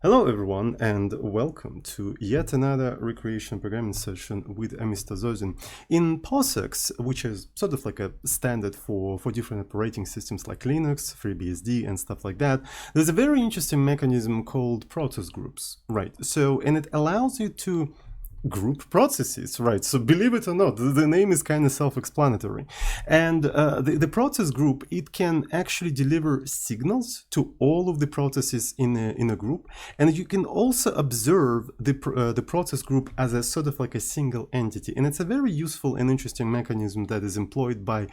Hello everyone and welcome to yet another recreation programming session with Mr. Zozin. In POSIX, which is sort of like a standard for different operating systems like Linux, FreeBSD and stuff like that, there's a very interesting mechanism called process groups, right? And it allows you to group processes, right? So believe it or not, the name is kind of self-explanatory. And the process group, it can actually deliver signals to all of the processes in a group. And you can also observe the process group as a sort of like a single entity. And it's a very useful and interesting mechanism that is employed by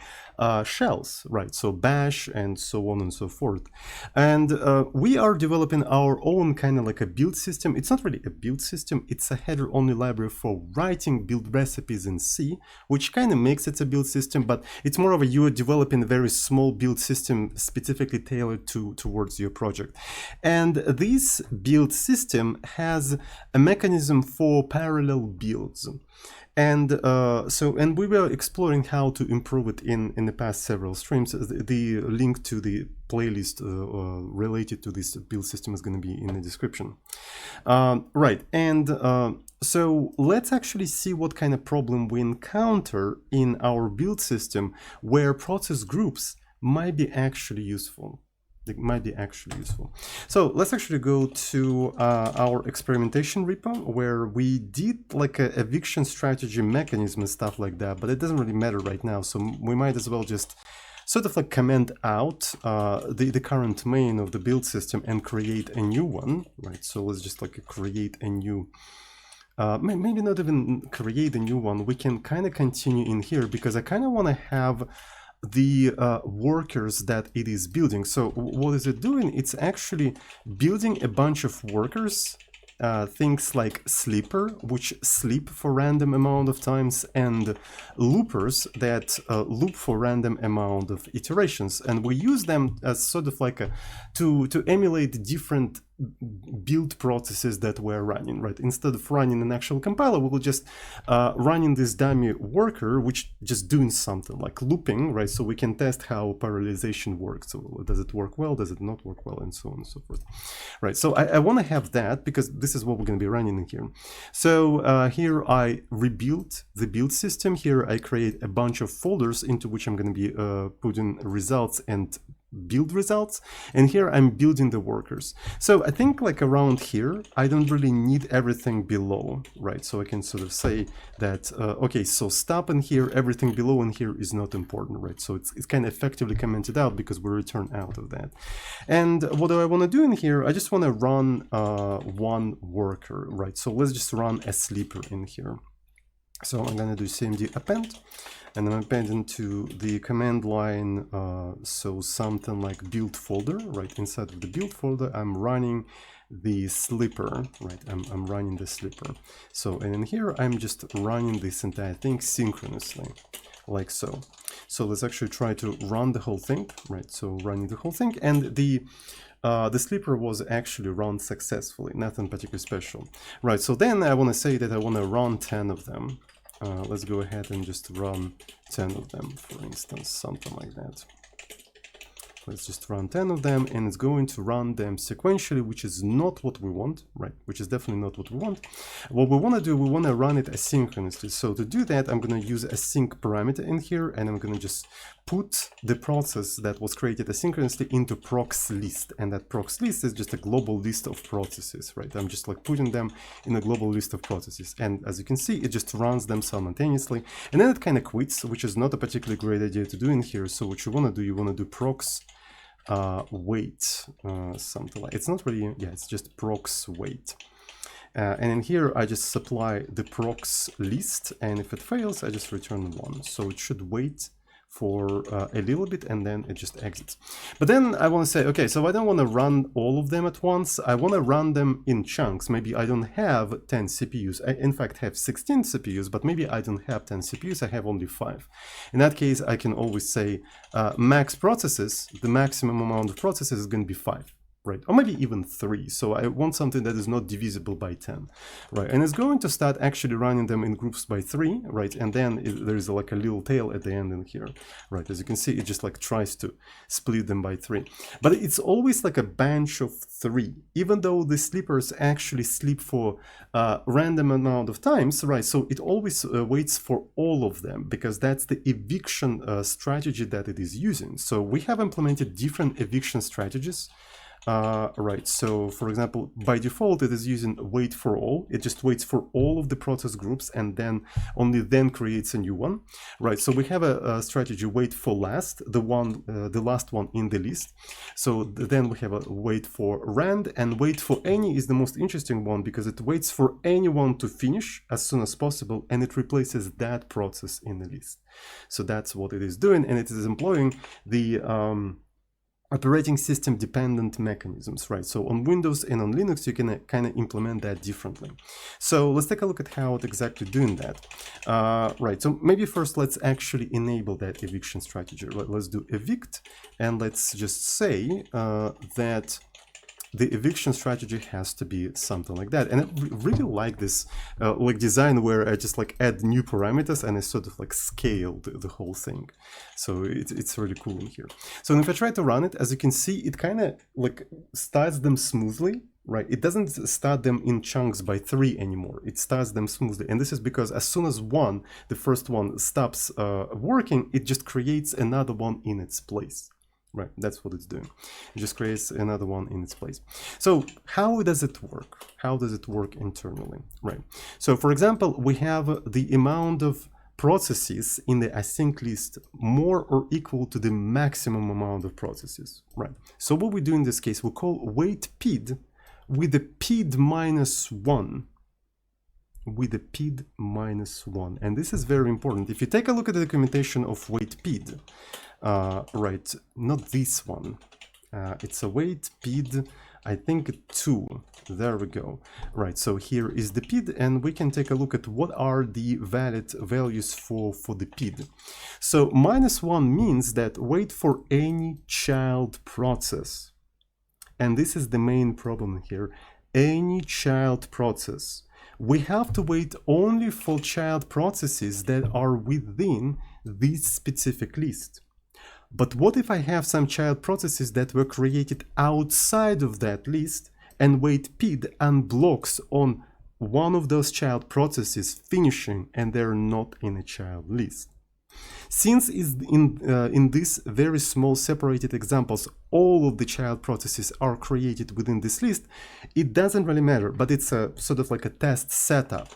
shells, right? So bash and so on and so forth. And we are developing our own kind of like a build system. It's not really a build system, it's a header-only library for writing build recipes in C, which kind of makes it a build system, but it's more of a you are developing a very small build system specifically tailored towards your project. And this build system has a mechanism for parallel builds. And and we were exploring how to improve it in the past several streams. The link to the playlist related to this build system is going to be in the description. Right, and so let's actually see what kind of problem we encounter in our build system where process groups might be actually useful. So let's actually go to our experimentation repo where we did like a eviction strategy mechanism and stuff like that, but it doesn't really matter right now. So we might as well just sort of like comment out the current main of the build system and create a new one, right? So let's just like create a new, maybe not even create a new one. We can kind of continue in here because I kind of want to have the workers that it is building. So what is it doing? It's actually building a bunch of workers, things like sleeper, which sleep for random amount of times, and loopers that loop for random amount of iterations. And we use them as sort of like to emulate different build processes that we're running, right? Instead of running an actual compiler, we will just running this dummy worker, which just doing something like looping, right? So we can test how parallelization works. So does it work well? Does it not work well? And so on and so forth, right? So I want to have that because this is what we're going to be running in here. So here I rebuild the build system. Here I create a bunch of folders into which I'm going to be putting results and build results, and here I'm building the workers. So I think like around here I don't really need everything below, right? So I can sort of say that okay, so stop in here, everything below in here is not important, right? So it's kind of effectively commented out because we return out of that. And what do I want to do in here? I just want to run one worker, right? So let's just run a sleeper in here. So I'm going to do cmd append, and I'm appending to the command line, so something like build folder, right? Inside of the build folder, I'm running the sleeper, right? I'm running the sleeper. So, and in here, I'm just running this entire thing synchronously, like so. So let's actually try to run the whole thing, right? So running the whole thing, and the sleeper was actually run successfully, nothing particularly special. Right, so then I want to say that I want to run 10 of them. Let's go ahead and just run 10 of them, for instance, something like that. Let's just run 10 of them, and it's going to run them sequentially, which is not what we want, right? Which is definitely not what we want. What we want to do, we want to run it asynchronously. So to do that, I'm going to use a sync parameter in here, and I'm going to just put the process that was created asynchronously into procs list. And that procs list is just a global list of processes, right? I'm just like putting them in a global list of processes. And as you can see, it just runs them simultaneously. And then it kind of quits, which is not a particularly great idea to do in here. So what you want to do, you want to do procs wait, something like, it's not really, yeah, it's just procs wait. And in here, I just supply the procs list, and if it fails, I just return 1. So it should wait for a little bit, and then it just exits. But then I want to say, okay, so I don't want to run all of them at once. I want to run them in chunks. Maybe I don't have 10 CPUs. I, in fact, have 16 CPUs, but maybe I don't have 10 CPUs. I have only 5. In that case, I can always say max processes, the maximum amount of processes is going to be 5. right? Or maybe even 3. So I want something that is not divisible by 10, right? And it's going to start actually running them in groups by 3, right? And then there's like a little tail at the end in here, right? As you can see, it just like tries to split them by 3. But it's always like a bunch of 3, even though the sleepers actually sleep for a random amount of times, right? So it always waits for all of them, because that's the eviction strategy that it is using. So we have implemented different eviction strategies. Right, so for example, by default, it is using wait for all. It just waits for all of the process groups and then only then creates a new one. Right, so we have a strategy wait for last, the last one in the list. So then we have a wait for rand, and wait for any is the most interesting one because it waits for anyone to finish as soon as possible, and it replaces that process in the list. So that's what it is doing, and it is employing the operating system dependent mechanisms, right? So on Windows and on Linux, you can kind of implement that differently. So let's take a look at how it's exactly doing that. Right, so maybe first let's actually enable that eviction strategy. Let's do evict, and let's just say that the eviction strategy has to be something like that. And I really like this like design where I just like add new parameters and I sort of like scale the whole thing. So it's really cool in here. So if I try to run it, as you can see, it kind of like starts them smoothly, right? It doesn't start them in chunks by 3 anymore. It starts them smoothly. And this is because as soon as the first one stops working, it just creates another one in its place. Right, that's what it's doing. It just creates another one in its place. So how does it work? How does it work internally? Right. So for example, we have the amount of processes in the async list more or equal to the maximum amount of processes. Right. So what we do in this case, we call wait PID with the PID -1. With the PID -1. And this is very important. If you take a look at the documentation of wait PID, right, not this one. It's a wait PID, I think 2. There we go. Right, so here is the PID, and we can take a look at what are the valid values for the PID. So -1 means that wait for any child process. And this is the main problem here. Any child process. We have to wait only for child processes that are within this specific list. But what if I have some child processes that were created outside of that list, and wait PID unblocks on one of those child processes finishing and they're not in a child list? Since in these very small separated examples, all of the child processes are created within this list, it doesn't really matter, but it's a sort of like a test setup.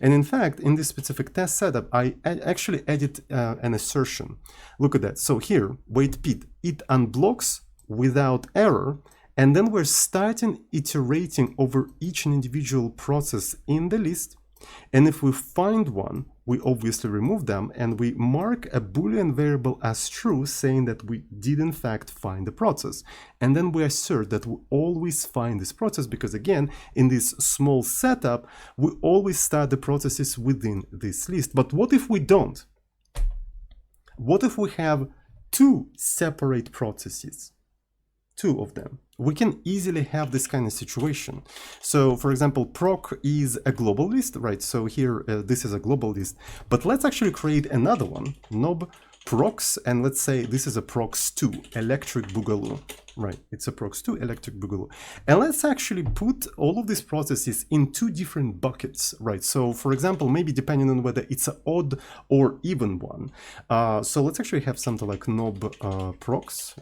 And in fact, in this specific test setup, I actually added an assertion. Look at that. So here, wait PID, it unblocks without error, and then we're starting iterating over each individual process in the list. And if we find one, we obviously remove them, and we mark a Boolean variable as true, saying that we did in fact find the process. And then we assert that we always find this process, because again, in this small setup, we always start the processes within this list. But what if we don't? What if we have 2 separate processes? 2 of them. We can easily have this kind of situation. So for example, proc is a global list, right? So here, this is a global list, but let's actually create another one, nob procs, and let's say this is a procs2, electric boogaloo, right? It's a procs2, electric boogaloo. And let's actually put all of these processes in 2 different buckets, right? So for example, maybe depending on whether it's an odd or even one. So let's actually have something like nob procs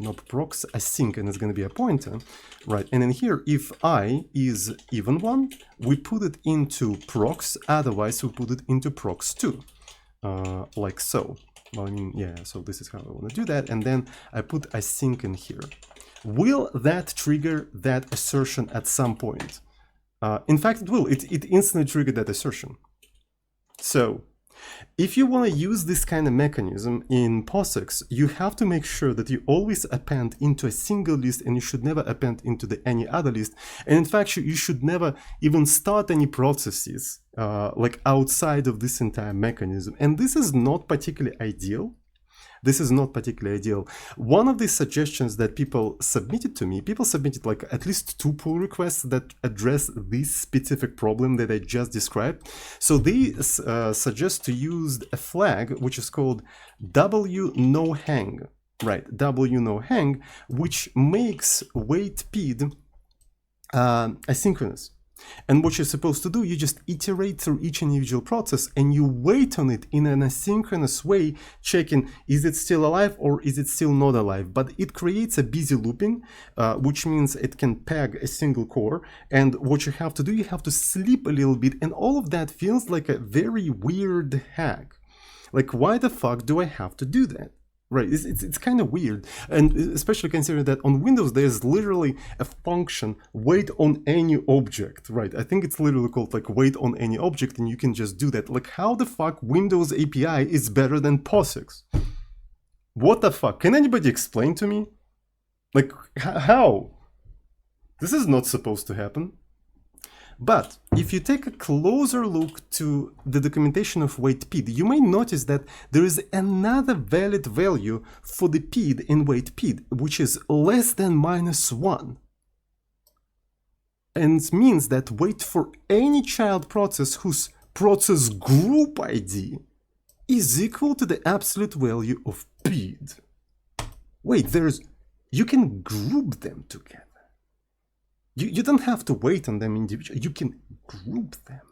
async, and it's going to be a pointer, right? And then here, if I is even one, we put it into procs, otherwise we put it into procs2, like so. Well, I mean, yeah, so this is how I want to do that. And then I put async in here. Will that trigger that assertion at some point? In fact, it will. It instantly triggered that assertion. So if you want to use this kind of mechanism in POSIX, you have to make sure that you always append into a single list, and you should never append into any other list. And in fact, you should never even start any processes like outside of this entire mechanism. And this is not particularly ideal, This is not particularly ideal. One of the suggestions that people submitted to me, people submitted like at least 2 pull requests that address this specific problem that I just described. So they suggest to use a flag which is called w-no-hang, right? W-no-hang, which makes wait pid asynchronous. And what you're supposed to do, you just iterate through each individual process and you wait on it in an asynchronous way, checking is it still alive or is it still not alive. But it creates a busy looping, which means it can peg a single core. And what you have to do, you have to sleep a little bit. And all of that feels like a very weird hack. Like, why the fuck do I have to do that? Right, it's kind of weird, and especially considering that on Windows there's literally a function wait on any object, right? I think it's literally called like wait on any object, and you can just do that. Like, how the fuck Windows API is better than POSIX? What the fuck? Can anybody explain to me? Like, how? This is not supposed to happen. But if you take a closer look to the documentation of wait pid, you may notice that there is another valid value for the pid in wait pid, which is less than -1. And it means that wait for any child process whose process group ID is equal to the absolute value of pid. Wait, you can group them together. You don't have to wait on them individually. You can group them.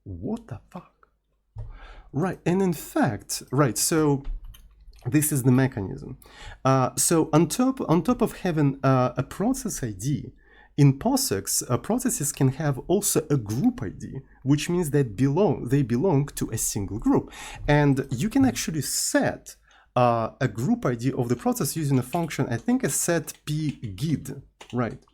What the fuck? Right, and in fact, right, so this is the mechanism. So on top of having a process ID, in POSIX, processes can have also a group ID, which means that they belong to a single group. And you can actually set a group ID of the process using a function, I think a set pgid, right?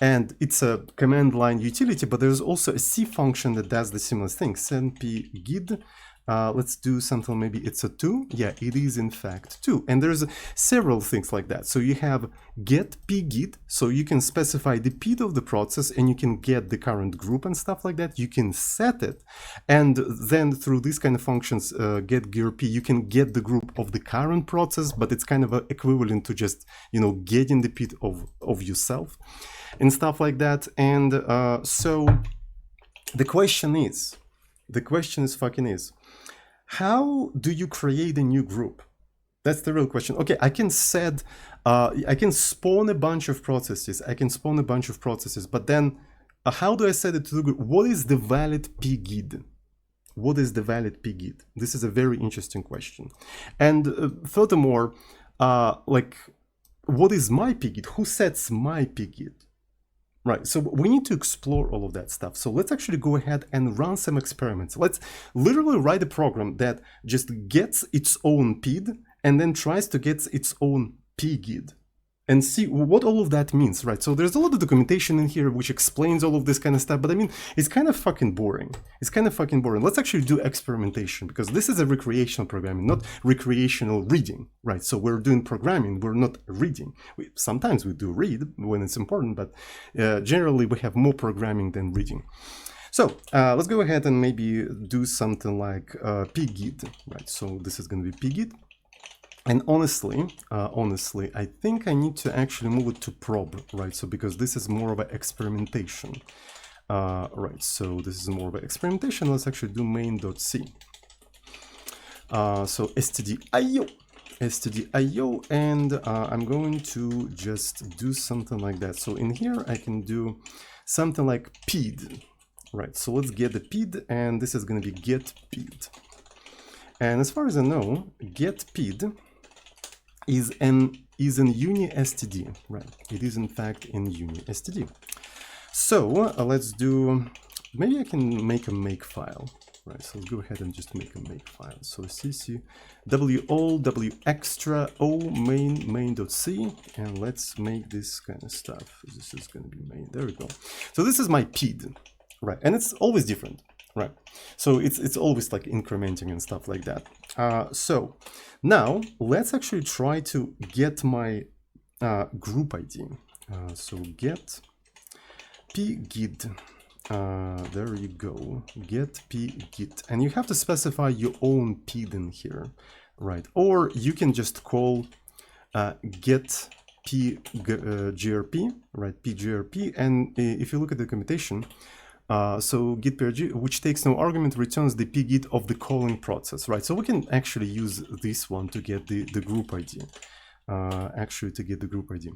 And it's a command line utility, but there's also a C function that does the similar thing, send pgid. Let's do something, maybe it's a 2. Yeah, it is in fact 2. And there's several things like that. So you have get pgid, so you can specify the pid of the process and you can get the current group and stuff like that. You can set it. And then through these kind of functions, get gearp, you can get the group of the current process, but it's kind of equivalent to just, you know, getting the pid of yourself and stuff like that. And so the question is how do you create a new group? That's the real question. Okay, I can set, I can spawn a bunch of processes. But then how do I set it to the group? What is the valid pgid? What is the valid pgid? This is a very interesting question. And furthermore, like, what is my pgid? Who sets my pgid? Right, so we need to explore all of that stuff. So let's actually go ahead and run some experiments. Let's literally write a program that just gets its own pid and then tries to get its own pgid and see what all of that means, right? So there's a lot of documentation in here which explains all of this kind of stuff, but I mean, it's kind of fucking boring. Let's actually do experimentation, because this is a recreational programming, not recreational reading, right? So we're doing programming, we're not reading. Sometimes we do read when it's important, but generally we have more programming than reading. So let's go ahead and maybe do something like pgid, right? So this is going to be pgid. And honestly, I think I need to actually move it to prob, right? So because this is more of an experimentation, right? So this is more of an experimentation. Let's actually do main.c. So stdio, and I'm going to just do something like that. So in here, I can do something like pid, right? So let's get the pid, and this is going to be get pid. And as far as I know, get pid is in uni.std, right? It is in fact in uni.std. So let's do, maybe I can make a make file, right? So let's go ahead and just make a make file. So cc w-all w-extra o main.c, and let's make this kind of stuff. This is going to be main. There we go. So this is my pid, right? And it's always different, right? So it's always like incrementing and stuff like that. So now let's actually try to get my group ID. So get pgid. There you go. Get pgid, and you have to specify your own pid in here, right? Or you can just call get pgrp, right? pgrp, and if you look at the documentation, so git prg, which takes no argument, returns the pgit of the calling process, right? So we can actually use this one to get the group ID. To get the group ID.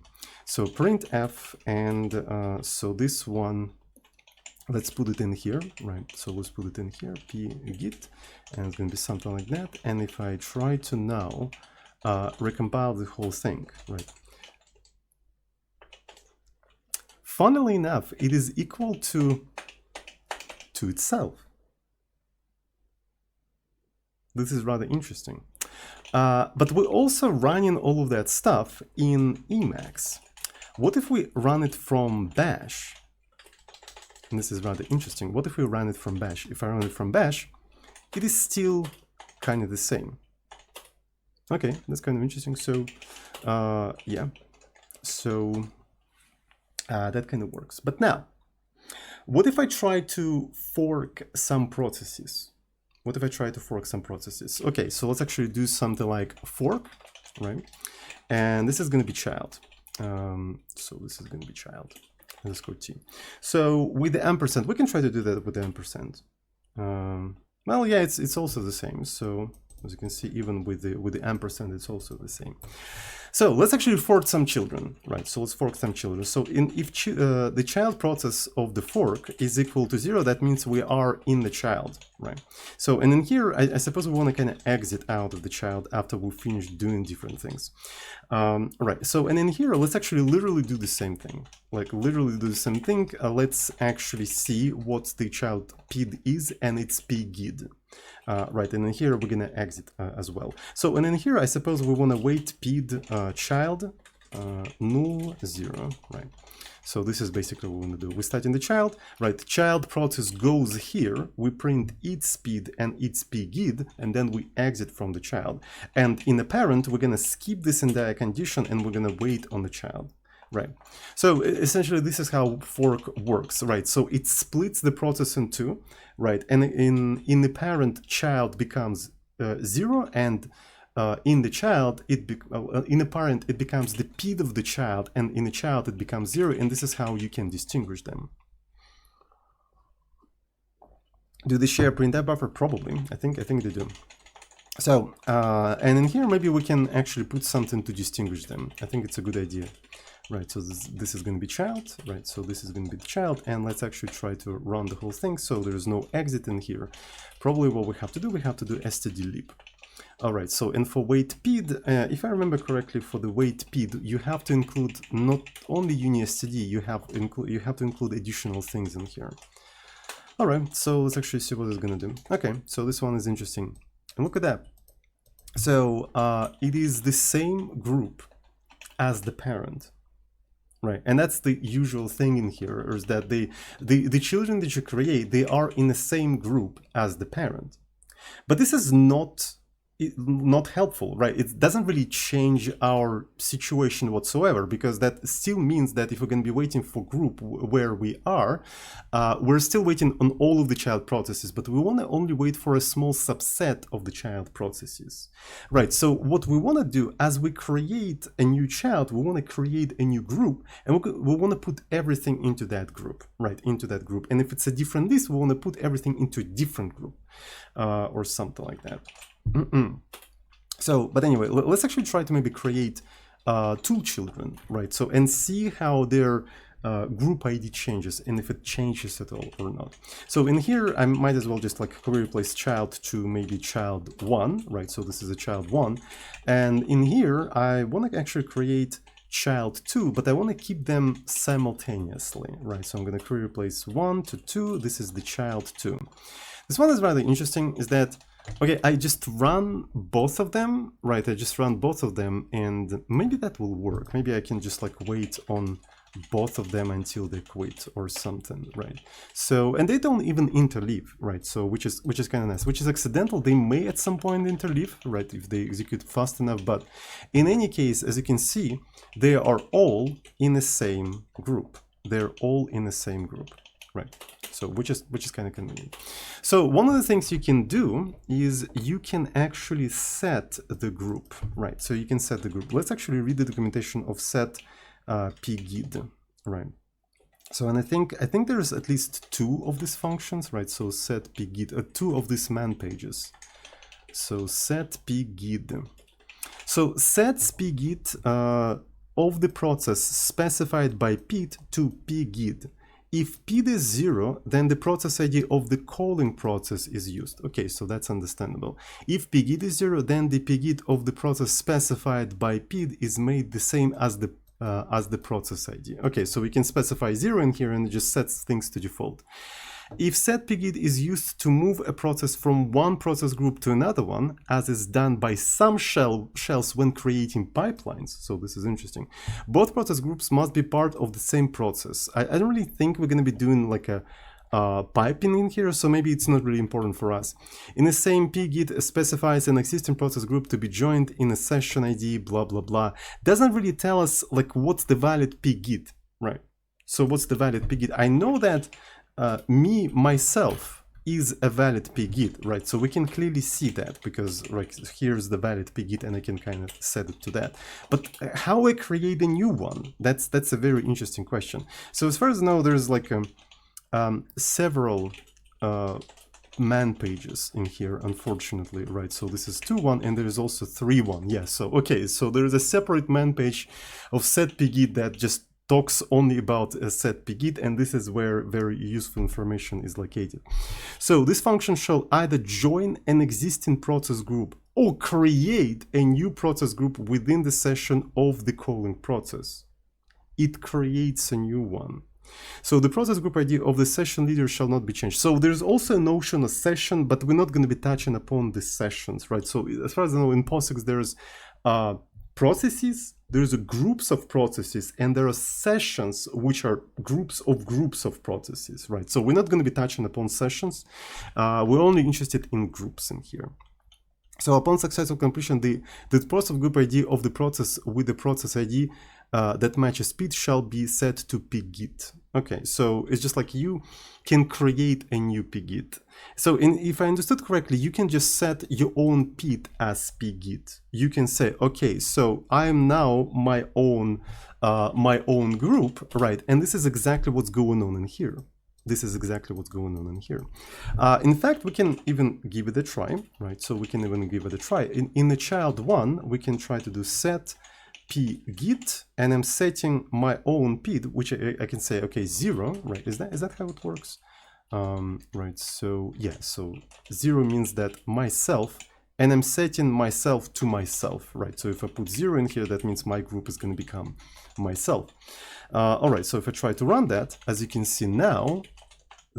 So printf, and so this one, let's put it in here, right? So let's put it in here, pgit, and it's going to be something like that. And if I try to now recompile the whole thing, right? Funnily enough, it is equal to itself. This is rather interesting. But we're also running all of that stuff in Emacs. What if we run it from bash? And this is rather interesting. What if we run it from bash? If I run it from bash, it is still kind of the same. Okay, that's kind of interesting. So yeah, so that kind of works. But now, what if I try to fork some processes? What if I try to fork some processes? Okay, so let's actually do something like fork, right? And this is going to be child. So this is going to be child. Let's go T. So with the ampersand, we can try to do that with the ampersand. Well, yeah, it's also the same. So as you can see, even with the ampersand, it's also the same. So let's actually fork some children, right? So let's fork some children. So if the child process of the fork is equal to 0, that means we are in the child, right? So, and in here, I suppose we want to kind of exit out of the child after we finish doing different things. Right, so, and in here, let's actually literally do the same thing. Like literally do the same thing. Let's actually see what the child PID is, and it's pgid. Right, and in here we're gonna exit as well. So, and in here I suppose we want to wait PID child null 0, right? So this is basically what we want to do. We start in the child, right? Child process goes here. We print its PID and its pgid, and then we exit from the child. And in the parent, we're gonna skip this entire condition, and we're gonna wait on the child. Right. So essentially, this is how fork works, right? So it splits the process in two, right? And in the parent, child becomes 0, and in the child, in the parent, it becomes the PID of the child, and in the child, it becomes 0. And this is how you can distinguish them. Do they share printf buffer? Probably. I think they do. So and in here, maybe we can actually put something to distinguish them. I think it's a good idea. Right, so this is going to be child, right? So this is going to be the child, and let's actually try to run the whole thing. So there's no exit in here. Probably what we have to do stdlib. All right, so and for wait PID, if I remember correctly, for the wait PID, you have to include not only unistd, you have to include additional things in here. All right, so let's actually see what it's going to do. Okay, so this one is interesting, and look at that. So it is the same group as the parent. Right, and that's the usual thing in here, is that the children that you create, they are in the same group as the parent. But this is not helpful, right? It doesn't really change our situation whatsoever, because that still means that if we're going to be waiting for group where we are, we're still waiting on all of the child processes, but we want to only wait for a small subset of the child processes, right? So what we want to do as we create a new child, we want to create a new group, and we want to put everything into that group, right? Into that group. And if it's a different list, we want to put everything into a different group or something like that. So, but anyway, let's actually try to maybe create 2 children, right? So, and see how their group ID changes, and if it changes at all or not. So in here, I might as well just like query replace child to maybe child 1, right? So this is a child 1. And in here, I want to actually create child 2, but I want to keep them simultaneously, right? So I'm going to query replace 1 to 2. This is the child 2. This one is rather interesting, is that okay, I just run both of them, right? I just run both of them, and maybe that will work. Maybe I can just like wait on both of them until they quit or something, right? So, and they don't even interleave, right? So, which is kind of nice, which is accidental. They may at some point interleave, right? If they execute fast enough, but in any case, as you can see, they are all in the same group. They're all in the same group. right? So which is kind of convenient. So one of the things you can do is you can actually set the group, right? So you can set the group. Let's actually read the documentation of set pgid, right? So, and I think there's at least 2 of these functions, right? So set pgid, 2 of these man pages. So set pgid. So sets pgid of the process specified by pid to pgid. If pid is 0, then the process ID of the calling process is used. Okay, so that's understandable. If pgid is 0, then the pgid of the process specified by pid is made the same as the process ID. Okay, so we can specify 0 in here and it just sets things to default. If set pgid is used to move a process from one process group to another one, as is done by some shells when creating pipelines, so this is interesting, both process groups must be part of the same process. I don't really think we're going to be doing like a piping in here, so maybe it's not really important for us. In the same, pgid specifies an existing process group to be joined in a session ID, blah, blah, blah. Doesn't really tell us like what's the valid pgid, right? So what's the valid pgid? I know that me, myself, is a valid pgid, right? So we can clearly see that because right here's the valid pgid and I can kind of set it to that. But how I create a new one? That's a very interesting question. So as far as I know, there's like several man pages in here, unfortunately, right? So this is 2.1 and there is also 3.1. Yeah, so okay, so there is a separate man page of set pgid that just talks only about a set pgid, and this is where very useful information is located. So this function shall either join an existing process group or create a new process group within the session of the calling process. It creates a new one. So the process group ID of the session leader shall not be changed. So there's also a notion of session, but we're not going to be touching upon the sessions, right? So as far as I know, in POSIX, there's processes, there's groups of processes, and there are sessions which are groups of processes, right? So we're not going to be touching upon sessions. We're only interested in groups in here. So upon successful completion, the process group ID of the process with the process ID that matches pid shall be set to pgid. Okay, so it's just like you can create a new pgid. So if I understood correctly, you can just set your own pid as pgid. You can say, okay, so I am now my own group, right? And this is exactly what's going on in here. This is exactly what's going on in here. In fact, we can even give it a try, right? So we can even give it a try. In the child 1, we can try to do set pgid, and I'm setting my own pid, which I can say, okay, 0, right? Is that how it works? Right, so yeah, so 0 means that myself, and I'm setting myself to myself, right? So if I put 0 in here, that means my group is going to become myself. All right, so if I try to run that, as you can see now,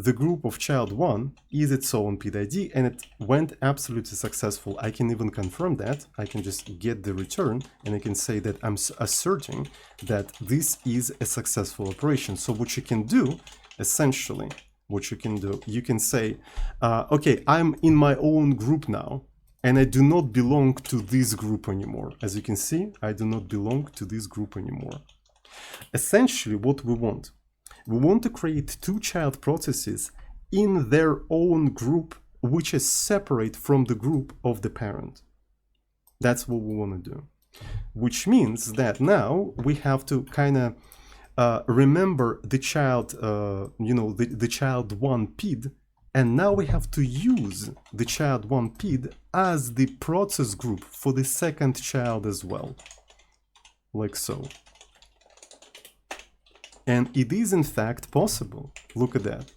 the group of child 1 is its own PID ID, and it went absolutely successful. I can even confirm that. I can just get the return, and I can say that I'm asserting that this is a successful operation. So what you can do, essentially, you can say, okay, I'm in my own group now, and I do not belong to this group anymore. As you can see, I do not belong to this group anymore. Essentially, what we want to create 2 child processes in their own group, which is separate from the group of the parent. That's what we want to do. Which means that now we have to kind of remember the child, the child 1 PID, and now we have to use the child 1 PID as the process group for the second child as well, like so. And it is in fact possible. Look at that.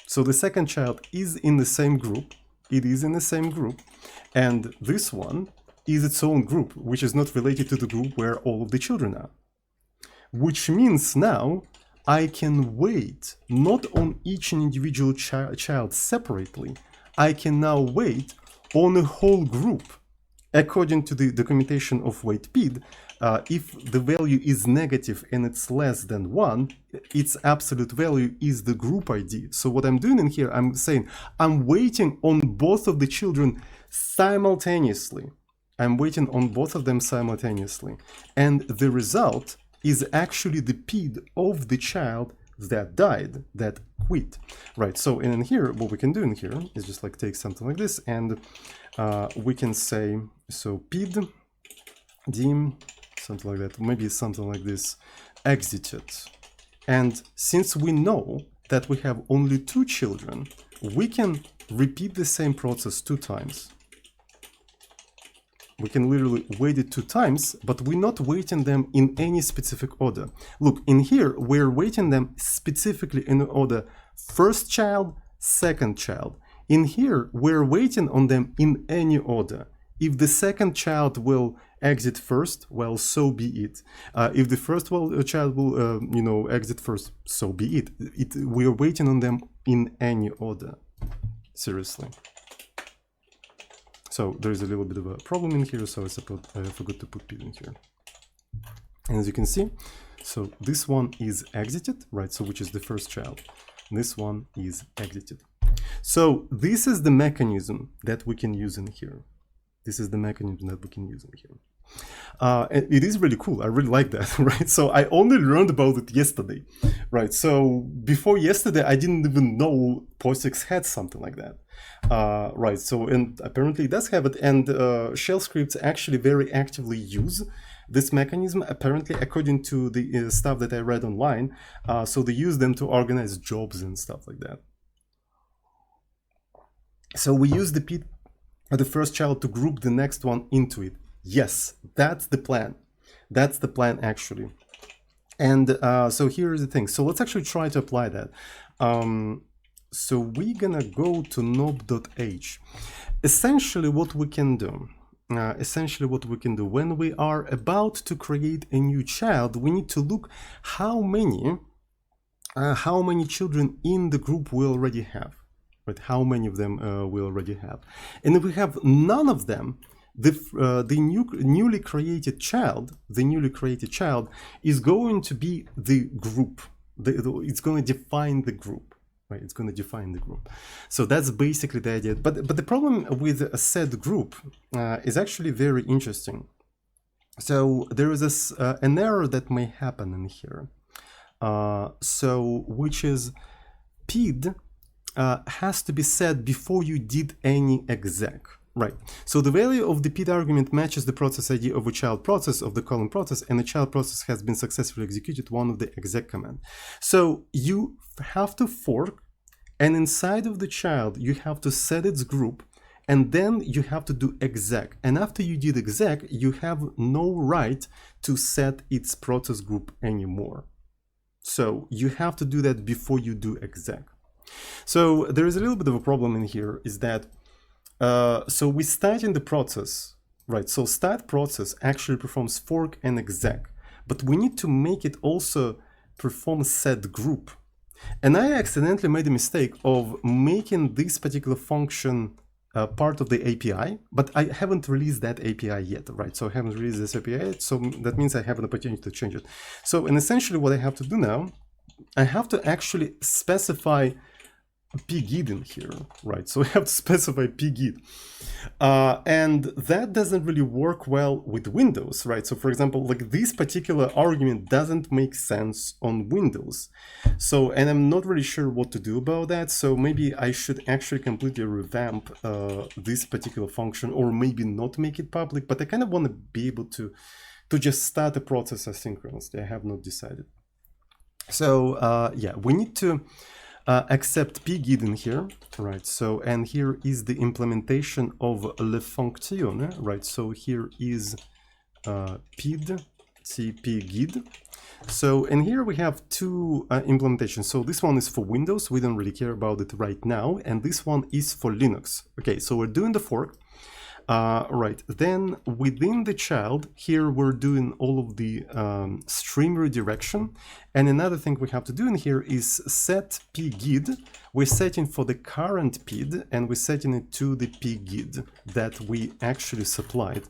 So the second child is in the same group. It is in the same group. And this one is its own group, which is not related to the group where all of the children are. Which means now I can wait not on each individual child separately. I can now wait on a whole group. According to the documentation of wait PID, if the value is negative and it's less than 1, its absolute value is the group ID. So what I'm doing in here, I'm saying I'm waiting on both of the children simultaneously. I'm waiting on both of them simultaneously. And the result is actually the PID of the child that died, that quit, right? So in here, what we can do in here is just like take something like this, and we can say, so pid dim, something like that, maybe something like this, exited. And since we know that we have only 2 children, we can repeat the same process 2 times. We can literally wait it 2 times, but we're not waiting them in any specific order. Look, in here, we're waiting them specifically in order first child, second child. In here, we're waiting on them in any order. If the second child will exit first, well, so be it. If the first child will, exit first, so be it. We're waiting on them in any order. Seriously. So there's a little bit of a problem in here, so I forgot to put pid in here. And as you can see, so this one is exited, right? So which is the first child. This one is exited. So this is the mechanism that we can use in here. This is the mechanism that we can use in here. And it is really cool. I really like that, right? So I only learned about it yesterday, right? So before yesterday, I didn't even know POSIX had something like that, right? So, and apparently it does have it, and shell scripts actually very actively use this mechanism, apparently, according to the stuff that I read online. So they use them to organize jobs and stuff like that. So we use the pid of the first child to group the next one into it. Yes, that's the plan. That's the plan, actually. And so here's the thing. So let's actually try to apply that. So we're gonna go to nob.h. Essentially what we can do, when we are about to create a new child, we need to look how many children in the group we already have. Right? How many of them we already have. And if we have none of them, the newly created child is going to be the group. It's going to define the group, right? It's going to define the group. So that's basically the idea. But the problem with a set group is actually very interesting. So there is an error that may happen in here. Which is pid has to be set before you did any exec. Right. So the value of the pid argument matches the process ID of a child process of the column process, and the child process has been successfully executed one of the exec command. So you have to fork, and inside of the child, you have to set its group, and then you have to do exec. And after you did exec, you have no right to set its process group anymore. So you have to do that before you do exec. So there is a little bit of a problem in here, is that so we start in the process, right? So start process actually performs fork and exec, but we need to make it also perform set group. And I accidentally made a mistake of making this particular function part of the API, but I haven't released that API yet, right? So I haven't released this API yet, so that means I have an opportunity to change it. So, and essentially what I have to do now, I have to actually specify pgid in here, right? So we have to specify pgid, and that doesn't really work well with Windows, right? So for example, like this particular argument doesn't make sense on Windows. So, and I'm not really sure what to do about that. So maybe I should actually completely revamp this particular function, or maybe not make it public, but I kind of want to be able to just start a process asynchronously. I have not decided. So yeah, we need to accept pgid in here, right? So, and here is the implementation of le fonction, right? So here is pid pgid. So, and here we have two implementations. So this one is for Windows. We don't really care about it right now. And this one is for Linux. Okay, so we're doing the fork. Right, then within the child, here we're doing all of the stream redirection. And another thing we have to do in here is set pgid. We're setting for the current pid, and we're setting it to the pgid that we actually supplied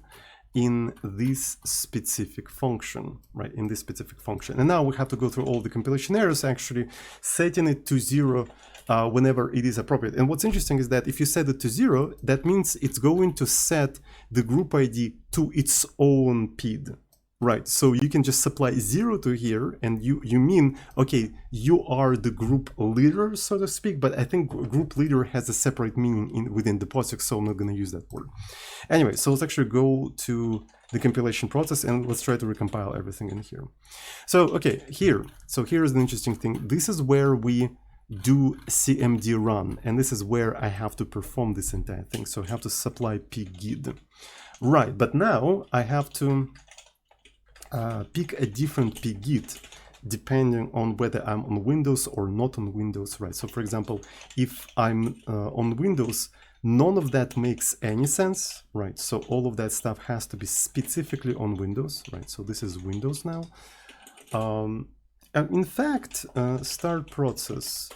in this specific function, right, in this specific function. And now we have to go through all the compilation errors, actually setting it to 0 whenever it is appropriate. And what's interesting is that if you set it to 0, that means it's going to set the group ID to its own PID. Right, so you can just supply 0 to here, and you mean, okay, you are the group leader, so to speak, but I think group leader has a separate meaning within the POSIX, so I'm not going to use that word. Anyway, so let's actually go to the compilation process, and let's try to recompile everything in here. So, okay, so here's the interesting thing. This is where we do cmd run, and this is where I have to perform this entire thing. So I have to supply pgid. Right, but now I have to pick a different pgid depending on whether I'm on Windows or not on Windows, right? So for example, if I'm on Windows, none of that makes any sense, right? So all of that stuff has to be specifically on Windows, right? So this is Windows now. And in fact, start process,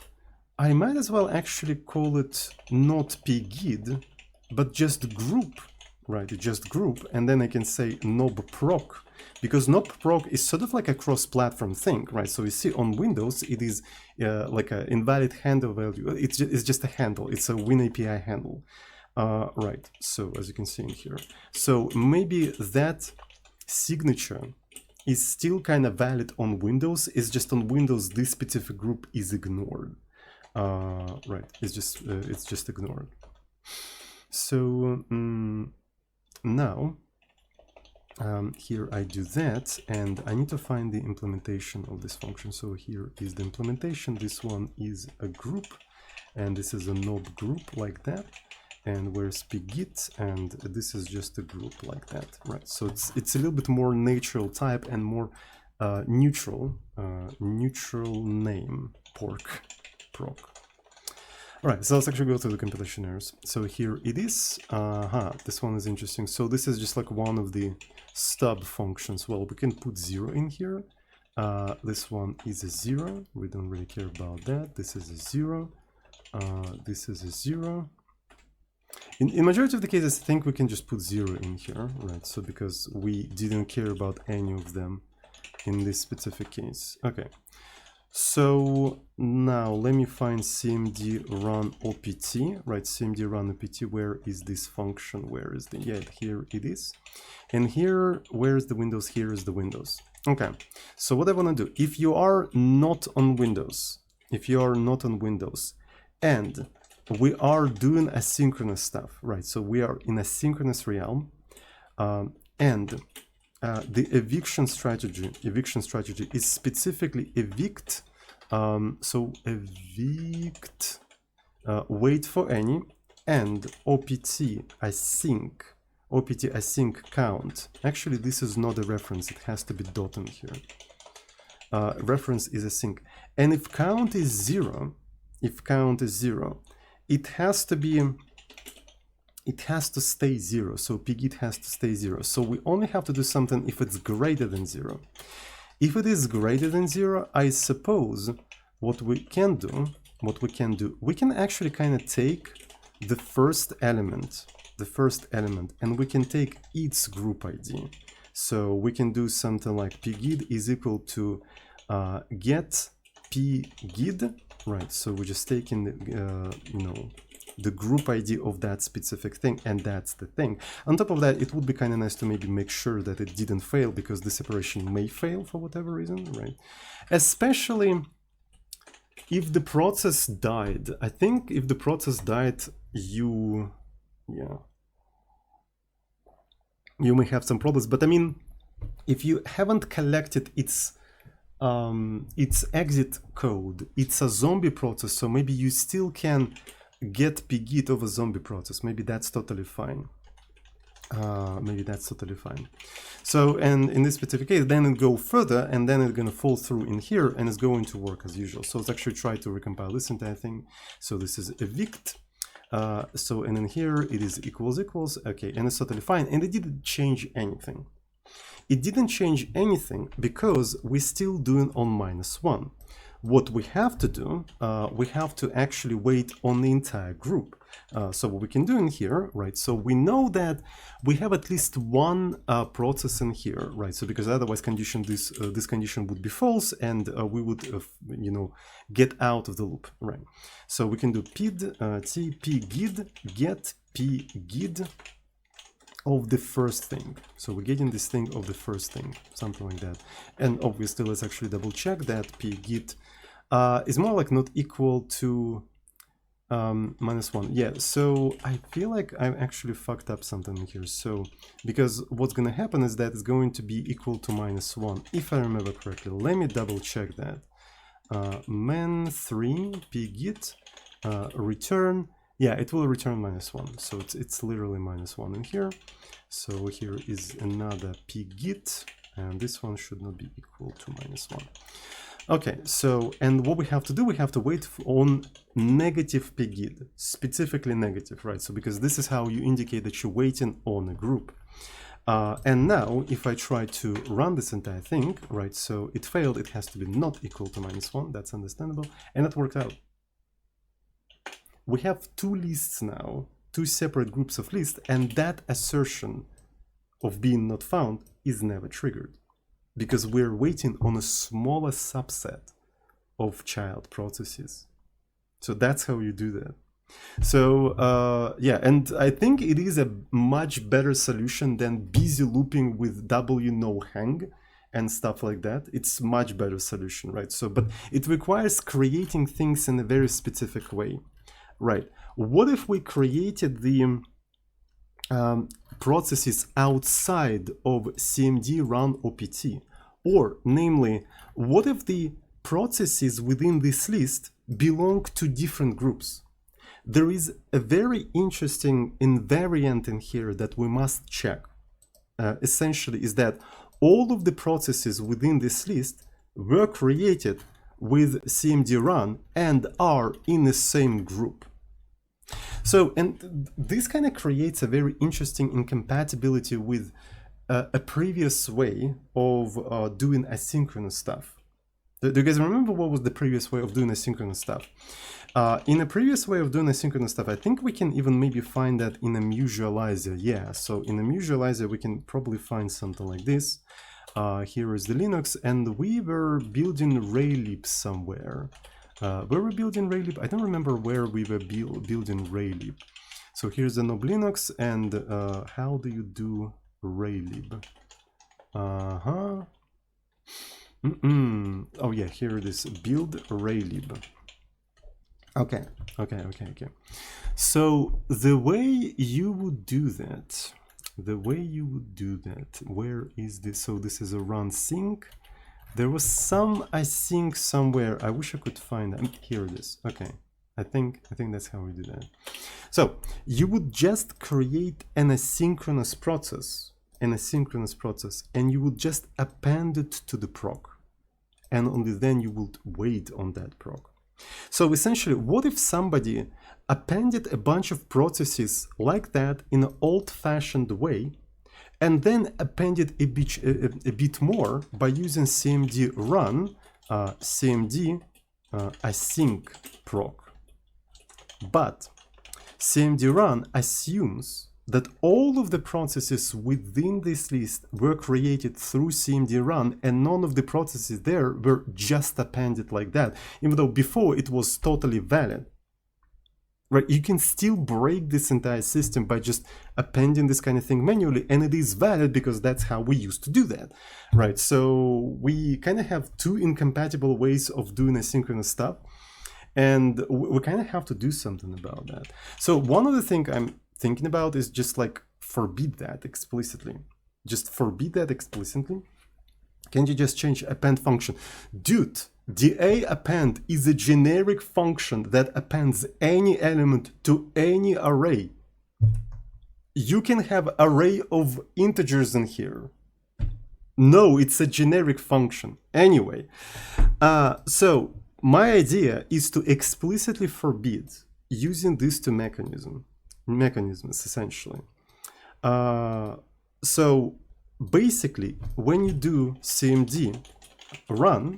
I might as well actually call it not pgid, but just group, right? Just group, and then I can say nob.proc, because nob.proc is sort of like a cross-platform thing, right? So you see on Windows, it is like an invalid handle value. It's just a handle. It's a WinAPI handle, right? So as you can see in here, so maybe that signature is still kind of valid on Windows. It's just on Windows this specific group is ignored. Right, it's just ignored. So now here I do that, and I need to find the implementation of this function. So here is the implementation. This one is a group, and this is a nob group like that. And where's pgid, and this is just a group like that, right? So it's a little bit more natural type and more neutral name proc. All right, so let's actually go to the compilation errors. So here it is. This one is interesting. So this is just like one of the stub functions. Well, we can put 0 in here. This one is a 0. We don't really care about that. This is a 0. This is a 0. In majority of the cases, I think we can just put 0 in here, right? So because we didn't care about any of them in this specific case. Okay. So now let me find cmd run opt, right? Cmd run opt, where is this function? Where is the, yeah, here it is. And here, where is the Windows? Here is the Windows. Okay, so what I want to do, if you are not on Windows, and we are doing asynchronous stuff, right? So we are in a synchronous realm, and the eviction strategy is specifically evict. So evict, wait for any, and opt async count. Actually, this is not a reference. It has to be dot in here. Reference is async, and if count is 0, it has to stay 0. So pgid has to stay 0. So we only have to do something if it's greater than 0. If it is greater than 0, I suppose what we can do, we can actually kind of take the first element, and we can take its group ID. So we can do something like pgid is equal to get pgid, right? So we're just taking the, the group ID of that specific thing, and that's the thing. On top of that, it would be kind of nice to maybe make sure that it didn't fail, because the separation may fail for whatever reason, right? Especially if the process died. I think if the process died, you may have some problems. But I mean, if you haven't collected its exit code, it's a zombie process, so maybe you still can get pgid of a zombie process. Maybe that's totally fine. So, and in this specific case, then it go further, and then it's going to fall through in here, and it's going to work as usual. So let's actually try to recompile this entire thing. So this is evict. So, and in here it is equals. Okay, and it's totally fine. And it didn't change anything. Because we're still doing on -1. What we have to do, we have to actually wait on the entire group. So what we can do in here, right? So we know that we have at least one process in here, right? So because otherwise this condition would be false, and we would, get out of the loop, right? So we can do pgid get pgid of the first thing. So we're getting this thing of the first thing, something like that. And obviously, let's actually double check that pgit is more like not equal to -1. Yeah, so I feel like I actually fucked up something here. So because what's going to happen is that it's going to be equal to -1, if I remember correctly. Let me double check that. man3 pgit return. Yeah, it will return -1. So it's literally -1 in here. So here is another pgit, and this one should not be equal to -1. Okay, so, and what we have to do, we have to wait on negative pgid, specifically negative, right? So because this is how you indicate that you're waiting on a group. And now, if I try to run this entire thing, right, so it failed, it has to be not equal to -1, that's understandable, and it worked out. We have two lists now, two separate groups of lists, and that assertion of being not found is never triggered, because we're waiting on a smaller subset of child processes. So that's how you do that. So yeah, and I think it is a much better solution than busy looping with w-no-hang and stuff like that. It's much better solution, right? So, but it requires creating things in a very specific way, right? What if we created the processes outside of cmd run opt? Or, namely, what if the processes within this list belong to different groups? There is a very interesting invariant in here that we must check. Essentially, is that all of the processes within this list were created with cmd run and are in the same group. So, and this kind of creates a very interesting incompatibility with a previous way of doing asynchronous stuff. Do you guys remember what was the previous way of doing asynchronous stuff? In a previous way of doing asynchronous stuff, I think we can even maybe find that in a mutualizer. Yeah, so in a mutualizer, we can probably find something like this. Here is the Linux, and we were building raylib somewhere. Where we building raylib? I don't remember where we were building raylib. So here's the nob Linux, and how do you do raylib? Oh yeah, here it is, build raylib. Okay. So the way you would do that, where is this? So this is a run sync. There was some async somewhere. I wish I could find that. Here it is. Okay. I think that's how we do that. So you would just create an asynchronous process, and you would just append it to the proc, and only then you would wait on that proc. So essentially, what if somebody appended a bunch of processes like that in an old-fashioned way, and then appended a bit more by using cmd run, cmd async proc. But cmd run assumes that all of the processes within this list were created through cmd run, and none of the processes there were just appended like that, even though before it was totally valid. Right? You can still break this entire system by just appending this kind of thing manually, and it is valid because that's how we used to do that, right? So we kind of have two incompatible ways of doing asynchronous stuff, and we kind of have to do something about that. So one of the things I'm thinking about is just like forbid that explicitly. Just forbid that explicitly. Can't you just change append function? Dude, da append is a generic function that appends any element to any array. You can have array of integers in here. No, it's a generic function. Anyway, so my idea is to explicitly forbid using these two mechanisms essentially. So basically, when you do cmd run,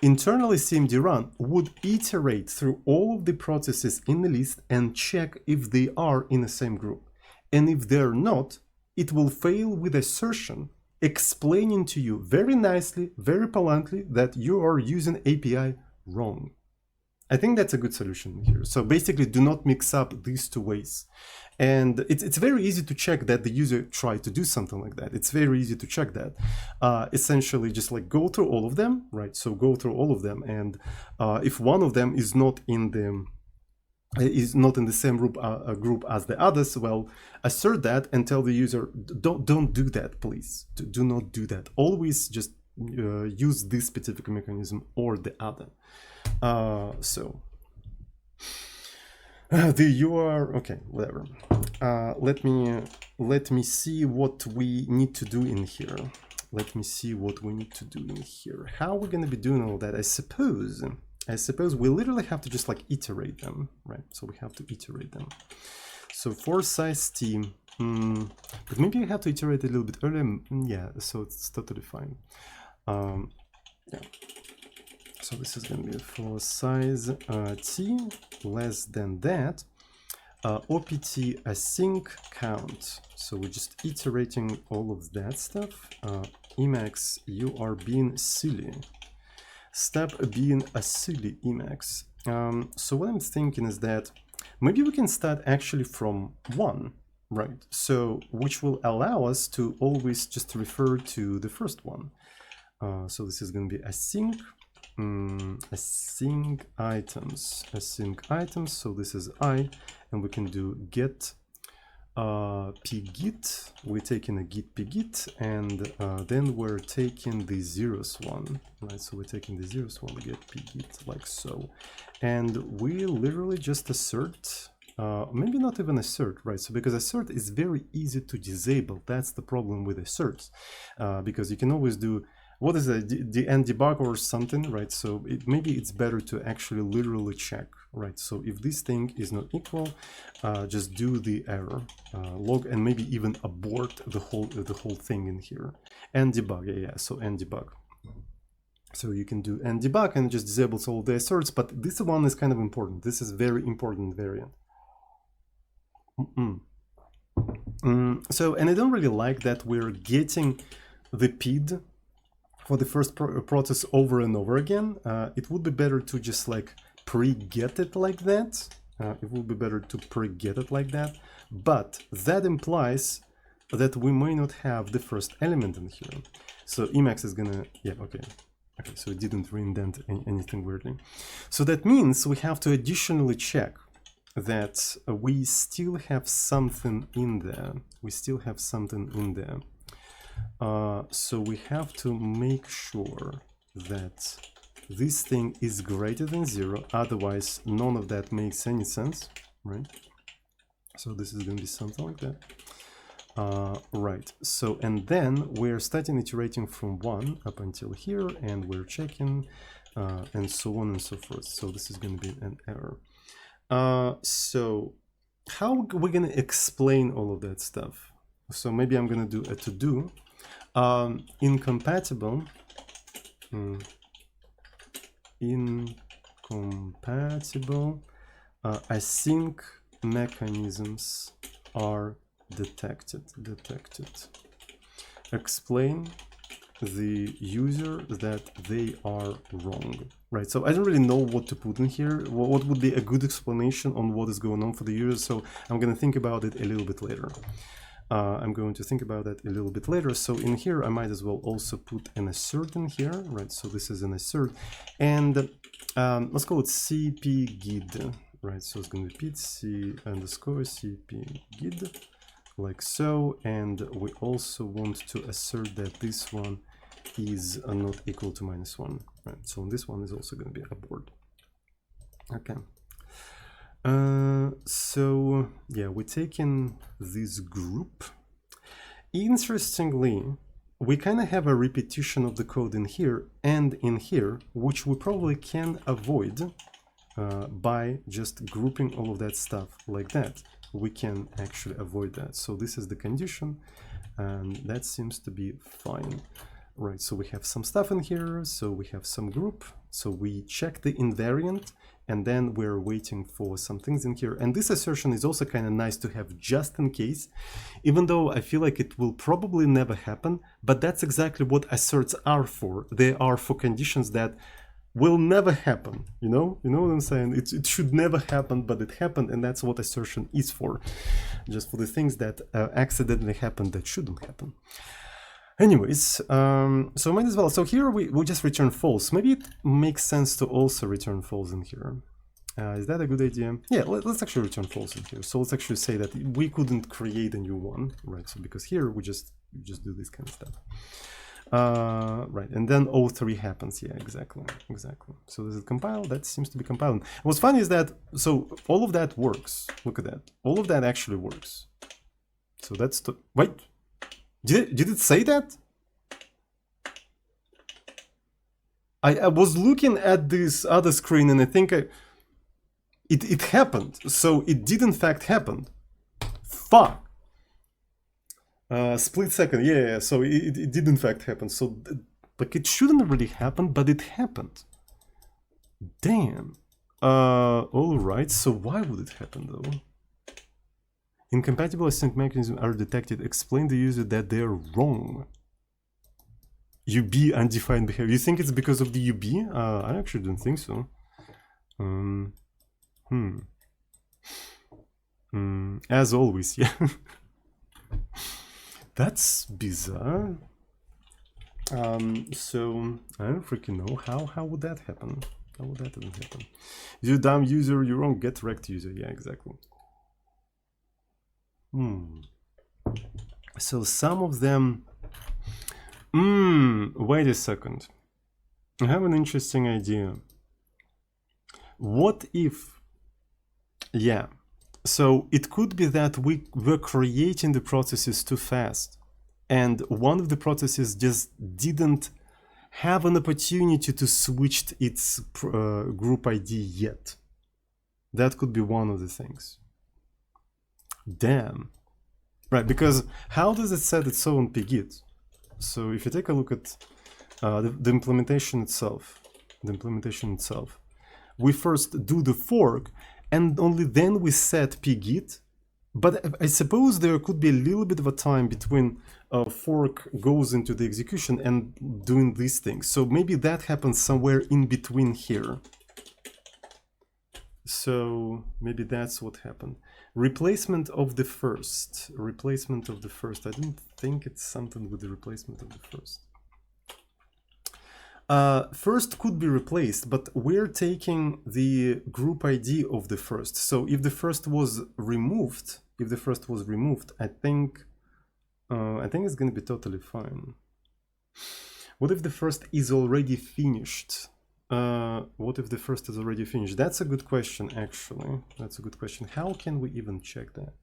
internally cmd run would iterate through all of the processes in the list and check if they are in the same group. And if they're not, it will fail with assertion explaining to you very nicely, very politely that you are using API wrong. I think that's a good solution here. So basically, do not mix up these two ways. And it's very easy to check that the user tried to do something like that. It's very easy to check that. Essentially, just like go through all of them, right? So go through all of them, and if one of them is not in the same group as the others, well, assert that and tell the user, don't do that, please. Do not do that. Always just use this specific mechanism or the other. You are okay, whatever. Let me see what we need to do in here. Let me see what we need to do in here. How are we going to be doing all that? I suppose we literally have to just like iterate them, right? So we have to iterate them. So for size t, but maybe I have to iterate a little bit earlier. Yeah, so it's totally fine. Yeah. So this is going to be for size t less than that. opt async count. So we're just iterating all of that stuff. Emacs, you are being silly. Stop being a silly, Emacs. So what I'm thinking is that maybe we can start actually from 1, right? So which will allow us to always just refer to the first one. So this is going to be async. Async items. So this is I, and we can do get pgit. We're taking a git pgit, and then we're taking the zeros one, right? So we're taking the zeros one, get pgit like so, and we literally just assert. Maybe not even assert, right? So because assert is very easy to disable. That's the problem with asserts, because you can always do. What is the end debug or something, right? So maybe it's better to actually literally check, right? So if this thing is not equal, just do the error log and maybe even abort the whole thing in here. End debug, yeah. So end debug. So you can do end debug and just disables all the asserts, but this one is kind of important. This is very important variant. So, and I don't really like that we're getting the PID for the first process over and over again. It would be better to just like pre-get it like that. It would be better to pre-get it like that. But that implies that we may not have the first element in here. So Emacs is gonna, yeah, okay. Okay, so it didn't reindent anything weirdly. So that means we have to additionally check that we still have something in there. We still have something in there. So we have to make sure that this thing is greater than 0, otherwise none of that makes any sense, right? So this is going to be something like that. Right, so and then we're starting iterating from 1 up until here, and we're checking and so on and so forth. So this is going to be an error. So how are we going to explain all of that stuff? So maybe I'm going to do a to-do. Incompatible async mechanisms are detected. Explain the user that they are wrong, right? So I don't really know what to put in here. What would be a good explanation on what is going on for the user? So I'm going to think about it a little bit later. So in here, I might as well also put an assert in here, right? So this is an assert, and let's call it cpgid, right? So it's going to be c_cpgid, like so, and we also want to assert that this one is not equal to -1, right? So this one is also going to be abort. Okay. So yeah, we're taking this group. Interestingly, we kind of have a repetition of the code in here and in here, which we probably can avoid by just grouping all of that stuff like that. We can actually avoid that. So this is the condition, and that seems to be fine. Right, so we have some stuff in here, so we have some group, so we check the invariant, and then we're waiting for some things in here. And this assertion is also kind of nice to have just in case, even though I feel like it will probably never happen, but that's exactly what asserts are for. They are for conditions that will never happen. You know what I'm saying? It should never happen, but it happened, and that's what assertion is for, just for the things that accidentally happened that shouldn't happen. Anyways, so might as well. So here we just return false. Maybe it makes sense to also return false in here. Is that a good idea? Yeah, let's actually return false in here. So let's actually say that we couldn't create a new one, right? So because here we just do this kind of stuff. Right, and then O3 happens. Yeah, exactly. So does it compile? That seems to be compiling. What's funny is that, so all of that works. Look at that. All of that actually works. So that's the, wait, did it say that? I was looking at this other screen and I think it happened. So it did in fact happen. Fuck. Split second, yeah, so it did in fact happen. So, like, it shouldn't really happen, but it happened. Damn. Alright, so why would it happen though? Incompatible async mechanisms are detected. Explain to the user that they're wrong. UB undefined behavior. You think it's because of the UB? I actually don't think so. As always, yeah. That's bizarre. So I don't freaking know how would that happen? How would that even happen? You dumb user, you're wrong. Get wrecked user. Yeah, exactly. So some of them. Wait a second. I have an interesting idea. What if? Yeah. So it could be that we were creating the processes too fast, and one of the processes just didn't have an opportunity to switch its group ID yet. That could be one of the things. Damn. Right, because how does it set its own pgit? So if you take a look at the implementation itself, we first do the fork, and only then we set pgit. But I suppose there could be a little bit of a time between fork goes into the execution and doing these things. So maybe that happens somewhere in between here. So maybe that's what happened. Replacement of the first. I don't think it's something with the replacement of the first. First could be replaced, but we're taking the group ID of the first. So if the first was removed, I think it's going to be totally fine. What if the first is already finished? That's a good question, actually. That's a good question. How can we even check that?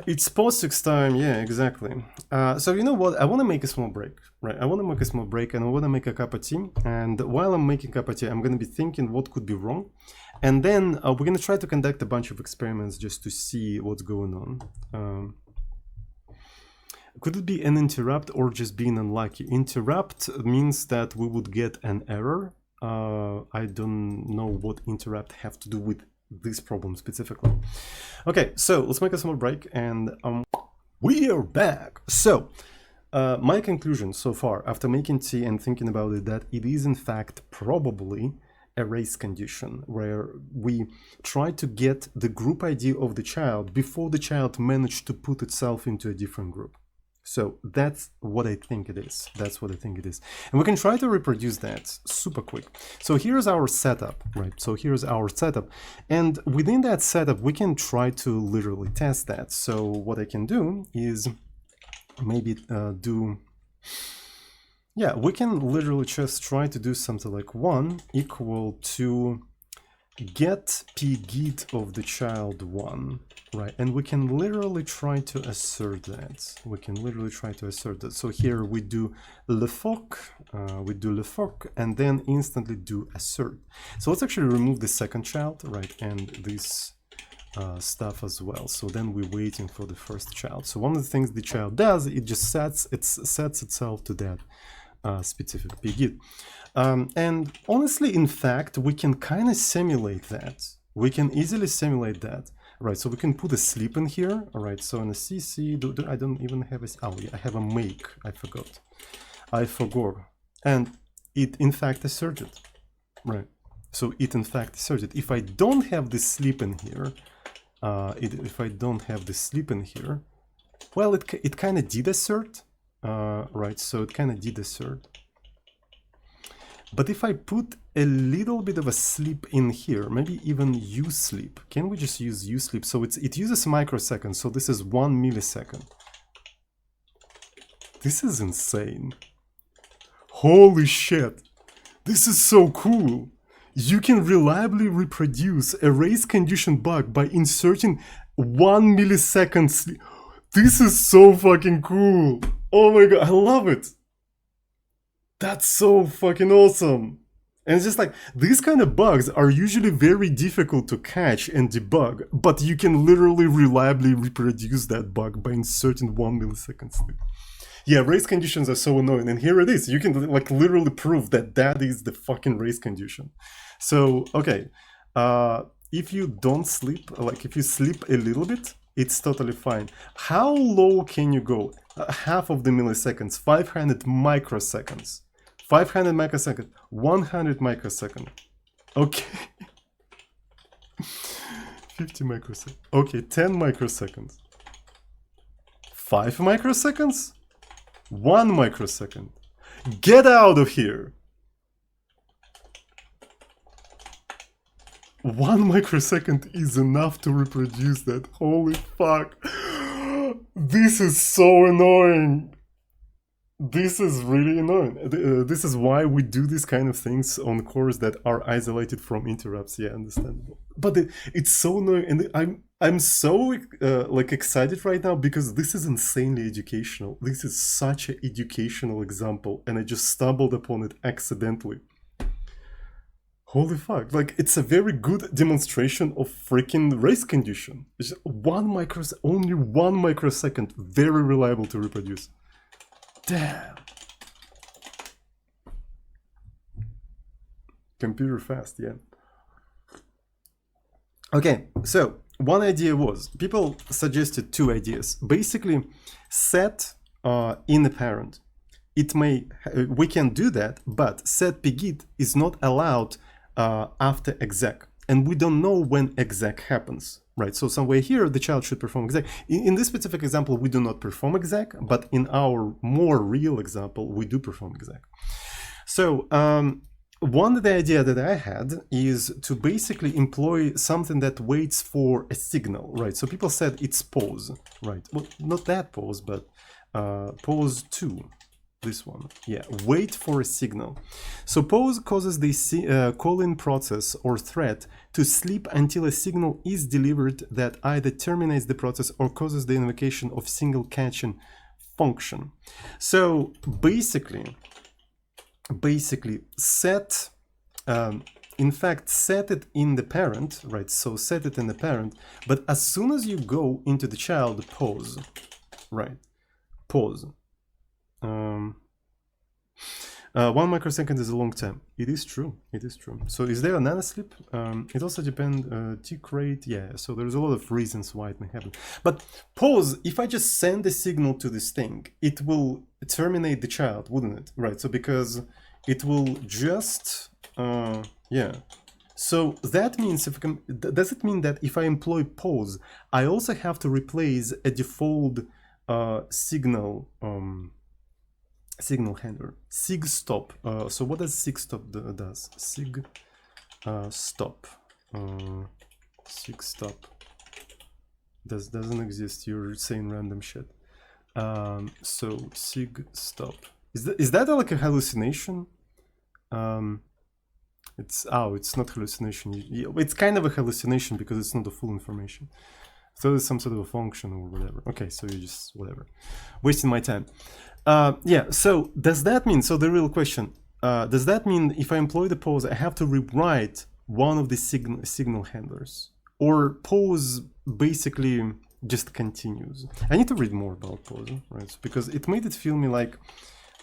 It's POSIX time, yeah, exactly. So you know what? I want to make a small break, right? I want to make a small break and I want to make a cup of tea. And while I'm making a cup of tea, I'm going to be thinking what could be wrong. And then we're going to try to conduct a bunch of experiments just to see what's going on. Could it be an interrupt or just being unlucky? Interrupt means that we would get an error. I don't know what interrupt have to do with this problem specifically. Okay, so let's make a small break and we are back. So my conclusion so far after making tea and thinking about it, that it is in fact probably a race condition where we try to get the group ID of the child before the child managed to put itself into a different group. So that's what I think it is. And we can try to reproduce that super quick. So here's our setup, right? And within that setup, we can try to literally test that. So what I can do is maybe we can literally just try to do something like 1 equal to get pgit of the child 1, right? And we can literally try to assert that. So here we do lefoc, and then instantly do assert. So let's actually remove the second child, right? And this stuff as well. So then we're waiting for the first child. So one of the things the child does, it just sets itself to that specific pgit. And honestly, in fact, we can kind of simulate that. We can easily simulate that. Right, so we can put a sleep in here. All right, so in a CC, I don't even have a, oh yeah, I have a make, I forgot. And it in fact asserted, right? So it in fact asserted. If I don't have this sleep in here, if I don't have this sleep in here, well, it kind of did assert, right? So it kind of did assert. But if I put a little bit of a sleep in here, maybe even uSleep, can we just use uSleep? So it uses microseconds, so this is 1 millisecond. This is insane. Holy shit. This is so cool. You can reliably reproduce a race condition bug by inserting 1 millisecond sleep. This is so fucking cool. Oh my god, I love it. That's so fucking awesome. And it's just like, these kind of bugs are usually very difficult to catch and debug, but you can literally reliably reproduce that bug by inserting 1 millisecond sleep. Yeah, race conditions are so annoying, and here it is. You can like literally prove that that is the fucking race condition. So, okay, if you don't sleep, like if you sleep a little bit, it's totally fine. How low can you go? Half of the milliseconds, 500 microseconds. 500 microseconds, 100 microseconds. Okay. 50 microseconds. Okay, 10 microseconds. 5 microseconds? 1 microsecond. Get out of here! 1 microsecond is enough to reproduce that. Holy fuck. This is so annoying. This is really annoying. This is why we do these kind of things on cores that are isolated from interrupts. Yeah, understandable. But it's so annoying, and I'm so like excited right now because this is insanely educational. This is such an educational example, and I just stumbled upon it accidentally. Holy fuck! Like, it's a very good demonstration of freaking race condition. It's only 1 microsecond, very reliable to reproduce. Damn. Computer fast, yeah. Okay, so one idea was, people suggested 2 ideas. Basically, set in the parent. We can do that, but set pgit is not allowed after exec. And we don't know when exec happens, right? So somewhere here, the child should perform exec. In this specific example, we do not perform exec, but in our more real example, we do perform exec. So one of the idea that I had is to basically employ something that waits for a signal, right? So people said it's pause, right? Well, not that pause, but pause 2. This one, yeah, wait for a signal. So pause causes the calling process or thread to sleep until a signal is delivered that either terminates the process or causes the invocation of single catching function. So basically set, in fact, set it in the parent, right? So set it in the parent, but as soon as you go into the child, pause, right? Pause. 1 microsecond is a long time. It is true. It is true. So is there a nanosleep? It also depends. Tick rate. Yeah. So there's a lot of reasons why it may happen. But pause. If I just send a signal to this thing, it will terminate the child, wouldn't it? Right. So because it will just yeah. So that means does it mean that if I employ pause, I also have to replace a default signal handler, sig stop. So what does sig stop does? Sig stop. Sig stop doesn't exist. You're saying random shit. So sig stop. Is that like a hallucination? It's not hallucination. It's kind of a hallucination because it's not the full information. So it's some sort of a function or whatever. Okay, so you just whatever, wasting my time. Yeah. So does that mean? So the real question: does that mean if I employ the pause, I have to rewrite one of the signal handlers, or pause basically just continues? I need to read more about pause, right? Because it made it feel me like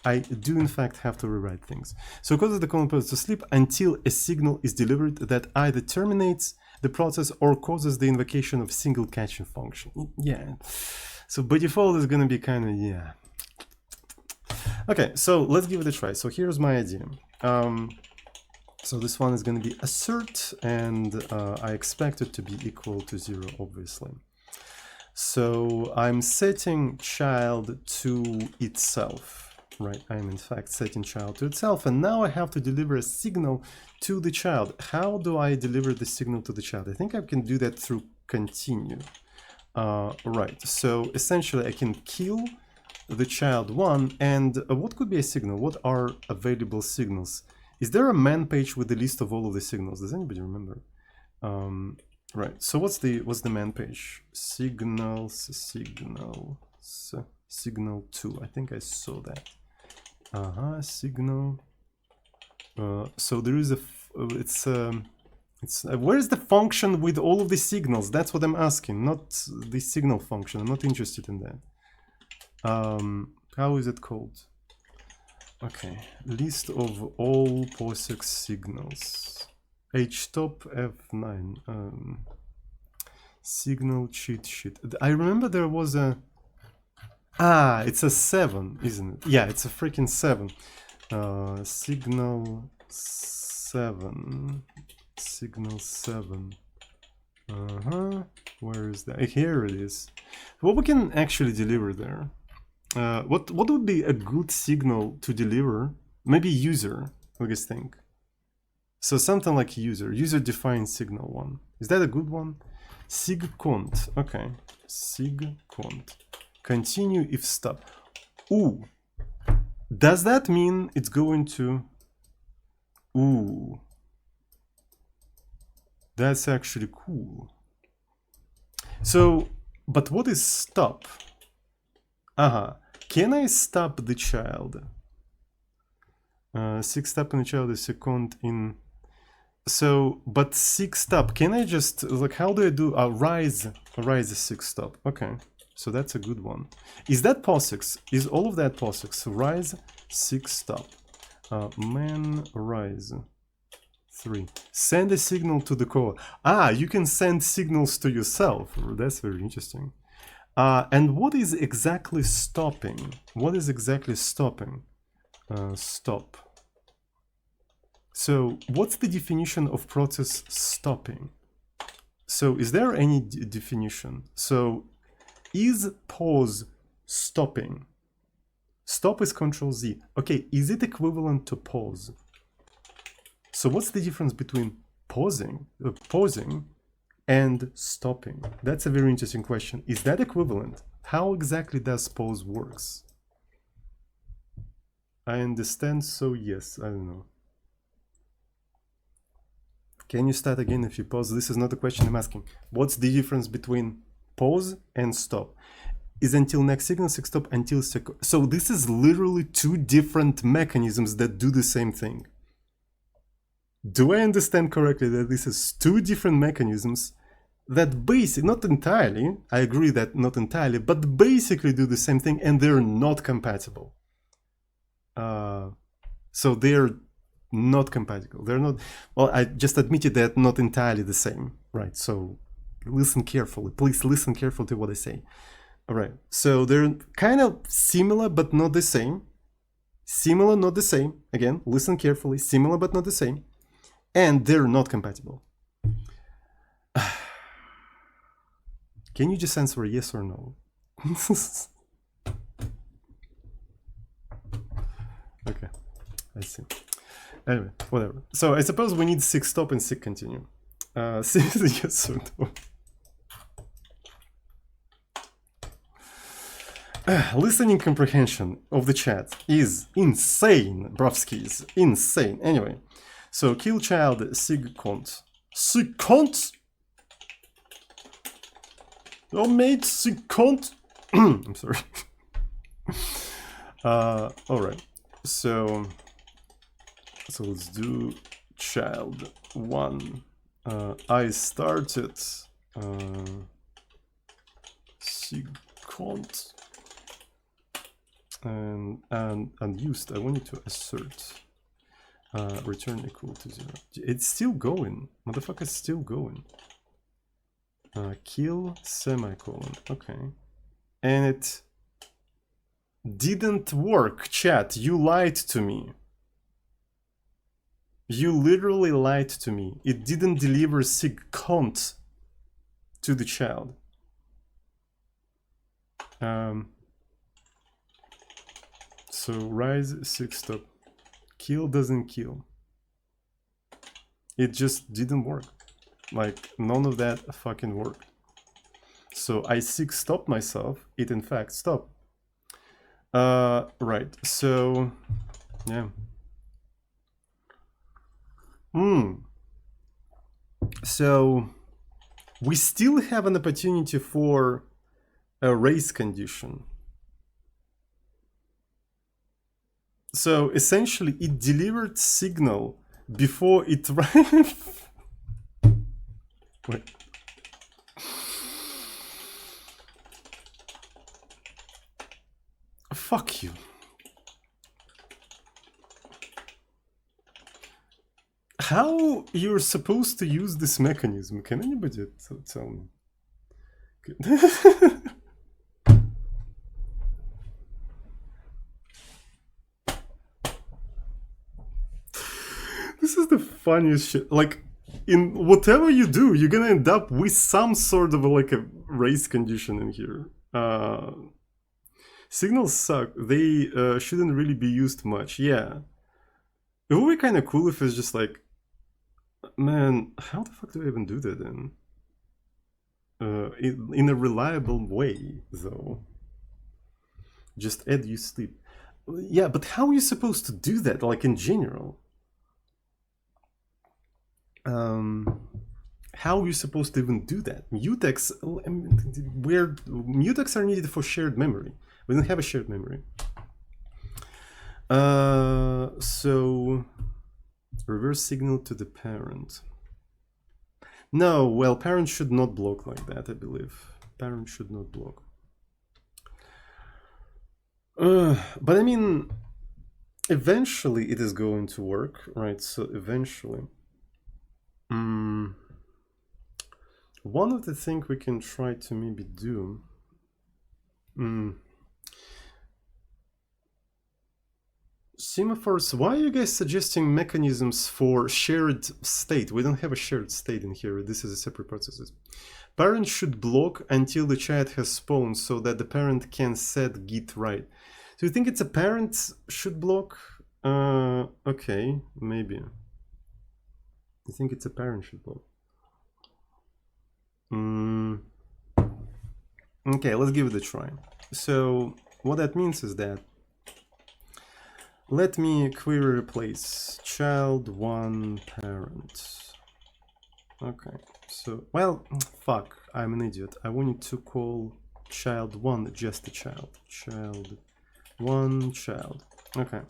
I do in fact have to rewrite things. So it causes the calling process to sleep until a signal is delivered that either terminates the process or causes the invocation of single catching function. Yeah. So by default, it's going to be kind of, yeah. Okay, so let's give it a try. So here's my idea. So this one is going to be assert, and I expect it to be equal to 0, obviously. So I'm setting child to itself, right? I'm in fact setting child to itself, and now I have to deliver a signal to the child. How do I deliver the signal to the child? I think I can do that through continue. Right, so essentially I can kill the child 1, and what could be a signal? What are available signals? Is there a man page with the list of all of the signals? Does anybody remember? Right, so what's the man page? Signals, signal 2. I think I saw that. Signal. So there is a, where's the function with all of the signals? That's what I'm asking, not the signal function. I'm not interested in that. How is it called? Okay, list of all POSIX signals. H-top F9. Signal cheat sheet. I remember there was a... it's a 7, isn't it? Yeah, it's a freaking 7. Signal 7. Signal 7. Where is that? Here it is. What we can actually deliver there? What would be a good signal to deliver? Maybe user, I guess think. So something like user defined signal 1. Is that a good one? Sig.cont. Okay. Sig.cont. Continue if stop. Ooh. Does that mean it's going to... Ooh. That's actually cool. So, but what is stop? Can I stop the child? Sig stop in the child is second in... So, but sig stop, can I just, like, how do I do a rise is sig stop? Okay, so that's a good one. Is that POSIX? Is all of that POSIX? Rise, sig stop. Man rise 3. Send a signal to the core. You can send signals to yourself. That's very interesting. And what is exactly stopping? What is exactly stopping? Stop. So what's the definition of process stopping? So is there any definition? So is pause stopping? Stop is Control Z. Okay, is it equivalent to pause? So what's the difference between pausing and stopping? That's a very interesting question. Is that equivalent? How exactly does pause works? I understand, so yes, I don't know. Can you start again if you pause? This is not a question I'm asking. What's the difference between pause and stop? Is until next signal, sig stop, until second. So this is literally 2 different mechanisms that do the same thing. Do I understand correctly that this is 2 different mechanisms that basically, not entirely, I agree that not entirely, but basically do the same thing, and they're not compatible. So they're not compatible. They're not, well, I just admitted that not entirely the same, right? So listen carefully, please listen carefully to what I say. All right, so they're kind of similar, but not the same. Similar, not the same. Again, listen carefully, similar, but not the same. And they're not compatible. Can you just answer yes or no? Okay, I see. Anyway, whatever. So I suppose we need sig stop and sig continue. Yes or no? Listening comprehension of the chat is insane, Brovskis. Insane. Anyway, so kill child sig cont. Sig cont? Oh, mate, sig cont? I'm sorry. Alright. So let's do child 1. I started sig cont. And used, I wanted to assert return equal to 0. It's still going. Motherfucker's still going. Kill semicolon. Okay. And it didn't work, chat. You lied to me. You literally lied to me. It didn't deliver sig cont to the child. So rise sig stop. Kill doesn't kill. It just didn't work. Like, none of that fucking worked. So I sig stop myself. It in fact stopped. Right. So yeah. So we still have an opportunity for a race condition. So essentially it delivered signal before it Wait. Fuck you. How you're supposed to use this mechanism? Can anybody tell me? This is the funniest shit. Like, in whatever you do, you're gonna end up with some sort of like a race condition in here. Signals suck. They shouldn't really be used much. Yeah. It would be kind of cool if it's just like, man, how the fuck do I even do that then? In a reliable way, though. Just add you sleep. Yeah, but how are you supposed to do that, like in general? How are you supposed to even do that? Mutex, mutex are needed for shared memory. We don't have a shared memory. So reverse signal to the parent. No, well, parent should not block like that, I believe. Parent should not block. But I mean, eventually it is going to work, right? So eventually. One of the things we can try to maybe do. Semaphores, why are you guys suggesting mechanisms for shared state? We don't have a shared state in here. This is a separate process. Parent should block until the child has spawned so that the parent can set git right. So you think it's a parent should block? Okay, maybe. I think it's a parent should block. Okay, let's give it a try. So what that means is that let me query replace child one parent. Okay, so, well, fuck, I'm an idiot. I wanted to call child one just a child. Child one child. Okay,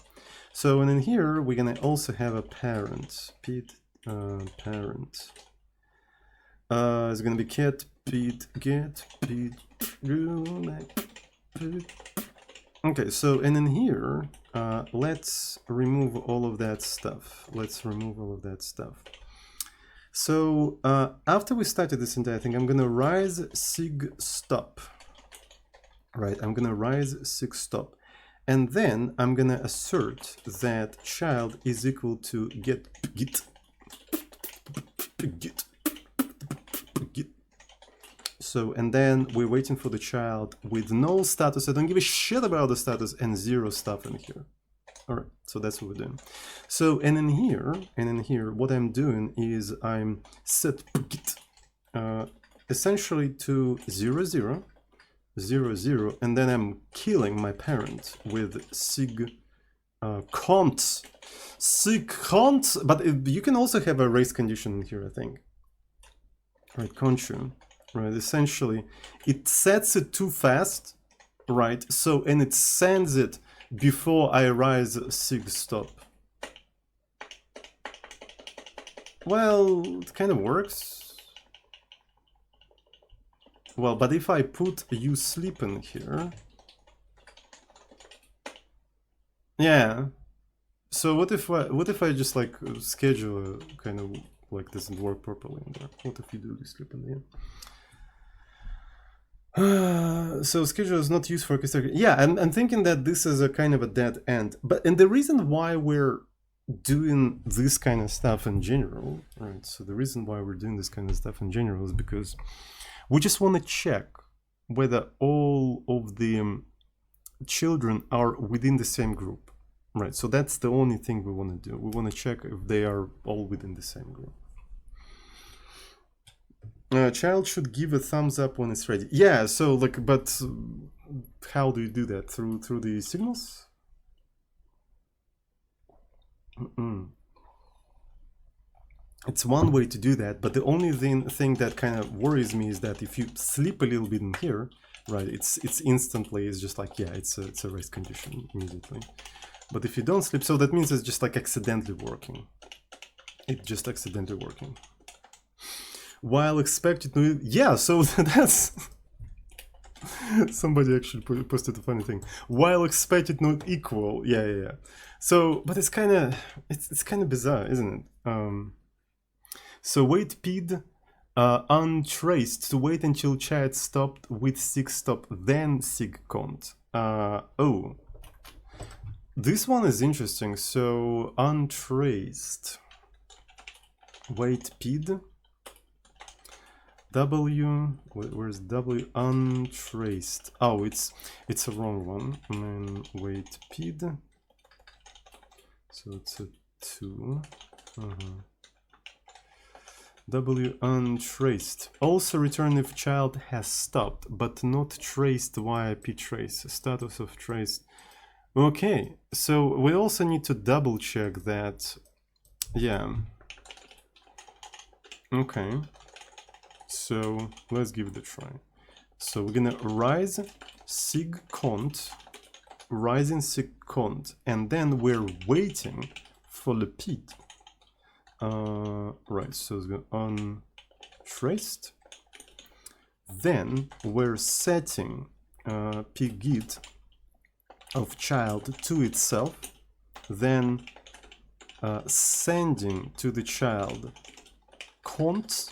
so and in here we're gonna also have a parent. Parent. It's gonna be cat pit get pit. Okay, so and in here, let's remove all of that stuff. So after we started this entire thing, I'm gonna rise sig stop. Right, I'm gonna rise sig stop. And then I'm gonna assert that child is equal to get. So, and then we're waiting for the child with no status. I don't give a shit about the status and zero stuff in here. All right, so that's what we're doing. So, and in here, what I'm doing is I'm set git essentially to 0, 0, 0, 0, and then I'm killing my parent with sig cont. Sig cont, but you can also have a race condition in here, I think. Right, conchu. Right, essentially, it sets it too fast, right? So, and it sends it before I rise sig stop. Well, it kind of works. Well, but if I put you sleep in here, yeah. So what if I just like schedule a kind of like doesn't work properly in there? What if you do sleep in there? So schedule is not used for orchestration. Yeah, I'm thinking that this is a kind of a dead end. And the reason why we're doing this kind of stuff in general, right? So the reason why we're doing this kind of stuff in general is because we just want to check whether all of the children are within the same group, right? So that's the only thing we want to do. We want to check if they are all within the same group. Child should give a thumbs up when it's ready. Yeah, so like, but how do you do that? Through the signals? It's one way to do that, but the only thing that kind of worries me is that if you sleep a little bit in here, right, it's instantly, it's just like, yeah, it's a race condition immediately. But if you don't sleep, so that means it's just like accidentally working. It's just accidentally working. While expected to, yeah, so that's somebody actually posted a funny thing. While expected not equal, yeah. So, but it's kind of bizarre, isn't it? So wait pid untraced to wait until chat stopped with sig stop, then sig cont. Oh, this one is interesting. So untraced. Wait pid. W, where's W? Untraced. Oh, it's a wrong one. And then wait pid. So it's a 2. W untraced. Also return if child has stopped, but not traced via ptrace. Status of traced. Okay, so we also need to double check that. Yeah. Okay. So let's give it a try. So we're gonna rise sig cont, rising sig cont, and then we're waiting for the pid. Right, so it's going untraced. Then we're setting pgit of child to itself, then sending to the child cont,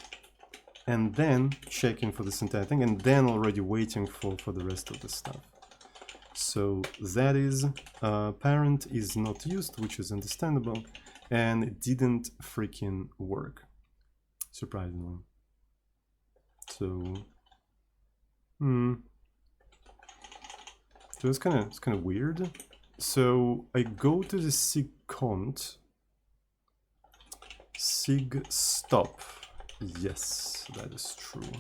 and then checking for this entire thing, and then already waiting for the rest of the stuff. So that is parent is not used, which is understandable, and it didn't freaking work, surprisingly. So so it's kind of weird. So I go to the sig cont, sig stop. Yes, that is true.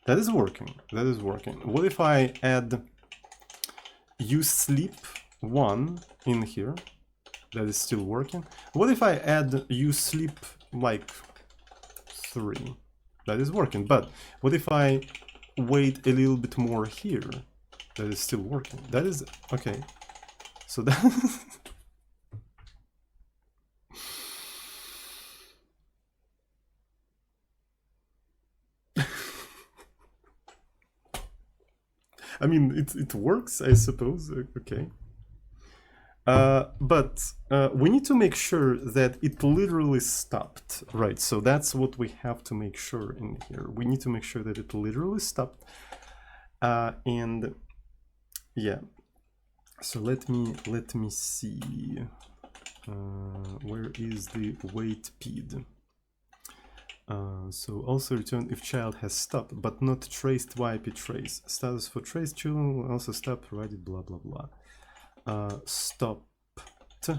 That is working. That is working. What if I add you sleep 1 in here? That is still working. What if I add you sleep like 3? That is working. But what if I wait a little bit more here? That is still working. That is okay. So that I mean, it works, I suppose. Okay. But we need to make sure that it literally stopped, right? So that's what we have to make sure in here. We need to make sure that it literally stopped. And yeah, so let me see. Where is the wait pid? So also return if child has stopped but not traced via ptrace. Status for trace children will also stop provided blah blah blah. Stopped.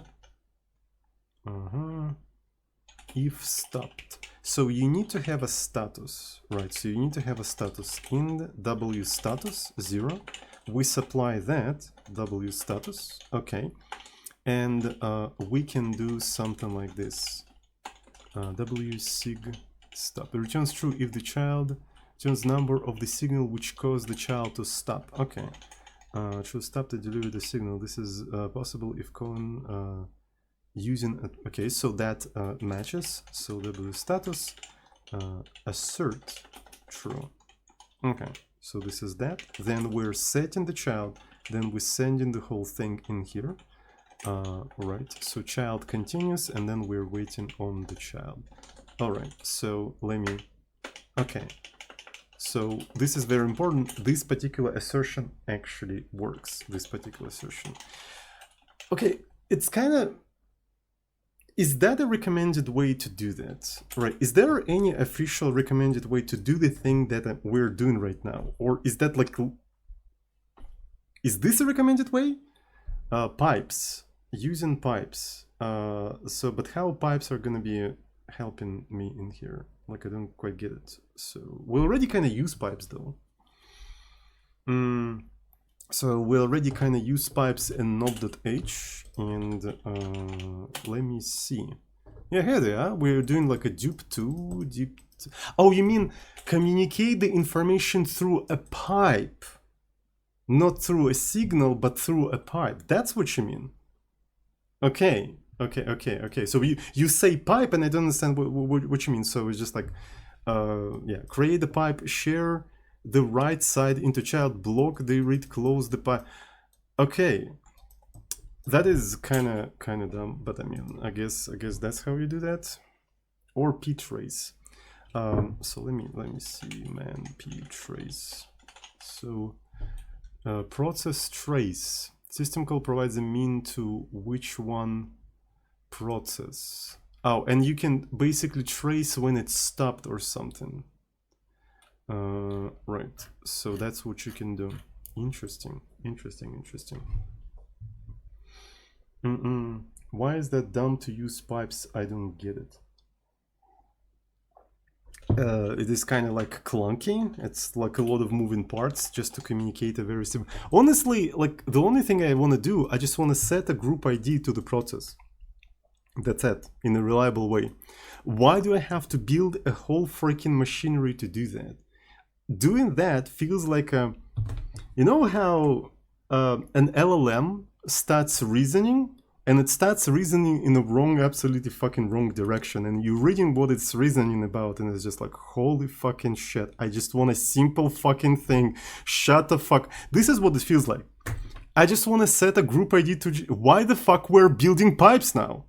If stopped. So you need to have a status, right? So you need to have a status in the w status 0. We supply that w status, okay, and we can do something like this. W sig stop. It returns true if the child returns number of the signal which caused the child to stop. Okay. Should stop to deliver the signal. This is possible if colon using okay, so that matches. So w status assert true. Okay, so this is that. Then we're setting the child, then we're sending the whole thing in here. Right, so child continues, and then we're waiting on the child. All right, so let me, okay, so this is very important. This particular assertion actually works, this particular assertion. Okay, it's kind of is that a recommended way to do that? Right? Is there any official recommended way to do the thing that we're doing right now? Or is that like, is this a recommended way? Pipes, using pipes. But how pipes are gonna be helping me in here? Like, I don't quite get it. So we already kind of use pipes though. So we already kind of use pipes in nob.h, and let me see. Yeah, here they are. We're doing like a dupe2. Oh, you mean communicate the information through a pipe, not through a signal, but through a pipe. That's what you mean. Okay. So you say pipe, and I don't understand what you mean. So it's just like, yeah, create a pipe, share the right side into child, block the read, close the pipe. Okay, that is kind of dumb, but I mean, I guess that's how you do that. Or ptrace. So let me see, man, ptrace. So process trace. System call provides a mean to which one process. Oh, and you can basically trace when it's stopped or something. Right, so that's what you can do. Interesting. Why is that dumb to use pipes? I don't get it. It is kind of like clunky. It's like a lot of moving parts just to communicate a very simple. Honestly, like the only thing I want to do, I just want to set a group ID to the process. That's it, in a reliable way. Why do I have to build a whole freaking machinery to do that? Doing that feels like a, you know how an LLM starts reasoning, and it starts reasoning in the wrong, absolutely fucking wrong direction, and you're reading what it's reasoning about, and it's just like, holy fucking shit, I just want a simple fucking thing, shut the fuck. This is what it feels like. I just want to set a group ID to, why the fuck we're building pipes now?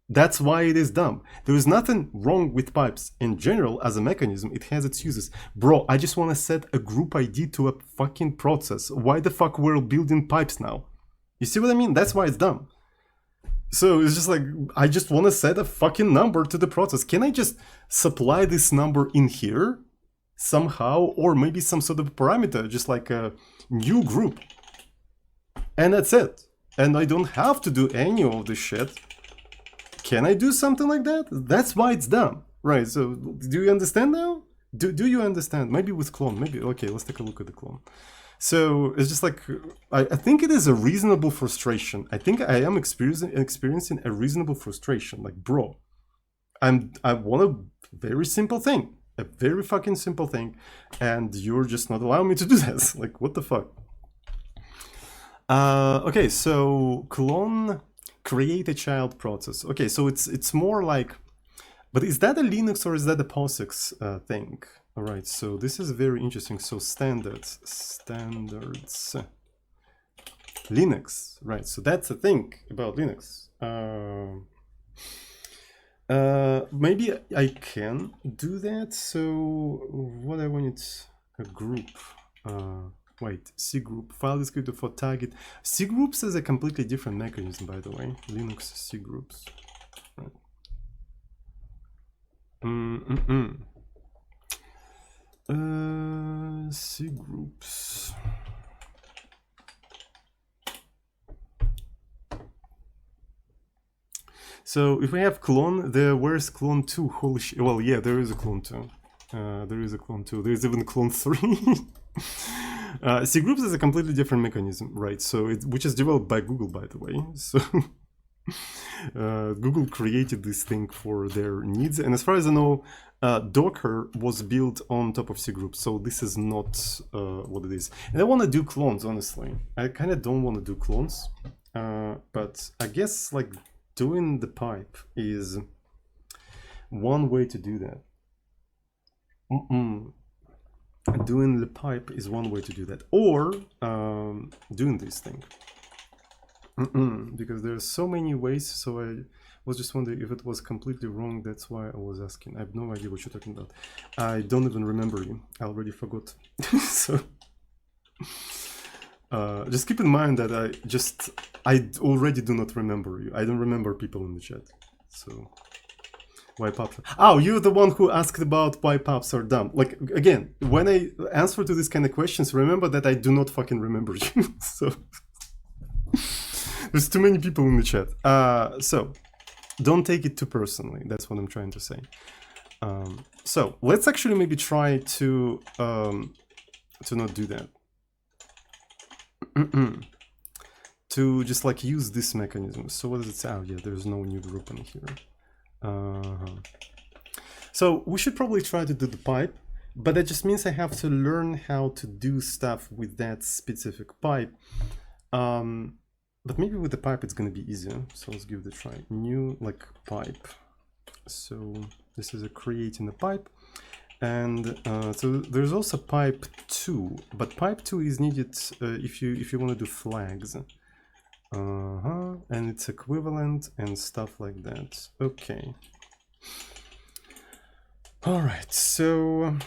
That's why it is dumb. There is nothing wrong with pipes. In general, as a mechanism, it has its uses. Bro, I just want to set a group ID to a fucking process. Why the fuck we're building pipes now? You see what I mean? That's why it's dumb. So it's just like, I just want to set a fucking number to the process. Can I just supply this number in here somehow? Or maybe some sort of parameter, just like a new group. And that's it. And I don't have to do any of this shit. Can I do something like that? That's why it's dumb. Right, so do you understand now? Do you understand? Maybe with clone, maybe. Okay, let's take a look at the clone. So it's just like, I think it is a reasonable frustration. I think I am experiencing a reasonable frustration. Like, bro, I want a very simple thing. A very fucking simple thing. And you're just not allowing me to do this. Like, what the fuck? Okay, so clone... create a child process. Okay, so it's more like, but is that a Linux or is that a POSIX thing? All right, so this is very interesting. So standards, Linux, right? So that's the thing about Linux. Maybe I can do that. So what I wanted, a group. Wait, C group, file descriptor for target. C groups is a completely different mechanism, by the way. Linux C groups. Right. C groups. So if we have clone, where's clone 2? Holy shit. Well, yeah, there is a clone 2. There is a clone 2. There is even clone 3. C groups is a completely different mechanism, right? So which is developed by Google, by the way. So Google created this thing for their needs, and as far as I know, Docker was built on top of C groups. So this is not what it is. And I want to do clones, honestly. I kind of don't want to do clones, but I guess like doing the pipe is one way to do that. Doing the pipe is one way to do that, or doing this thing, because there's so many ways. So I was just wondering if it was completely wrong. That's why I was asking. I have no idea what you're talking about. I don't even remember you. I already forgot. So just keep in mind that I already do not remember you. I don't remember people in the chat. So why pops? Oh, you're the one who asked about why pops are dumb. Like, again, when I answer to these kind of questions, remember that I do not fucking remember you. So there's too many people in the chat. So don't take it too personally. That's what I'm trying to say. So let's actually maybe try to not do that. To just like use this mechanism. So what does it say? Oh yeah, there's no new group in here. So we should probably try to do the pipe, but that just means I have to learn how to do stuff with that specific pipe. But maybe with the pipe it's going to be easier. So let's give it a try. New like pipe. So this is a creating a pipe. And so there's also pipe 2, but pipe 2 is needed if you want to do flags. And it's equivalent and stuff like that. Okay. All right, so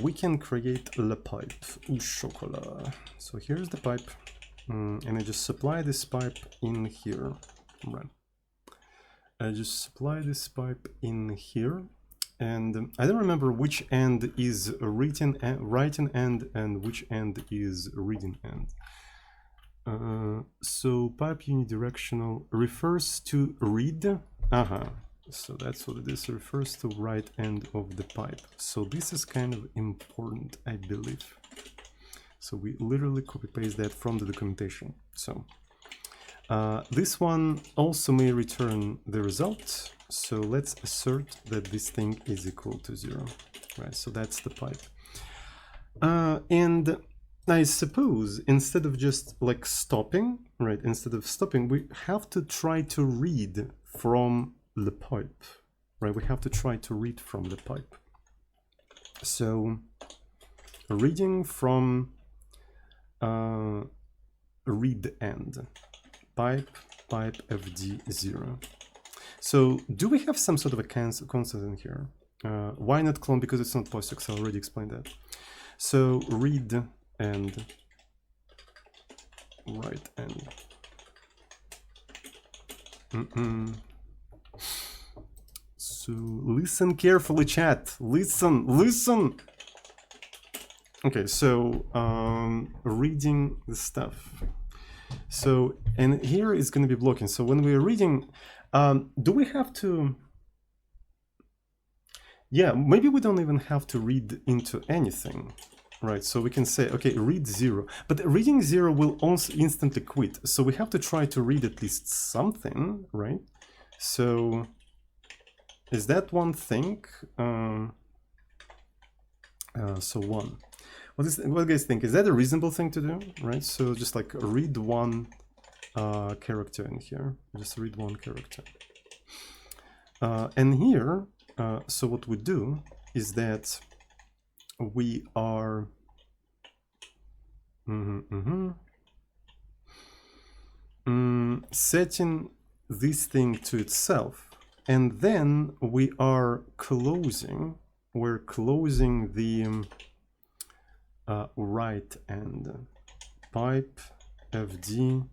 we can create le pipe au chocolat. So here's the pipe, and I just supply this pipe in here. Right. I just supply this pipe in here, and I don't remember which end is writing end and which end is reading end. So pipe unidirectional refers to read. So that's what it is, refers to right end of the pipe. So this is kind of important, I believe. So we literally copy paste that from the documentation. So this one also may return the result. So let's assert that this thing is equal to 0. Right, so that's the pipe. And I suppose instead of just like stopping, right, instead of stopping, we have to try to read from the pipe, right? We have to try to read from the pipe. So reading from read end, pipe fd0. So do we have some sort of a constant in here? Why not clone? Because it's not POSIX, I already explained that. So read and right end. So listen carefully, chat. Listen. Okay, so reading the stuff. So and here is going to be blocking. So when we're reading, do we have to? Yeah, maybe we don't even have to read into anything. Right, so we can say, okay, read 0, but reading 0 will also instantly quit. So we have to try to read at least something, right? So is that one thing? So 1. What do you guys think? Is that a reasonable thing to do, right? So just like read one character in here, just read one character. And here, so what we do is that we are setting this thing to itself, and then we are closing. We're closing the right end, pipe fd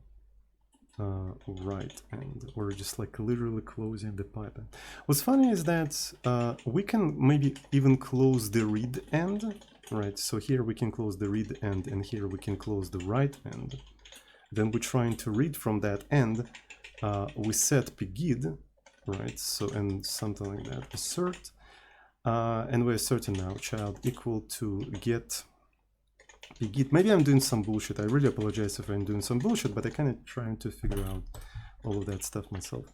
right end. We're just like literally closing the pipe end. What's funny is that we can maybe even close the read end, right? So here we can close the read end, and here we can close the right end. Then we're trying to read from that end. We set pgid, right? So and something like that, assert, and we're asserting now child equal to get pgid. Maybe I'm doing some bullshit. I really apologize if I'm doing some bullshit, but I kind of trying to figure out all of that stuff myself.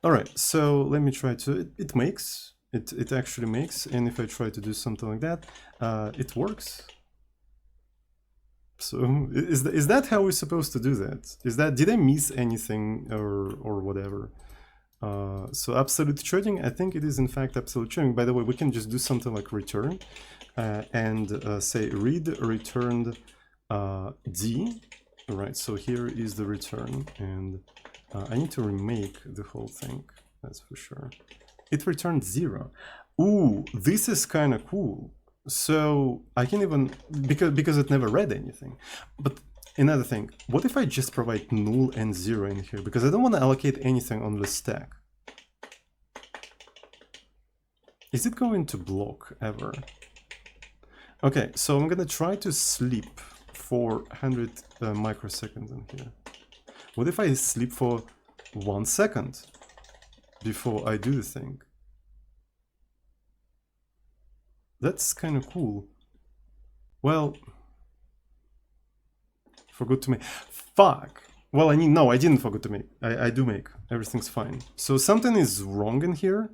All right, so let me try to. It makes it actually makes, and if I try to do something like that, it works. So is that how we're supposed to do that? Is that, did I miss anything or whatever? So absolute trading, I think it is in fact absolute trading. By the way, we can just do something like return and say read returned D, right? So here is the return, and I need to remake the whole thing, that's for sure. It returned 0. Ooh, this is kind of cool. So I can even, because it never read anything, but Another thing, what if I just provide null and 0 in here? Because I don't want to allocate anything on the stack. Is it going to block ever? Okay, so I'm gonna try to sleep for 100 microseconds in here. What if I sleep for 1 second before I do the thing? That's kind of cool. Well, forgot to make. Fuck. Well, I mean, no, I didn't forget to make. I do make. Everything's fine. So something is wrong in here.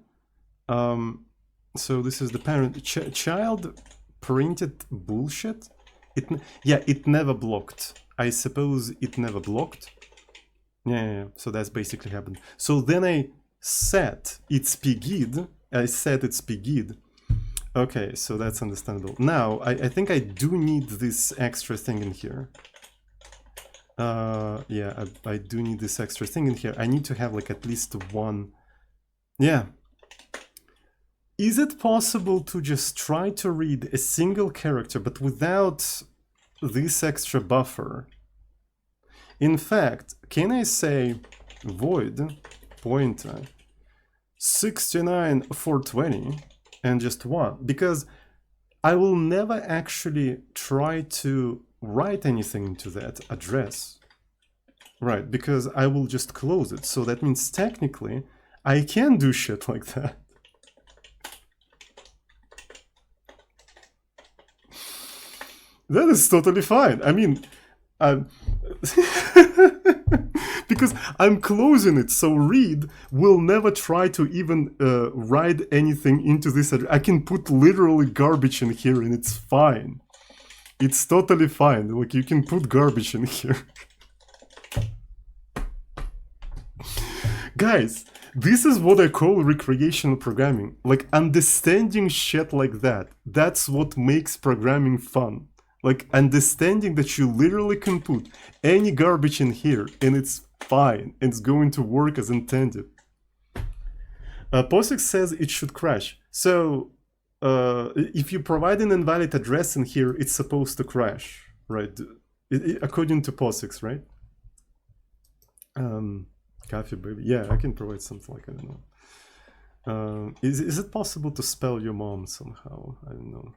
So this is the parent child printed bullshit. It never blocked. I suppose it never blocked. Yeah. So that's basically happened. So then I set its pgid. I set its pgid. Okay, so that's understandable. Now, I think I do need this extra thing in here. Yeah, I do need this extra thing in here. I need to have like at least one. Yeah. Is it possible to just try to read a single character but without this extra buffer? In fact, can I say void pointer 69420 and just 1? Because I will never actually try to write anything into that address. Right, because I will just close it. So that means technically I can do shit like that. That is totally fine. I mean, because I'm closing it, so read will never try to even write anything into this. I can put literally garbage in here and it's fine. It's totally fine. Like, you can put garbage in here. Guys, this is what I call recreational programming. Like, understanding shit like that. That's what makes programming fun. Like, understanding that you literally can put any garbage in here and it's fine. It's going to work as intended. POSIX says it should crash. So, if you provide an invalid address in here, it's supposed to crash, right? According to POSIX, right? Coffee baby. Yeah, I can provide something like, I don't know. Is it possible to spell your mom somehow? I don't know.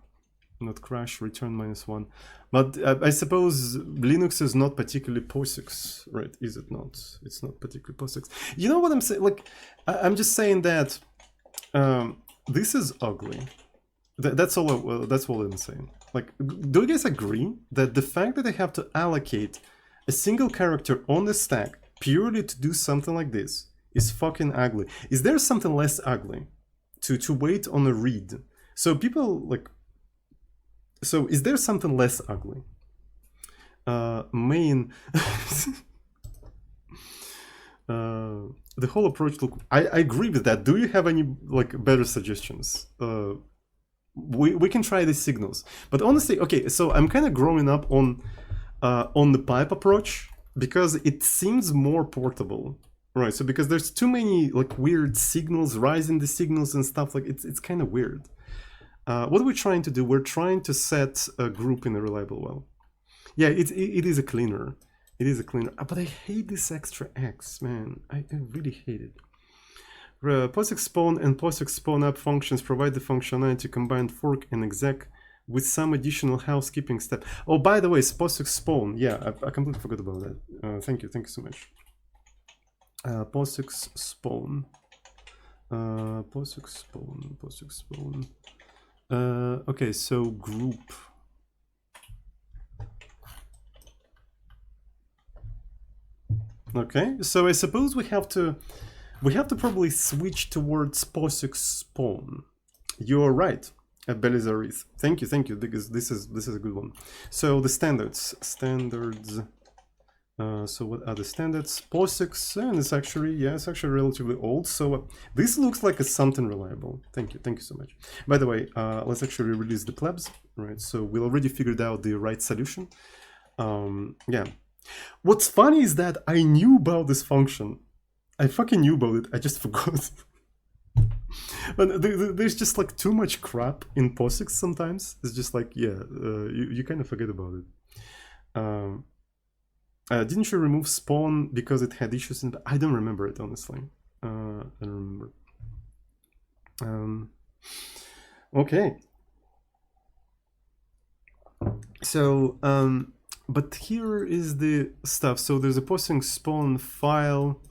Not crash, return -1. But I suppose Linux is not particularly POSIX, right? Is it not? It's not particularly POSIX. You know what I'm saying? Like, I'm just saying that this is ugly. That's all I'm saying. Like, do you guys agree that the fact that I have to allocate a single character on the stack purely to do something like this is fucking ugly? Is there something less ugly to wait on a read? So people like. So is there something less ugly? Main. The whole approach look. I agree with that. Do you have any like better suggestions? We can try the signals, but honestly, okay. So I'm kind of growing up on the pipe approach because it seems more portable, right? So because there's too many like weird signals, rising the signals and stuff like it's kind of weird. What are we trying to do? We're trying to set a group in a reliable well. Yeah, it is a cleaner. It is a cleaner. But I hate this extra X, man. I really hate it. POSIX spawn and POSIX spawn up functions provide the functionality to combine fork and exec with some additional housekeeping step. Oh, by the way, POSIX spawn. Yeah, I completely forgot about that. Thank you so much. POSIX spawn. POSIX spawn. Okay, so group. Okay, so I suppose we have to probably switch towards POSIX spawn. You're right, Belizarith. Thank you, because this is a good one. So the standards. So what are the standards? POSIX, and it's actually relatively old. So this looks like it's something reliable. Thank you so much. By the way, let's actually release the plebs, right? So we already figured out the right solution. Yeah. What's funny is that I knew about this function. I fucking knew about it. I just forgot. But there's just like too much crap in POSIX sometimes. It's just like, yeah, you kind of forget about it. Didn't you remove spawn because it had issues in? I don't remember it, honestly. I don't remember. Okay. So, but here is the stuff. So there's a posting spawn file.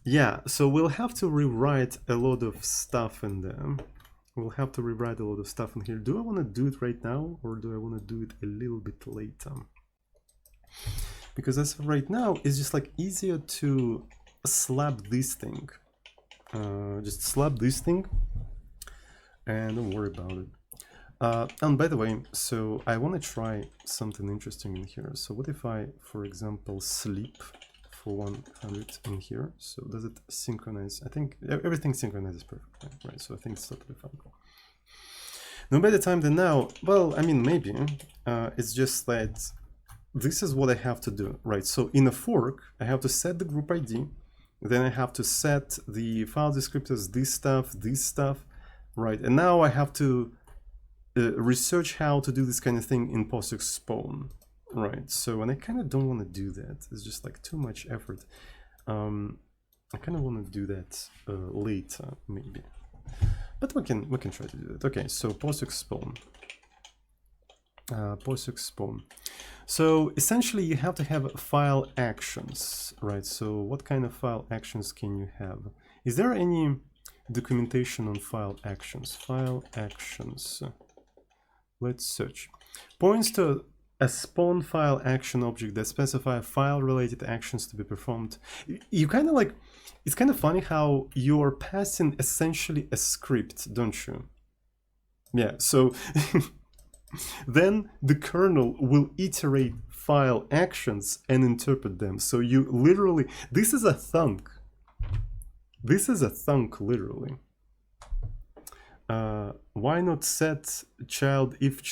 Yeah, so we'll have to rewrite a lot of stuff in there. We'll have to rewrite a lot of stuff in here. Do I want to do it right now, or do I want to do it a little bit later? Because as of right now, it's just like easier to slap this thing. Just slap this thing and don't worry about it. And by the way, so I want to try something interesting in here. So what if I, for example, sleep for 100 in here? So does it synchronize? I think everything synchronizes perfectly, right? So I think it's totally fine. No better time than now. Well, I mean, maybe. It's just that this is what I have to do, right? So in a fork, I have to set the group ID. Then I have to set the file descriptors, this stuff, right? And now I have to research how to do this kind of thing in POSIX spawn, right? So, and I kind of don't want to do that. It's just like too much effort. I kind of want to do that later, maybe. But we can try to do that. Okay, so POSIX spawn. POSIX spawn. So essentially you have to have file actions, right? So what kind of file actions can you have? Is there any documentation on file actions? File actions. Let's search. Points to a spawn file action object that specify file related actions to be performed. You kind of like, it's kind of funny how you're passing essentially a script, don't you? Yeah, so then the kernel will iterate file actions and interpret them. So you literally, this is a thunk. This is a thunk, literally. Why not set child if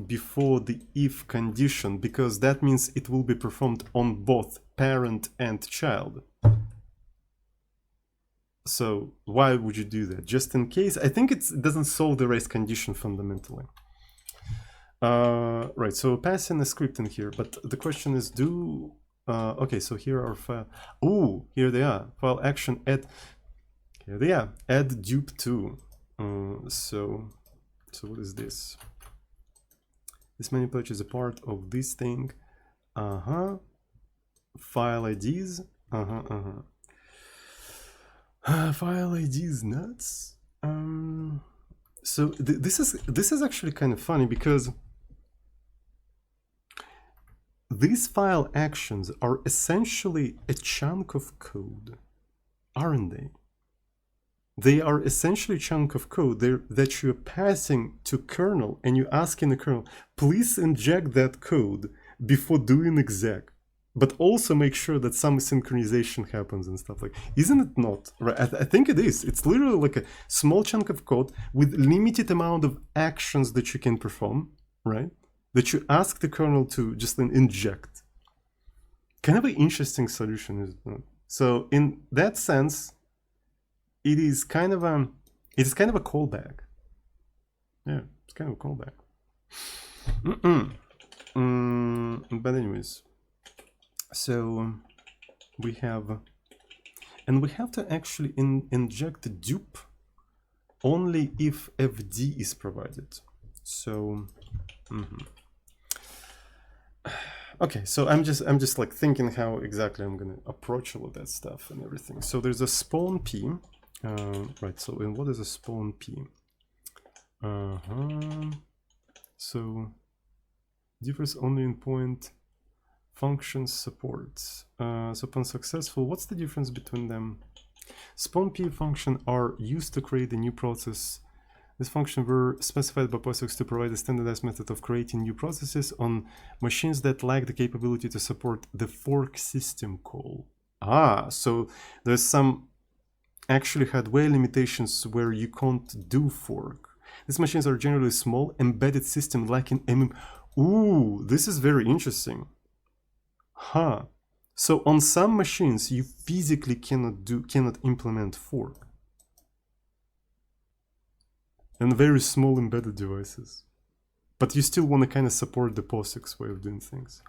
before the if condition? Because that means it will be performed on both parent and child. So why would you do that? Just in case? I think it doesn't solve the race condition fundamentally. Right, so passing a script in here, but the question is okay, so here are file, here they are, file action add, here they are, add dupe to. So what is this? This manipulator is a part of this thing. File IDs. File IDs nuts. So this is actually kind of funny because these file actions are essentially a chunk of code, aren't they? They are essentially a chunk of code that you're passing to kernel, and you're asking the kernel, please inject that code before doing exec, but also make sure that some synchronization happens and stuff like. Isn't it not? Right? I think it is. It's literally like a small chunk of code with limited amount of actions that you can perform, right? That you ask the kernel to just then inject. Kind of an interesting solution, is it not? So in that sense, it is kind of a callback. Yeah, it's kind of a callback. But anyways, so we have to actually inject the dupe only if FD is provided. So okay, so I'm just like thinking how exactly I'm gonna approach all of that stuff and everything. So there's a spawn P. Right, so and what is a spawn P? So differs only in point functions supports. So upon successful, what's the difference between them? Spawn P function are used to create a new process. This function were specified by POSIX to provide a standardized method of creating new processes on machines that lack the capability to support the fork system call. So there's some actually hardware limitations where you can't do fork. These machines are generally small, embedded system lacking this is very interesting. So on some machines you physically cannot implement fork. And very small embedded devices. But you still want to kind of support the POSIX way of doing things.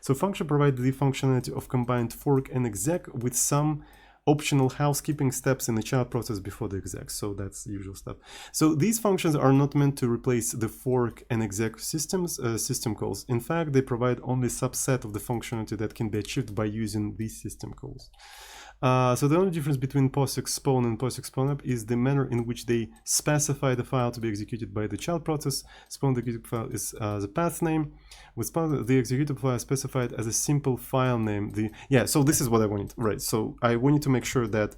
So function provides the functionality of combined fork and exec with some optional housekeeping steps in the child process before the exec. So that's the usual stuff. So these functions are not meant to replace the fork and exec systems, system calls. In fact, they provide only a subset of the functionality that can be achieved by using these system calls. So the only difference between POSIX-spawn and POSIX-spawnUp is the manner in which they specify the file to be executed by the child process. Spawn the executable file is the path name. With spawn, the executable file is specified as a simple file name. So this is what I wanted, right? So I wanted to make sure that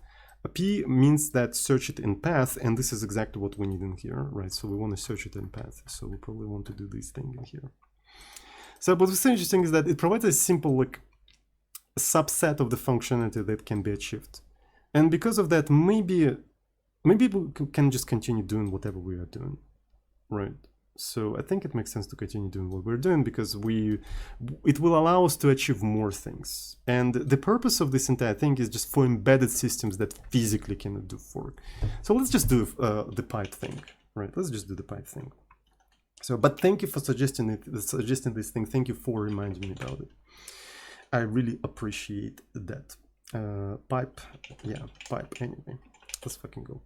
P means that search it in path, and this is exactly what we need in here, right? So we want to search it in path. So we probably want to do this thing in here. So what's interesting is that it provides a simple, like, subset of the functionality that can be achieved, and because of that, maybe we can just continue doing whatever we are doing, right? So I think it makes sense to continue doing what we're doing because it will allow us to achieve more things. And the purpose of this entire thing is just for embedded systems that physically cannot do fork. So let's just do the pipe thing, right? Let's just do the pipe thing. So, but thank you for suggesting this thing. Thank you for reminding me about it. I really appreciate that. Pipe anyway. Let's fucking go.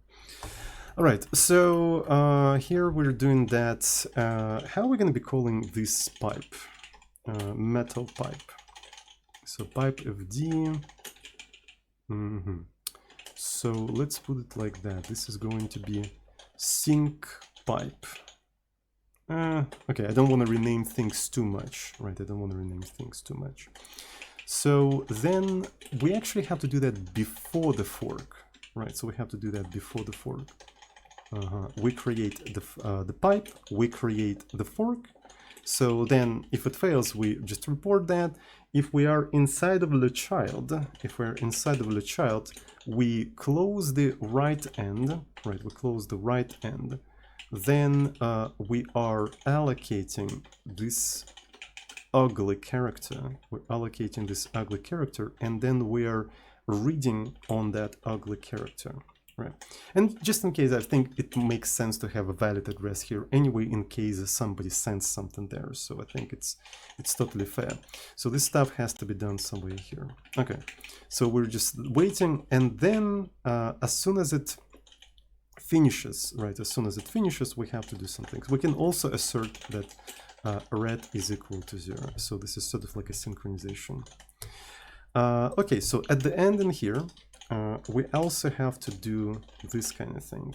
All right, so here we're doing that. How are we going to be calling this pipe? Metal pipe. So pipe fd. So let's put it like that. This is going to be sync pipe. Okay, I don't want to rename things too much, right? I don't want to rename things too much. So then we actually have to do that before the fork, right? So we have to do that before the fork. We create the pipe, we create the fork. So then if it fails, we just report that. If we are inside of the child, we close the right end, right? We close the right end. Then we are allocating this ugly character. We're allocating this ugly character, and then we are reading on that ugly character, right? And just in case, I think it makes sense to have a valid address here anyway, in case somebody sends something there. So I think it's totally fair. So this stuff has to be done somewhere here. Okay, so we're just waiting, and then as soon as it finishes, right? As soon as it finishes, we have to do something. We can also assert that red is equal to 0. So this is sort of like a synchronization. Okay, so at the end in here, we also have to do this kind of thing.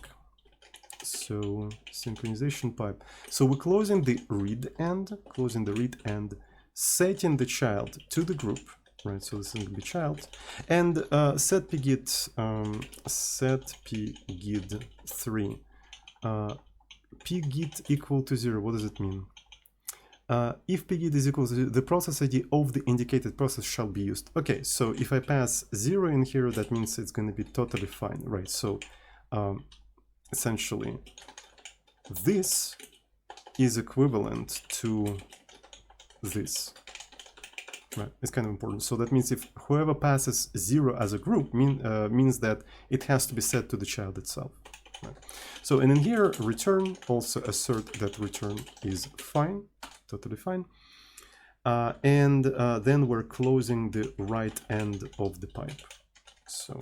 So synchronization pipe. So we're closing the read end, setting the child to the group, right? So this is going to be child, and set pgid 3. Pgid equal to 0. What does it mean? If pgid is equal to 0, the process ID of the indicated process shall be used. Okay, so if I pass 0 in here, that means it's going to be totally fine, right? So essentially, this is equivalent to this. Right, it's kind of important. So that means if whoever passes 0 as a group means that it has to be set to the child itself. Right. So and in here, return, also assert that return is fine, totally fine. And then we're closing the right end of the pipe. So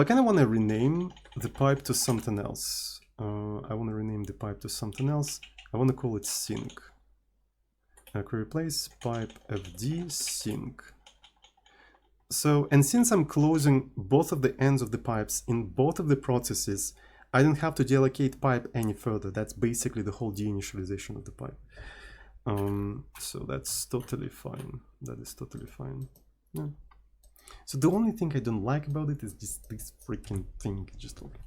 I kind of want to rename the pipe to something else. I want to rename the pipe to something else. I want to call it sync. I can replace pipe fd sync. So, and since I'm closing both of the ends of the pipes in both of the processes, I don't have to deallocate pipe any further. That's basically the whole deinitialization of the pipe. So that's totally fine. That is totally fine. Yeah. So the only thing I don't like about it is just this freaking thing, just like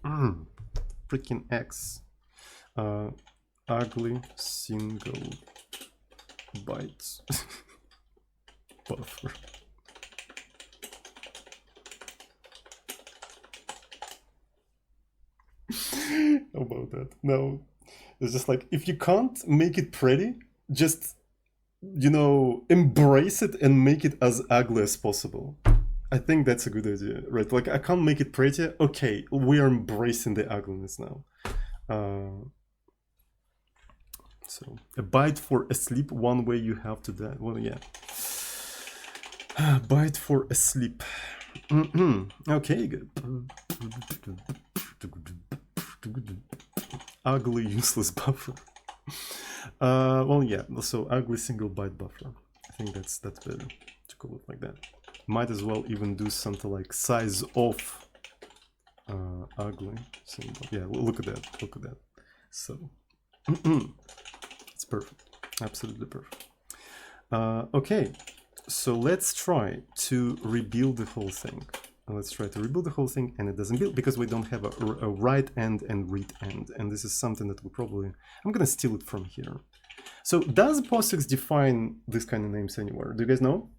freaking X. Ugly single bytes buffer. How about that? No, it's just like, if you can't make it pretty, just, you know, embrace it and make it as ugly as possible. I think that's a good idea, right? Like, I can't make it pretty. Okay, we are embracing the ugliness now. So a byte for asleep, one way you have to that. Well, yeah. Byte for asleep. Okay, good. Ugly useless buffer. Well, yeah. So ugly single byte buffer. I think that's better to call it like that. Might as well even do something like size of ugly symbol. Yeah, look at that. Look at that. So it's perfect. Absolutely perfect. Okay, so let's try to rebuild the whole thing. Let's try to rebuild the whole thing, and it doesn't build because we don't have a write end and read end. And this is something that we probably... I'm going to steal it from here. So does POSIX define this kind of names anywhere? Do you guys know?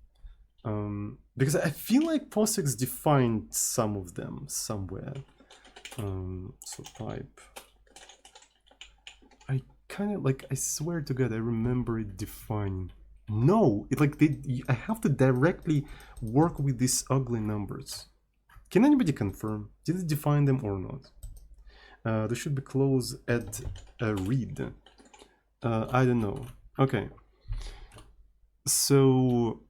Because I feel like POSIX defined some of them somewhere. So pipe. I kind of like, I swear to God, I remember it defining. No, it like I have to directly work with these ugly numbers. Can anybody confirm? Did it define them or not? They should be close at a read. I don't know. Okay. So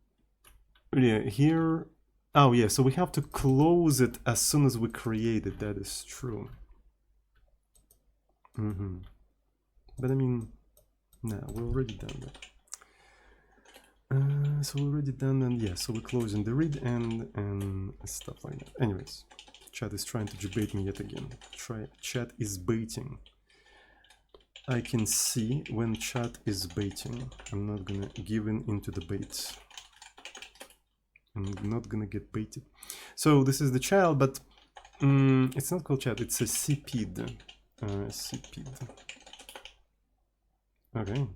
yeah, here. Oh yeah, so we have to close it as soon as we create it. That is true. But I mean, no, we're already done that. So we're already done, and yeah, so we're closing the read and stuff like that. Anyways, chat is trying to debate me yet again. Chat is baiting. I can see when chat is baiting. I'm not gonna give in into the bait. I'm not gonna get baited. So this is the child, but it's not called chat. It's a CPID. CPID. Okay.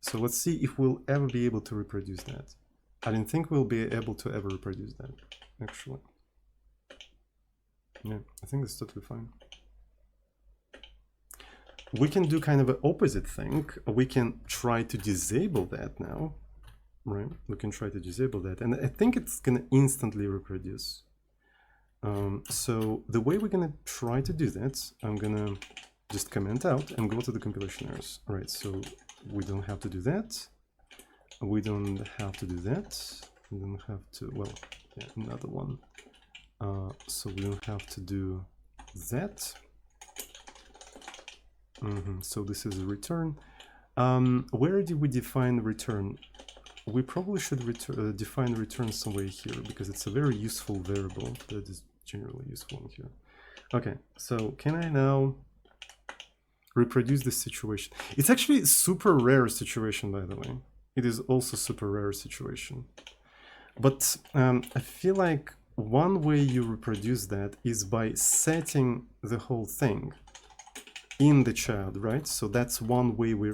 So let's see if we'll ever be able to reproduce that. I didn't think we'll be able to ever reproduce that, actually. Yeah, I think that's totally fine. We can do kind of an opposite thing. We can try to disable that now, right? We can try to disable that, and I think it's gonna instantly reproduce. So the way we're gonna try to do that, I'm gonna just comment out and go to the compilation errors. All right, so we don't have to do that. We don't have to do that. We don't have to, well, yeah, another one. So we don't have to do that. So this is a return. Where did we define return? We probably should define return somewhere here because it's a very useful variable that is generally useful in here. Okay, so can I now reproduce this situation? It's actually a super rare situation, by the way. It is also super rare situation. But I feel like one way you reproduce that is by setting the whole thing in the child, right? So that's one way we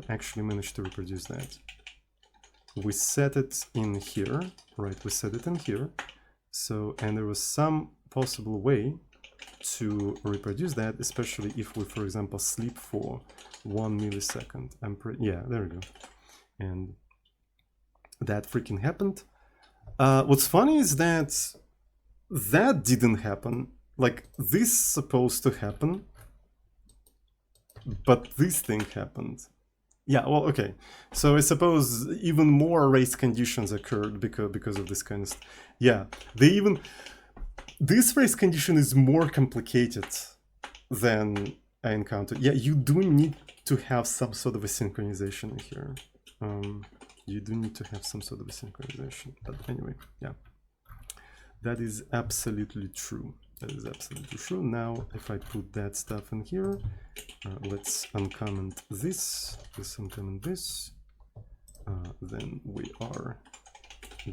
actually managed to reproduce that. We set it in here, right? We set it in here. So, and there was some possible way to reproduce that, especially if we, for example, sleep for 1 millisecond. Yeah, there we go. And that freaking happened. What's funny is that that didn't happen. Like, this is supposed to happen, but this thing happened. Yeah, well, okay. So I suppose even more race conditions occurred because of this kind of stuff. Yeah, this race condition is more complicated than I encountered. Yeah, you do need to have some sort of a synchronization here. You do need to have some sort of a synchronization. But anyway, yeah, that is absolutely true. That is absolutely true. Now, if I put that stuff in here, let's uncomment this, uncomment this. Then we are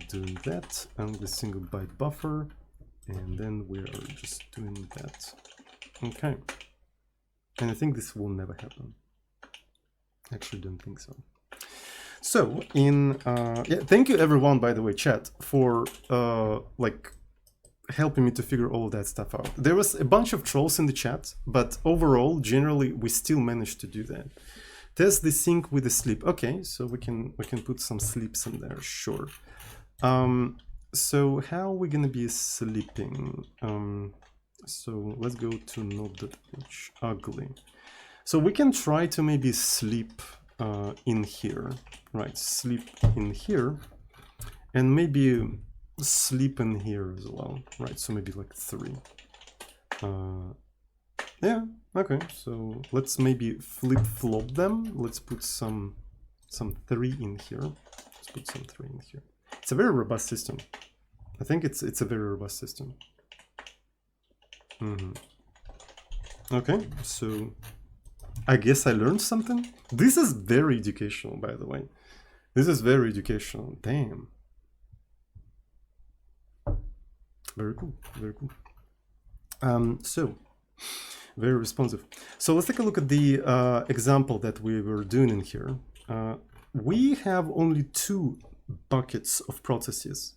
doing that and the single byte buffer, and then we are just doing that. Okay. And I think this will never happen. Actually, don't think so. So yeah, thank you everyone, by the way, chat, for like helping me to figure all of that stuff out. There was a bunch of trolls in the chat, but overall, generally, we still managed to do that. Test the sync with the sleep. Okay, so we can put some sleeps in there, sure. So how are we gonna be sleeping? So let's go to nob.h, ugly. So we can try to maybe sleep in here, right? Sleep in here, and maybe sleep in here as well, right? So maybe like 3. Yeah, okay. So let's maybe flip-flop them. Let's put some 3 in here. Let's put some 3 in here. It's a very robust system. I think it's a very robust system. Okay, so I guess I learned something. This is very educational, by the way. This is very educational. Damn. Very cool. Very cool. So very responsive. So let's take a look at the example that we were doing in here. We have only 2 buckets of processes,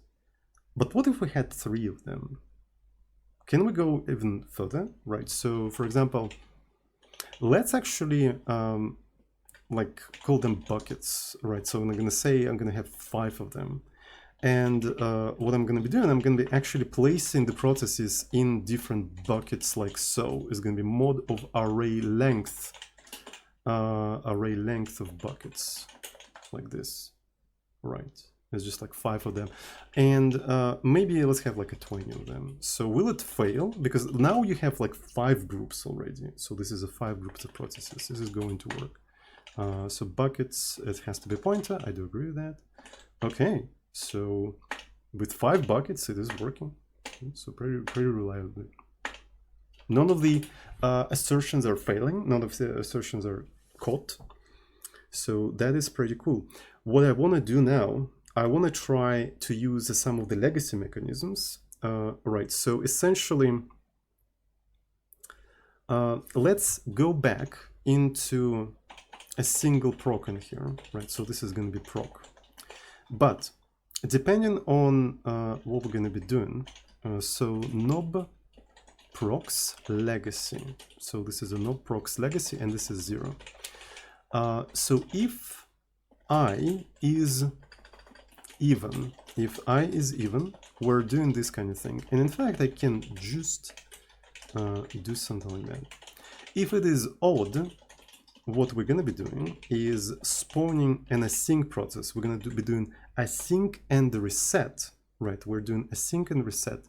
but what if we had 3 of them? Can we go even further? Right. So for example, let's actually like call them buckets, right? So I'm going to say I'm going to have 5 of them. And what I'm going to be doing, I'm going to be actually placing the processes in different buckets like so. It's going to be mod of array length of buckets like this, right? It's just like 5 of them. And maybe let's have like a 20 of them. So will it fail? Because now you have like 5 groups already. So this is a 5 groups of processes. This is going to work. So buckets, it has to be a pointer. I do agree with that. Okay. So with 5 buckets, it is working. So pretty reliably. None of the assertions are failing. None of the assertions are caught. So that is pretty cool. What I want to do now, I want to try to use some of the legacy mechanisms. Right. So essentially, let's go back into a single proc in here. Right. So this is going to be proc. But depending on what we're going to be doing, so nob procs legacy. So this is a nob procs legacy, and this is 0. So if I is even, we're doing this kind of thing. And in fact, I can just do something like that. If it is odd, what we're going to be doing is spawning an async process. We're going to be doing async and reset, right? We're doing async and reset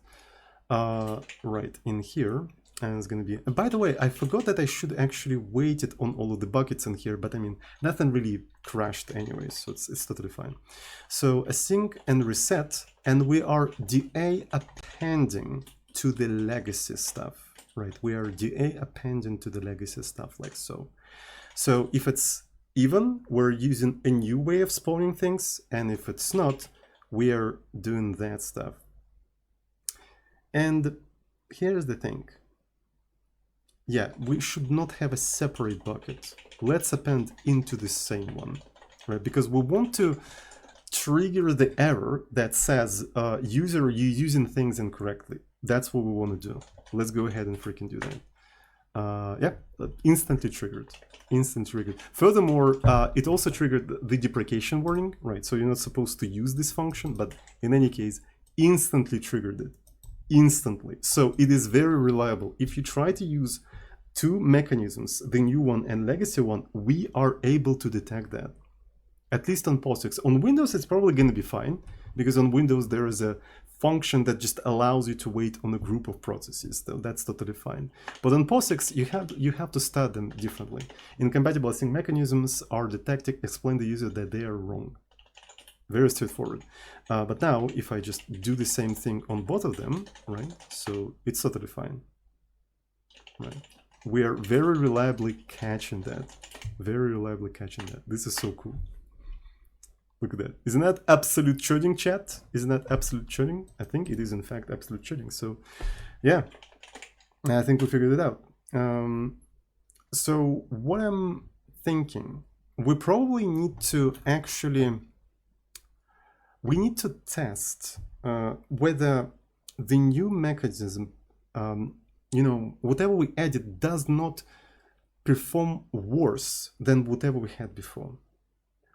right in here. And it's going to be, by the way, I forgot that I should actually wait it on all of the buckets in here, but I mean, nothing really crashed anyway, so it's totally fine. So async and reset, and we are DA appending to the legacy stuff, right? We are DA appending to the legacy stuff like so. So if it's even, we're using a new way of spawning things, and if it's not, we are doing that stuff. And here's the thing. Yeah, we should not have a separate bucket. Let's append into the same one, right? Because we want to trigger the error that says, user, you're using things incorrectly. That's what we want to do. Let's go ahead and freaking do that. Yeah, instantly triggered. Instant triggered. Furthermore, it also triggered the deprecation warning, right? So you're not supposed to use this function, but in any case, instantly triggered it. Instantly. So it is very reliable. If you try to use 2 mechanisms, the new one and legacy one, we are able to detect that. At least on POSIX. On Windows, it's probably going to be fine, because on Windows there is a function that just allows you to wait on a group of processes. So that's totally fine. But on POSIX, you have to start them differently. Incompatible async mechanisms are detected, explain the user that they are wrong. Very straightforward. But now, if I just do the same thing on both of them, right? So it's totally fine, right? We are very reliably catching that. Very reliably catching that. This is so cool. Look at that. Isn't that absolute sharding, chat? Isn't that absolute sharding? I think it is, in fact, absolute sharding. So, yeah, I think we figured it out. So what I'm thinking, we probably need to actually... We need to test whether the new mechanism, you know, whatever we added does not perform worse than whatever we had before.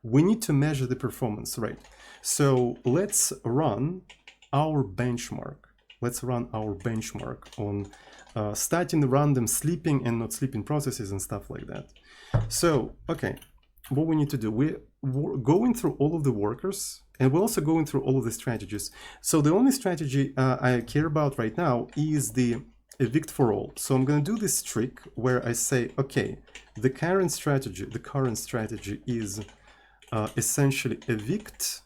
We need to measure the performance, right? So let's run our benchmark. Let's run our benchmark on starting random sleeping and not sleeping processes and stuff like that. So, okay, what we need to do, we're going through all of the workers, and we're also going through all of the strategies. So the only strategy I care about right now is the evict for all. So I'm going to do this trick where I say, okay, the current strategy is essentially evict,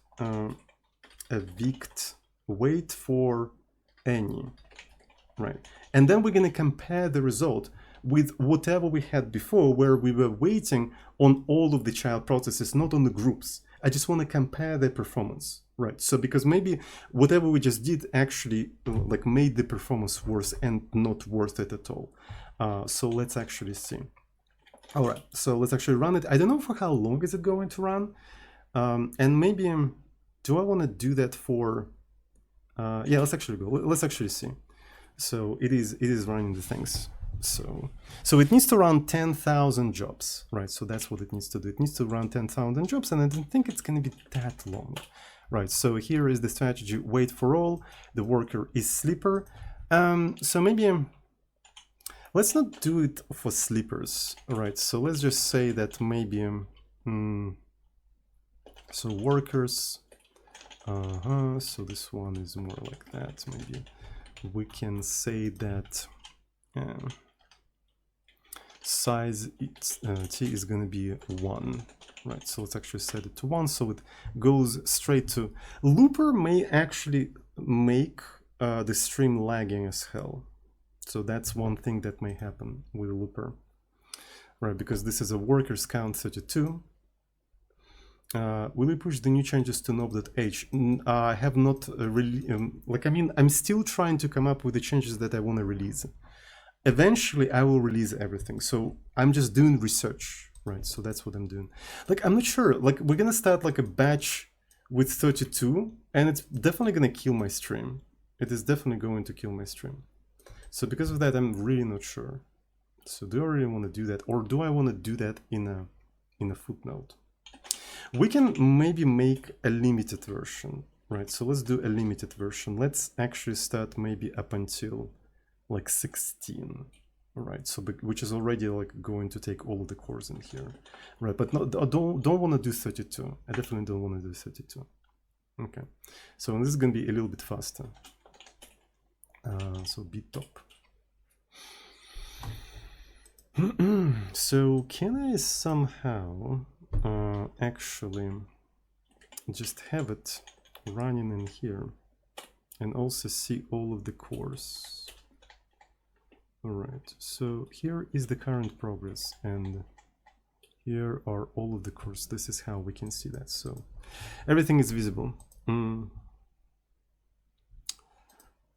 wait for any, right? And then we're going to compare the result with whatever we had before, where we were waiting on all of the child processes, not on the groups. I just want to compare their performance, right? So because maybe whatever we just did actually like made the performance worse and not worth it at all. So let's actually see. All right, so let's actually run it. I don't know for how long is it going to run. And maybe, do I want to do that for, yeah, let's actually go. Let's actually see. So it is running the things. So it needs to run 10,000 jobs, right? So that's what it needs to do. It needs to run 10,000 jobs, and I don't think it's going to be that long, right? So here is the strategy: wait for all. The worker is sleeper. So maybe let's not do it for sleepers, right? So let's just say that maybe so workers. So this one is more like that. Maybe we can say that. Size t is going to be 1, right? So let's actually set it to 1, so it goes straight to looper. May actually make the stream lagging as hell, so that's one thing that may happen with looper, right? Because this is a workers count 32. Will we push the new changes to nob.h? I have not really like, I mean, I'm still trying to come up with the changes that I want to release. Eventually I will release everything, so I'm just doing research, right? So that's what I'm doing. Like, I'm not sure, like, we're gonna start like a batch with 32, and it's definitely gonna kill my stream. It is definitely going to kill my stream. So because of that, I'm really not sure. So do I really want to do that, or do I want to do that in a footnote? We can maybe make a limited version, right? So let's do a limited version. Let's actually start maybe up until like 16, right? So which is already like going to take all of the cores in here, right? But no, don't want to do 32. I definitely don't want to do 32. Okay, so this is going to be a little bit faster. So bit top. So can I somehow actually just have it running in here and also see all of the cores? All right, so here is the current progress, and here are all of the cores. This is how we can see that. So everything is visible.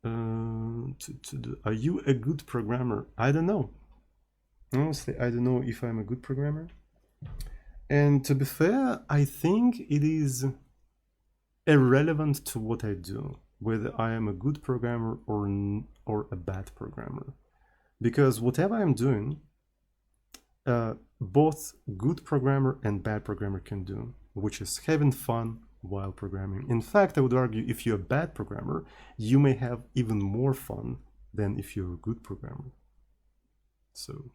Are you a good programmer? I don't know. Honestly, I don't know if I'm a good programmer. And to be fair, I think it is irrelevant to what I do, whether I am a good programmer or a bad programmer. Because whatever I'm doing, both good programmer and bad programmer can do, which is having fun while programming. In fact, I would argue if you're a bad programmer, you may have even more fun than if you're a good programmer. So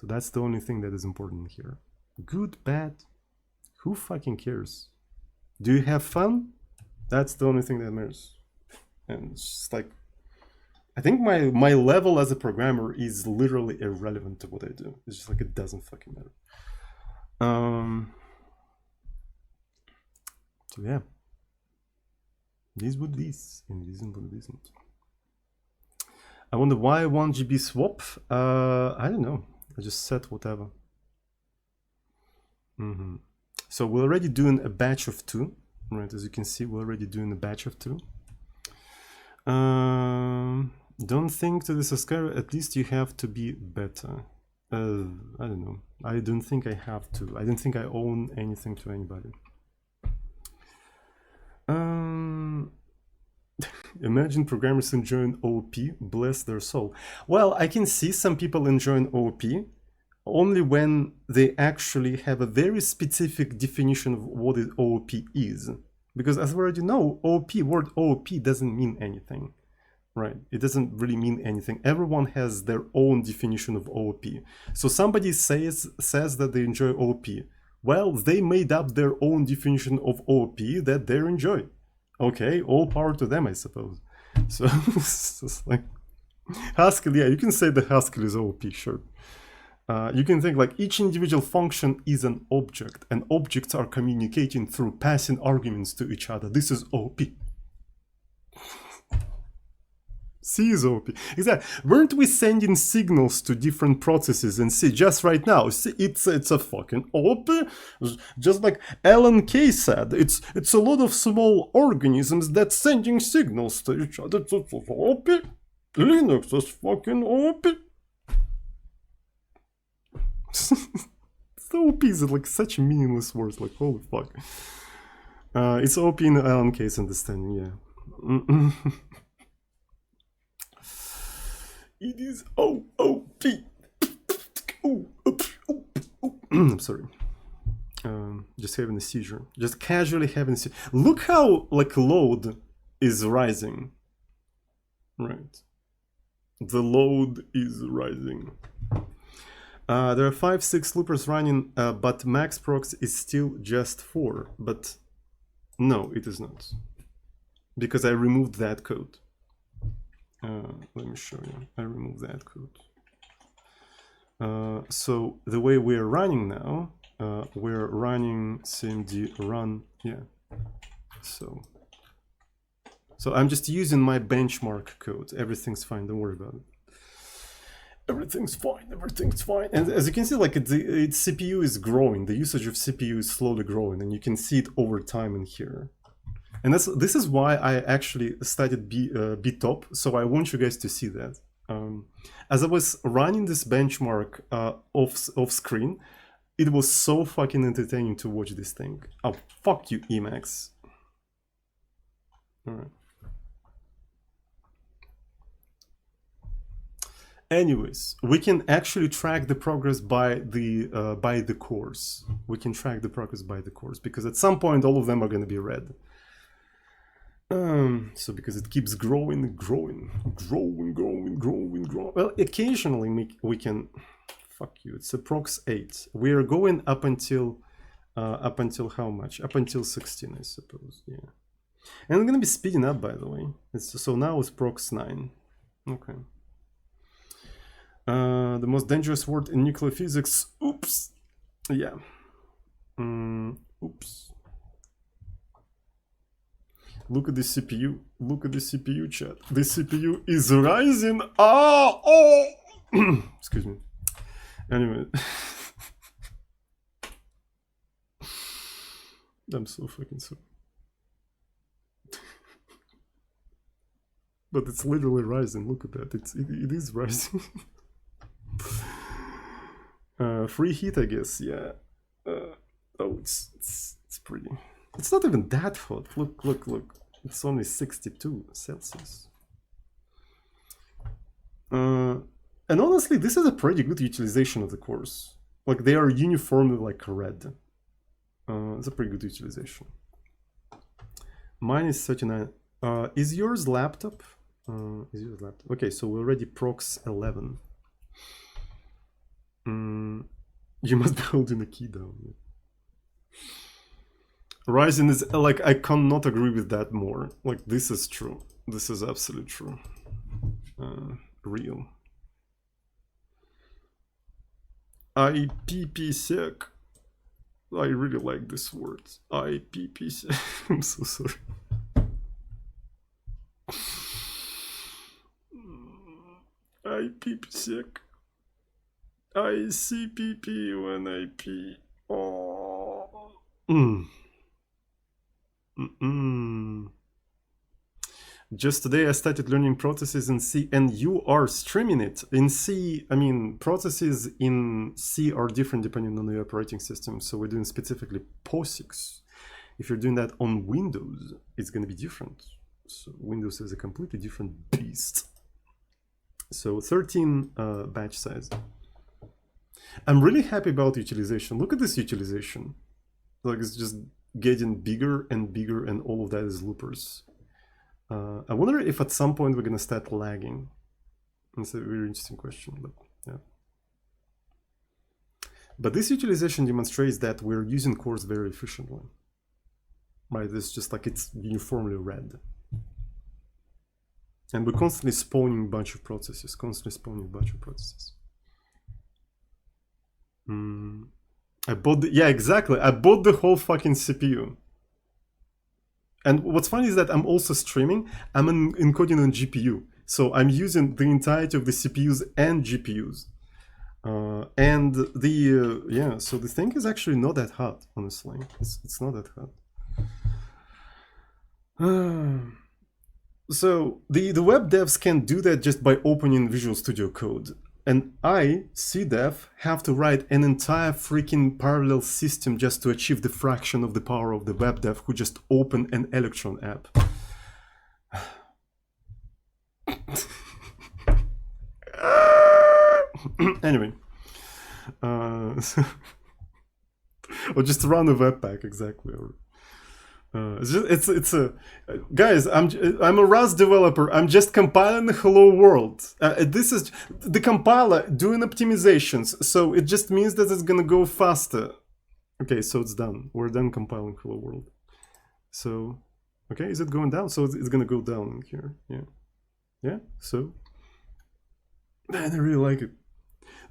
that's the only thing that is important here. Good, bad, who fucking cares? Do you have fun? That's the only thing that matters. And it's just like, I think my level as a programmer is literally irrelevant to what I do. It's just like, it doesn't fucking matter. So yeah, this would this, and this isn't what it isn't. I wonder why 1 GB swap. I don't know. I just set whatever. So we're already doing a batch of 2, right? As you can see, we're already doing a batch of 2. Don't think to the subscriber, at least you have to be better. I don't know. I don't think I have to. I don't think I own anything to anybody. Imagine programmers enjoying OOP, bless their soul. Well, I can see some people enjoying OOP only when they actually have a very specific definition of what OOP is. Because as we already know, word OOP doesn't mean anything. right? It doesn't really mean anything. Everyone has their own definition of OOP. So somebody says that they enjoy OOP. Well, they made up their own definition of OOP that they enjoy. Okay, all power to them, I suppose. So it's just like Haskell, yeah, you can say that Haskell is OOP, sure. You can think like each individual function is an object, and objects are communicating through passing arguments to each other. This is OOP. C is OOP. Exactly. Weren't we sending signals to different processes in C just right now? See, it's a fucking OOP. Just like Alan Kay said, it's a lot of small organisms that's sending signals to each other. It's OOP. Linux is fucking OOP. So OP is like such a meaningless word, like holy fuck. It's OP in Alan Kay's understanding, yeah. It is OOP. I'm sorry. Just having a seizure. Just casually having a seizure. Look how like load is rising. Right. The load is rising. There are 5-6 loopers running, but max procs is still just 4. But no, it is not. Because I removed that code. Let me show you. I removed that code. So the way we're running now, we're running cmd run, yeah. So I'm just using my benchmark code. Everything's fine, don't worry about it. Everything's fine, everything's fine. And as you can see, like its CPU is growing. The usage of CPU is slowly growing, and you can see it over time in here. And this is why I actually started btop, so I want you guys to see that. As I was running this benchmark off screen, it was so fucking entertaining to watch this thing. Oh, fuck you, Emacs. All right. Anyways, we can actually track the progress by the cores. We can track the progress by the cores because at some point all of them are going to be red. So because it keeps growing. Well, occasionally we can. Fuck you. It's approx 8. We are going up until how much? Up until 16, I suppose. Yeah. And I'm going to be speeding up, by the way. So now it's prox 9. Okay. The most dangerous word in nuclear physics. Oops. Yeah. Oops. Look at the CPU. Look at the CPU, chat. The CPU is rising. Oh! Excuse me. Anyway. I'm so fucking sorry. But it's literally rising. Look at that. It is rising. Free heat, I guess. Yeah. Oh, it's pretty. It's not even that hot. Look. It's only 62 Celsius. And honestly, this is a pretty good utilization of the cores. Like they are uniformly like red. It's a pretty good utilization. Mine is 39. Is yours laptop? Is yours laptop? Okay, so we already prox 11. You must be holding a key down. Yeah. Ryzen is like, I cannot agree with that more. Like, this is true. This is absolutely true. Real. IPPSec. I really like this word. IPPSec. I'm so sorry. IPPSec. ICPP when I pee. Oh. Just today I started learning processes in C, and you are streaming it in C. I mean, processes in C are different depending on the operating system. So we're doing specifically POSIX. If you're doing that on Windows, it's going to be different. So Windows is a completely different beast. So 13 batch size. I'm really happy about utilization. Look at this utilization. Like it's just getting bigger and bigger, and all of that is loopers. I wonder if at some point we're gonna start lagging. It's a very interesting question, but yeah. But this utilization demonstrates that we're using cores very efficiently. Right, it's just like it's uniformly read. And we're constantly spawning a bunch of processes, I bought yeah, exactly. I bought the whole fucking CPU. And what's funny is that I'm also streaming. I'm encoding on GPU. So I'm using the entirety of the CPUs and GPUs. And the, yeah, so the thing is actually not that hard, honestly. It's not that hard. So the web devs can do that just by opening Visual Studio Code. And I, CDev, have to write an entire freaking parallel system just to achieve the fraction of the power of the web dev who just opened an Electron app. Anyway. Or just run a webpack, exactly. Or, it's a guys. I'm a Rust developer. I'm just compiling the hello world. This is the compiler doing optimizations, so it just means that it's gonna go faster. Okay, so it's done. We're done compiling hello world. So, okay, is it going down? So it's gonna go down in here. Yeah, yeah. So, man, I really like it.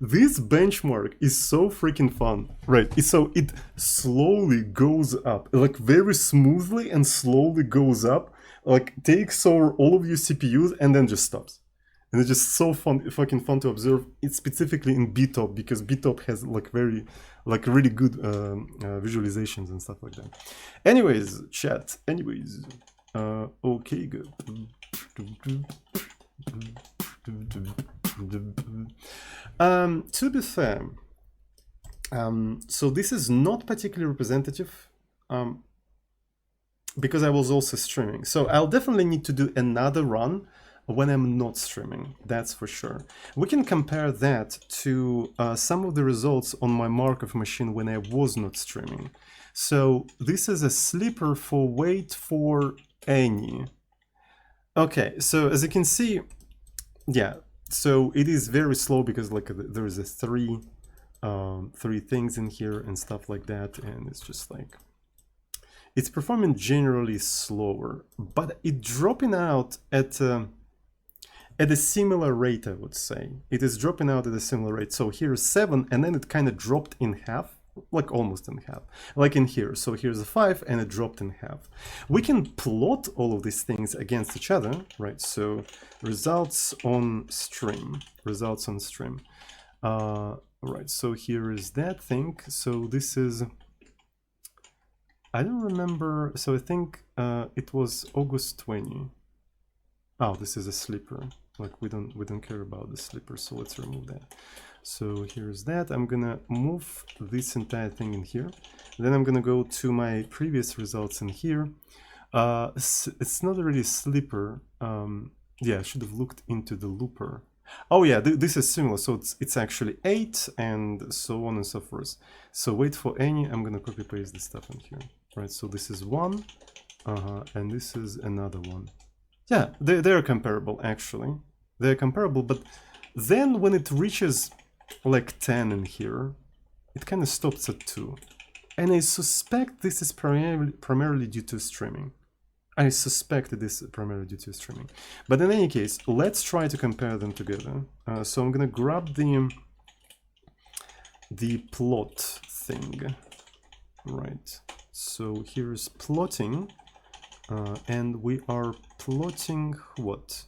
This benchmark is so freaking fun, right? So it slowly goes up, like very smoothly and slowly goes up, like takes over all of your CPUs and then just stops. And it's just so fun, fucking fun to observe. It's specifically in BTOP because BTOP has like very, like really good visualizations and stuff like that. Anyways, chat. Anyways, okay, good. To be fair, so this is not particularly representative because I was also streaming. So I'll definitely need to do another run when I'm not streaming, that's for sure. We can compare that to some of the results on my Markov machine when I was not streaming. So this is a sleeper for wait for any. Okay, so as you can see, yeah, so it is very slow because like there is a three things in here and stuff like that, and it's just like it's performing generally slower, but it dropping out at a similar rate, I would say. It is dropping out at a similar rate. So here's 7, and then it kind of dropped in half, like almost in half, like in here. So here's a 5, and it dropped in half. We can plot all of these things against each other, right? So results on stream. Right, so here is that thing. So this is, I don't remember, so I think it was August 20. Oh, this is a sleeper. Like we don't care about the sleeper, so let's remove that. So here's that. I'm gonna move this entire thing in here. Then I'm gonna go to my previous results in here. It's not really sleeper. Yeah, I should have looked into the looper. Oh yeah, this is similar. So it's actually 8 and so on and so forth. So wait for any. I'm gonna copy paste this stuff in here. Right. So this is 1, and this is another one. Yeah, they're comparable actually. They're comparable, but then when it reaches like 10 in here, it kind of stops at 2. And I suspect this is primarily due to streaming. But in any case, let's try to compare them together. So I'm gonna grab the plot thing. Right. So here's plotting. And we are plotting what?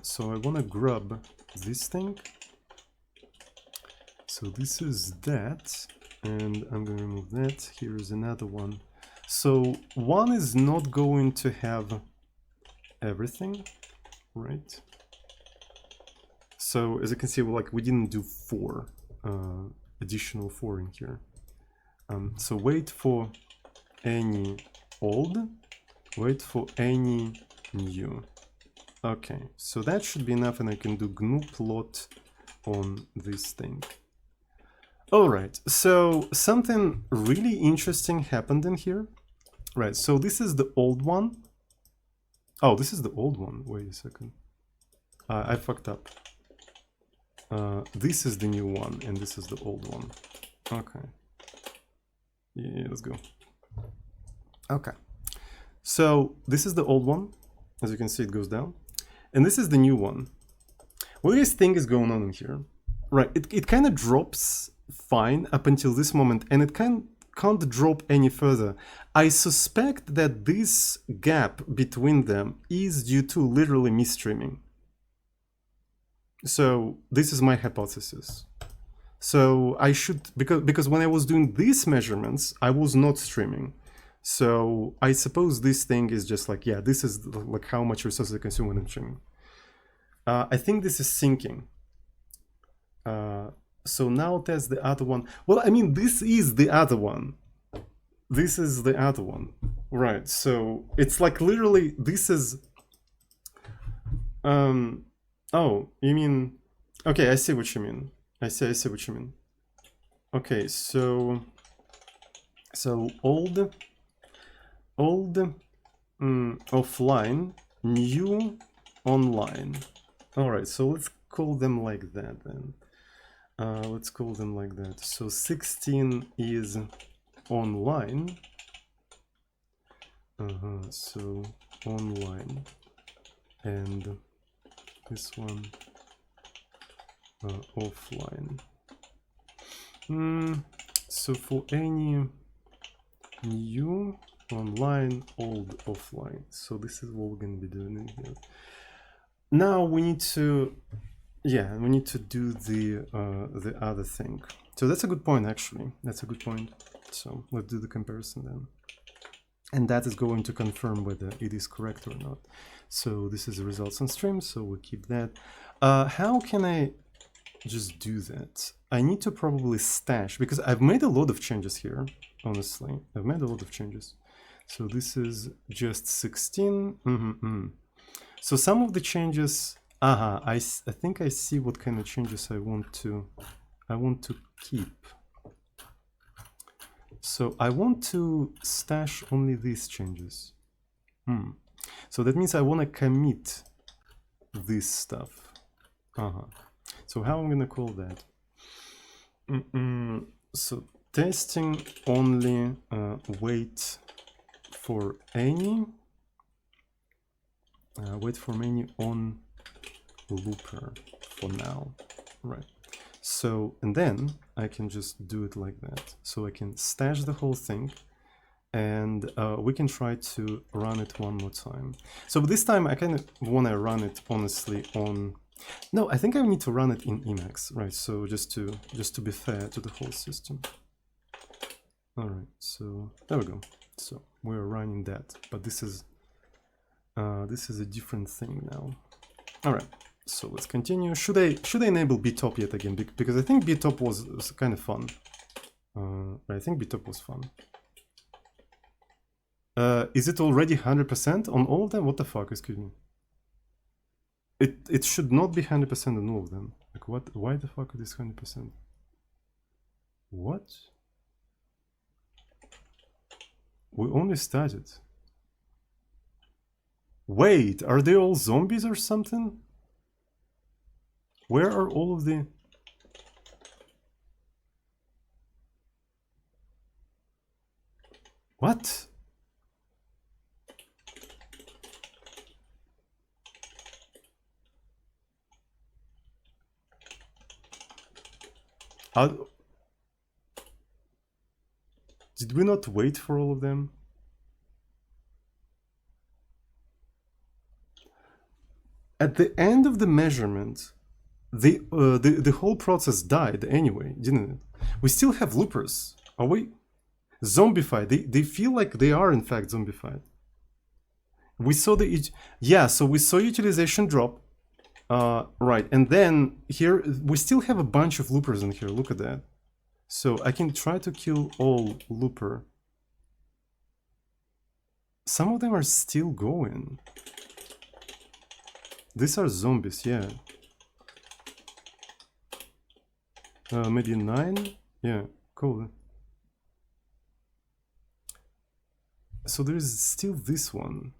So I want to grab this thing. So this is that, and I'm going to remove that. Here's another one. So one is not going to have everything, right? So as you can see, like we didn't do 4, additional 4 in here. So wait for any old, wait for any new. Okay, so that should be enough, and I can do GNU plot on this thing. All right, so something really interesting happened in here. Right, so this is the old one. Oh, this is the old one. Wait a second. I fucked up. This is the new one, and this is the old one. Okay. Yeah, let's go. Okay. So this is the old one. As you can see, it goes down. And this is the new one. What do you guys think is going on in here? Right, it kind of drops fine up until this moment, and it can't drop any further. I suspect that this gap between them is due to literally me streaming. So this is my hypothesis. So I should, because when I was doing these measurements, I was not streaming. So I suppose this thing is just like, yeah, this is like how much resources I consume when I'm streaming. I think this is syncing. So now test the other one. Well, I mean, this is the other one. This is the other one. Right, so it's like literally, this is... Oh, you mean... Okay, I see what you mean. I see what you mean. Okay, so old offline, new online. All right, so let's call them like that then. Let's call them like that. So 16 is online. So online, and this one offline. So for any new online, old offline. So this is what we're gonna be doing in here. Now we need to, yeah, we need to do the other thing. So that's a good point, actually. That's a good point. So let's do the comparison then. And that is going to confirm whether it is correct or not. So this is the results on stream, so we'll keep that. How can I just do that? I need to probably stash, because I've made a lot of changes here, honestly. I've made a lot of changes. So this is just 16. So some of the changes, I think I see what kind of changes I want to keep. So I want to stash only these changes. So that means I want to commit this stuff. So how I'm gonna call that? So testing only wait for any on looper for now, right? So, and then I can just do it like that. So I can stash the whole thing, and we can try to run it one more time. So this time I kind of want to run it honestly on, no, I think I need to run it in Emacs, right? So just to be fair to the whole system. All right, so there we go. So we're running that, but this is a different thing now. All right, so let's continue. Should I enable btop yet again? Because I think btop was kind of fun. I think btop was fun. Is it already 100% on all of them? What the fuck? Excuse me. It should not be 100% on all of them. Like what? Why the fuck is this 100%? What? We only started. Wait, are they all zombies or something? Where are all of the... What? Did we not wait for all of them? At the end of the measurement, the whole process died anyway, didn't it? We still have loopers. Are we zombified? They feel like they are in fact zombified. We saw so we saw utilization drop. Right, and then here we still have a bunch of loopers in here. Look at that. So I can try to kill all looper. Some of them are still going. These are zombies, yeah. Maybe 9? Yeah, cool. So there is still this one.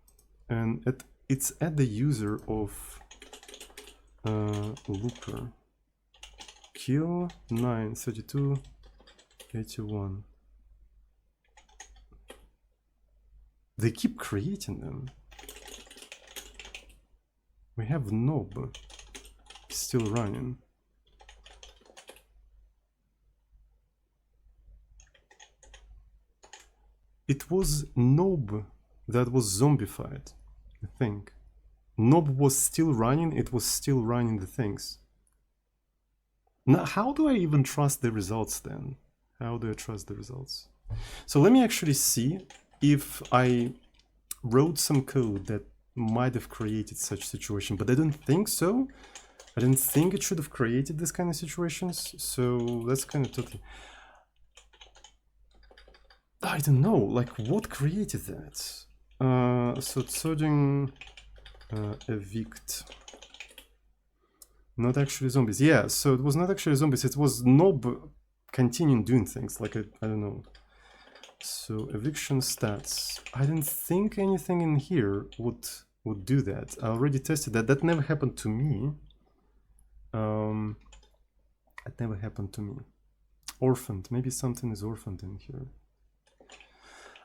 And it's at the user of looper kill 932 81. They keep creating them. We have nob still running. It was nob that was zombified, I think. Nob was still running, it was still running the things. Now, how do I even trust the results then? How do I trust the results? So let me actually see if I wrote some code that might have created such situation, but I don't think so. I didn't think it should have created this kind of situations, so that's kind of totally... I don't know, like what created that? So Tsoding evict. Not actually zombies. Yeah, so it was not actually zombies, it was nob continuing doing things, like I don't know. So eviction stats. I didn't think anything in here would do that. I already tested that. That never happened to me. It never happened to me. Orphaned. Maybe something is orphaned in here.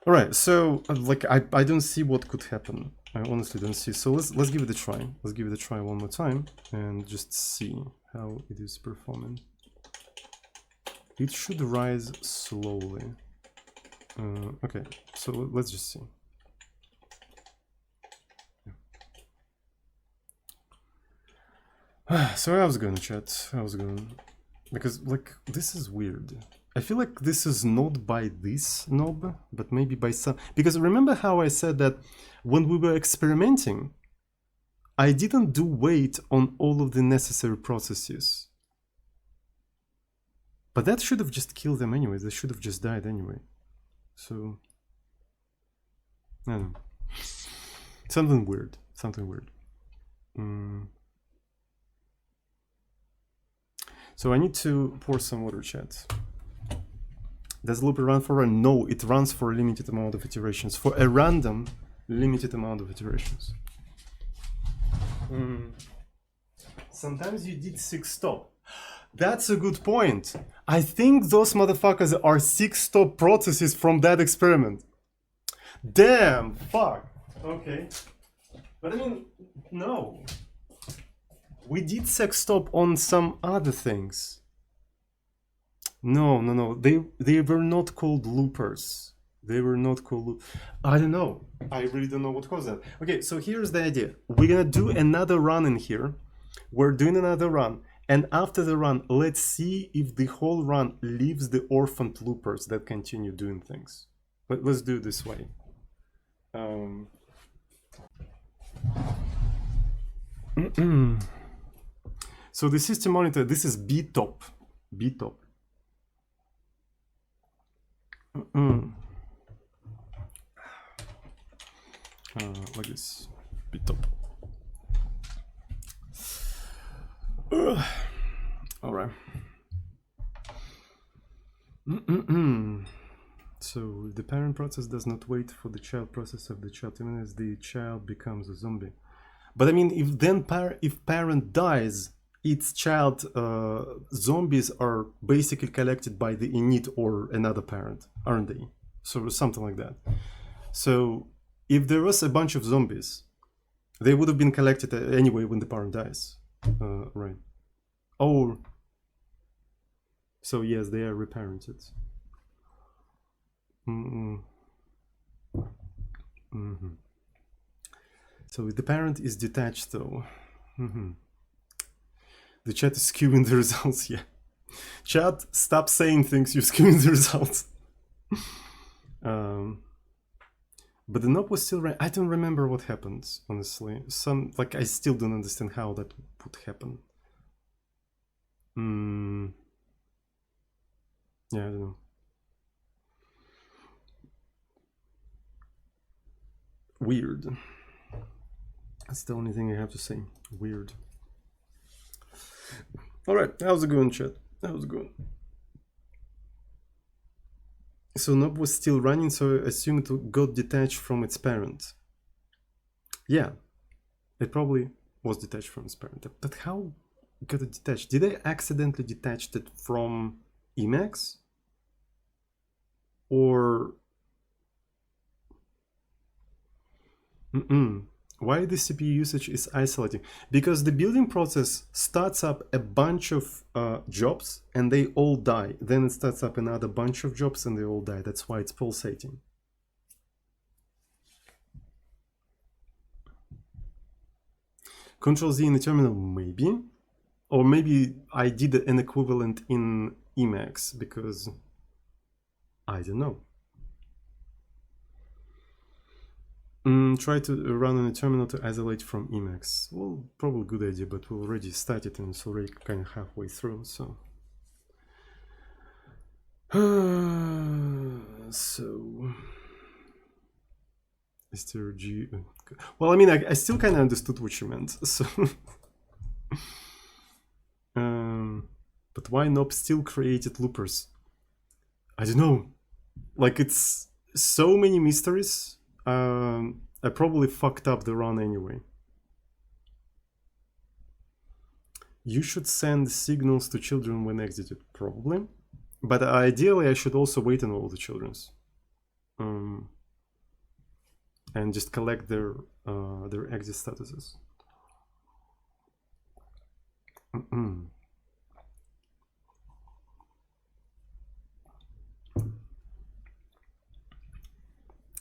All right. So like I don't see what could happen. I honestly don't see. So let's give it a try. Let's give it a try one more time and just see how it is performing. It should rise slowly. Okay, so let's just see. So how's it going, chat? How's it going? Because like this is weird. I feel like this is not by this knob, but maybe by some. Because remember how I said that when we were experimenting, I didn't do wait on all of the necessary processes. But that should have just killed them anyway. They should have just died anyway. So I don't know. Something weird. Something weird. So I need to pour some water, chat. Does the looper run for a? No, it runs for a limited amount of iterations. For a random limited amount of iterations. Sometimes you did 6 stop. That's a good point. I think those motherfuckers are 6 stop processes from that experiment. Damn, fuck. Okay. But I mean, no. We did 6 stop on some other things. No. They were not called loopers. They were not called. I don't know. I really don't know what caused that. Okay, so here's the idea. We're gonna do another run in here. We're doing another run. And after the run, let's see if the whole run leaves the orphaned loopers that continue doing things. But let's do it this way. So the system monitor, this is btop. Btop. Like this. Btop. All right. So the parent process does not wait for the child process of the child even as the child becomes a zombie. But I mean, if then if parent dies, its child zombies are basically collected by the init or another parent, aren't they? So something like that. So if there was a bunch of zombies, they would have been collected anyway when the parent dies. Right. Oh, so yes, they are reparented. So the parent is detached though. The chat is skewing the results, yeah. Chat, stop saying things, you're skewing the results. But the knob was still right. I don't remember what happened, honestly. I still don't understand how that would happen. Yeah, I don't know. Weird. That's the only thing I have to say. Weird. All right, how's it going, chat? How's it going? So knob was still running, so I assume it got detached from its parent. Yeah, It probably was detached from its parent. But how got it detached? Did I accidentally detach it from Emacs? Or... Why the CPU usage is isolating? Because the building process starts up a bunch of jobs and they all die. Then it starts up another bunch of jobs and they all die. That's why it's pulsating. Control Z in the terminal, maybe. Or maybe I did an equivalent in Emacs because I don't know. Try to run on a terminal to isolate from Emacs. Well, probably a good idea, but we already started and it's already kind of halfway through, so... so... STRG... Well, I mean, I still kind of understood what you meant, so... but why nob still created loopers? I don't know. Like, it's so many mysteries. I probably fucked up the run anyway. You should send signals to children when exited, probably. But ideally, I should also wait on all the children's. And just collect their exit statuses.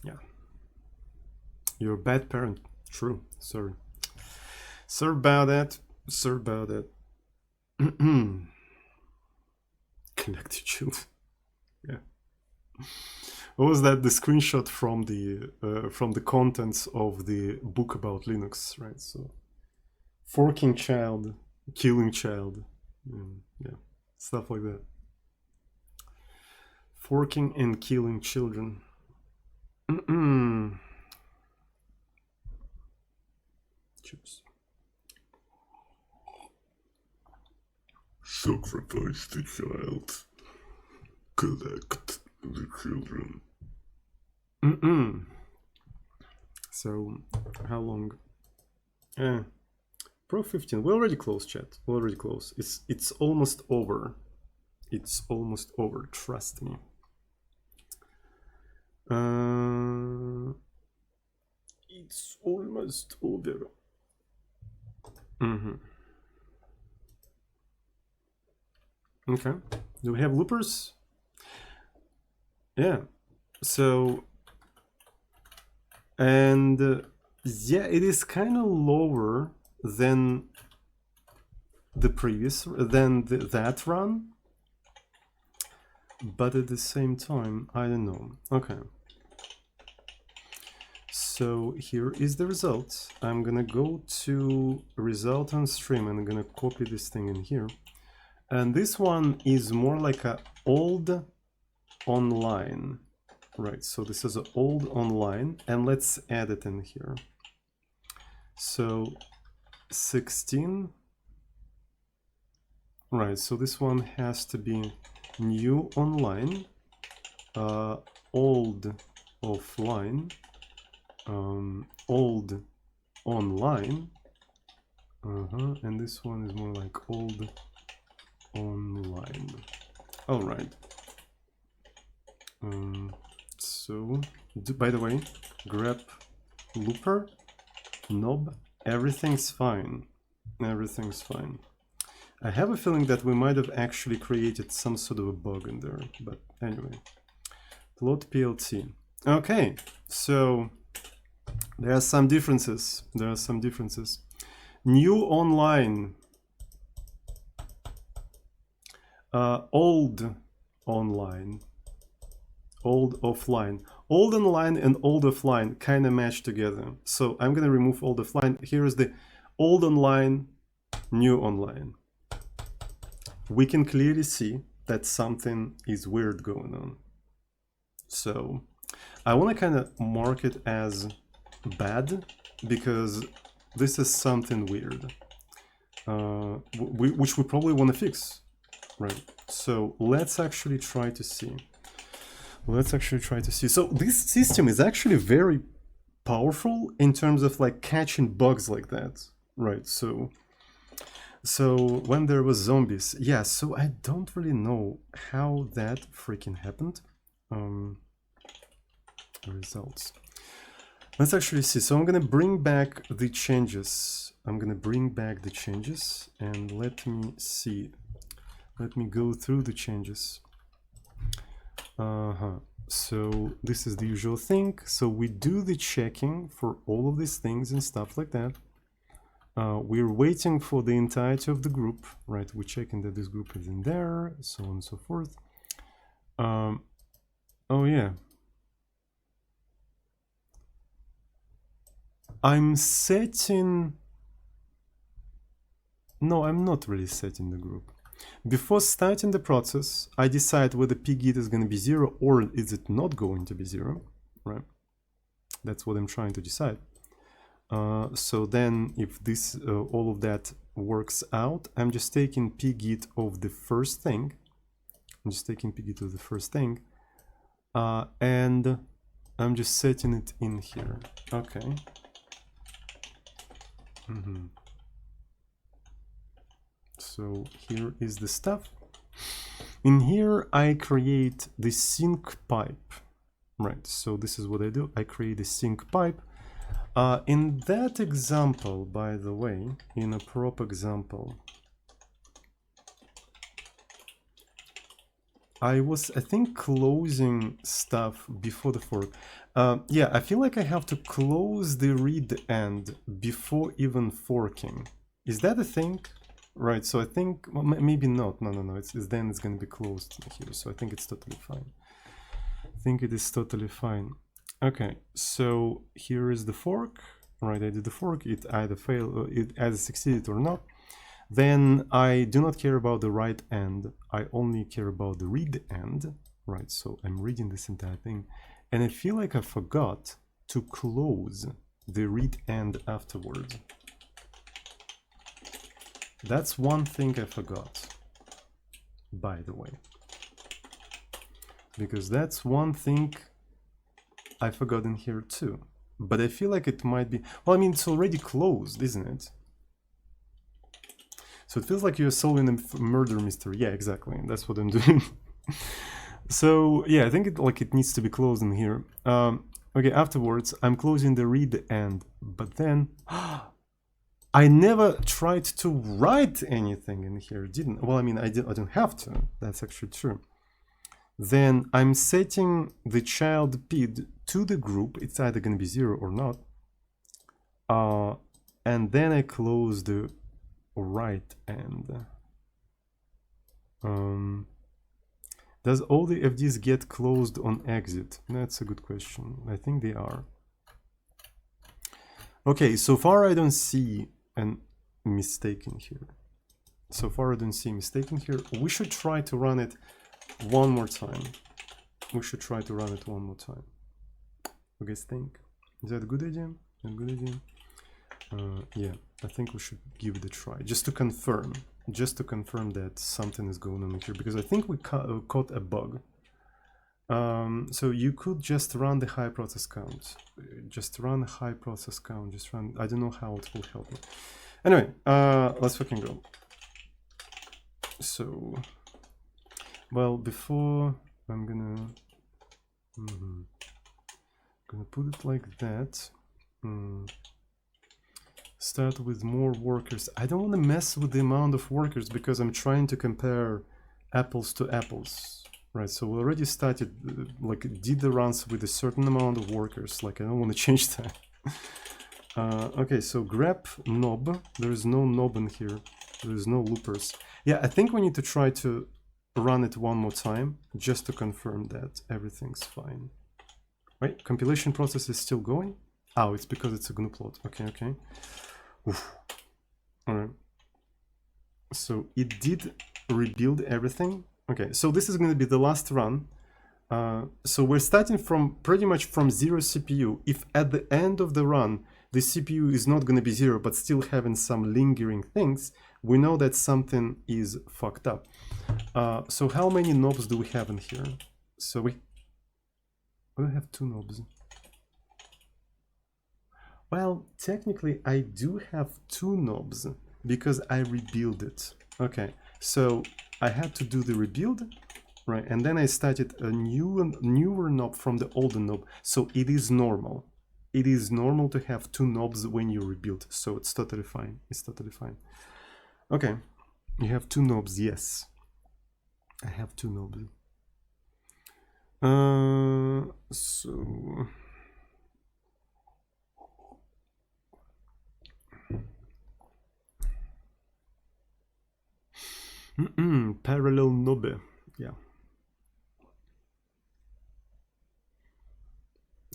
Yeah. You're a bad parent. True. Sorry. Sorry about that. Sorry about that. Collect your children. Yeah. What was that? The screenshot from the contents of the book about Linux, right? So, forking child, killing child, yeah, stuff like that. Forking and killing children. Chips. Sacrifice the child. Collect the children. So, how long? Pro 15. We're already close, chat. We're already close. It's almost over. It's almost over. Trust me. It's almost over. Okay. Do we have loopers? Yeah. So, and yeah, it is kind of lower than the previous, than that run, but at the same time, I don't know. Okay. So here is the result. I'm gonna go to result on stream and I'm gonna copy this thing in here. And this one is more like a old online, right? So this is an old online, and let's add it in here. So 16, right? So this one has to be new online, old offline, old online, and this one is more like old online. All right. So, by the way, grep looper, nob, everything's fine. Everything's fine. I have a feeling that we might have actually created some sort of a bug in there, but anyway. Plot PLT. Okay, so there are some differences. There are some differences. New online. Old online, old offline. Old online and old offline kind of match together. So I'm going to remove old offline. Here is the old online, new online. We can clearly see that something is weird going on. So I want to kind of mark it as bad because this is something weird, which we probably want to fix. Right, so let's actually try to see. Let's actually try to see. So this system is actually very powerful in terms of like catching bugs like that, right? So when there was zombies, yeah, so I don't really know how that freaking happened. Results. Let's actually see. So I'm gonna bring back the changes. And let me see. Let me go through the changes. So this is the usual thing. So we do the checking for all of these things and stuff like that. We're waiting for the entirety of the group, right? We're checking that this group is in there, so on and so forth. Oh yeah. I'm setting... No, I'm not really setting the group. Before starting the process, I decide whether pgit is going to be 0 or is it not going to be 0, right? That's what I'm trying to decide. So then if this all of that works out, I'm just taking pgit of the first thing. And I'm just setting it in here. Okay. So here is the stuff. In here, I create the sync pipe. Right, so this is what I do. I create a sync pipe. In that example, by the way, in a prop example, I was, I think, closing stuff before the fork. Yeah, I feel like I have to close the read end before even forking. Is that a thing? Right, so I think, well, maybe not. No, then it's going to be closed here, so I think it's totally fine. I think it is totally fine. Okay, so here is the fork. Right, I did the fork. It either failed, it either succeeded or not. Then I do not care about the write end. I only care about the read end. Right, so I'm reading this entire thing, and I feel like I forgot to close the read end afterwards. That's one thing I forgot, by the way, because that's one thing I forgot in here too. But I feel like it might be, well, I mean, it's already closed, isn't it? So it feels like you're solving a murder mystery. Yeah, exactly. That's what I'm doing. So yeah, I think it needs to be closed in here. Okay, afterwards, I'm closing the read end, but then I never tried to write anything in here, didn't? Well, I mean, I don't have to. That's actually true. Then I'm setting the child PID to the group. It's either going to be 0 or not. And then I close the write end. Does all the FDs get closed on exit? That's a good question. I think they are. Okay, so far I don't see a mistake in here. We should try to run it one more time. You guys think? Is that a good idea? Yeah, I think we should give it a try, just to confirm that something is going on here, because I think we caught a bug. So you could just run the high process count. I don't know how it will help me. Anyway, let's fucking go. So, well, before I'm gonna put it like that. Start with more workers. I don't want to mess with the amount of workers because I'm trying to compare apples to apples, right? So we already started, did the runs with a certain amount of workers. I don't want to change that. Okay, so grep nob. There is no nob in here. There is no loopers. Yeah, I think we need to try to run it one more time just to confirm that everything's fine. Right, compilation process is still going. Oh, it's because it's a GNU plot. Okay. Oof. All right. So it did rebuild everything. Okay, so this is going to be the last run. So we're starting from pretty much from 0 CPU. If at the end of the run the CPU is not going to be 0 but still having some lingering things, we know that something is fucked up. So how many knobs do we have in here? So we have 2 knobs. Well, technically, I do have two knobs because I rebuild it. Okay, so I had to do the rebuild, right? And then I started a newer knob from the older knob. So it is normal. It is normal to have two knobs when you rebuild. So it's totally fine. It's totally fine. Okay, you have two knobs. Yes, I have two knobs. So. Parallel knob, yeah.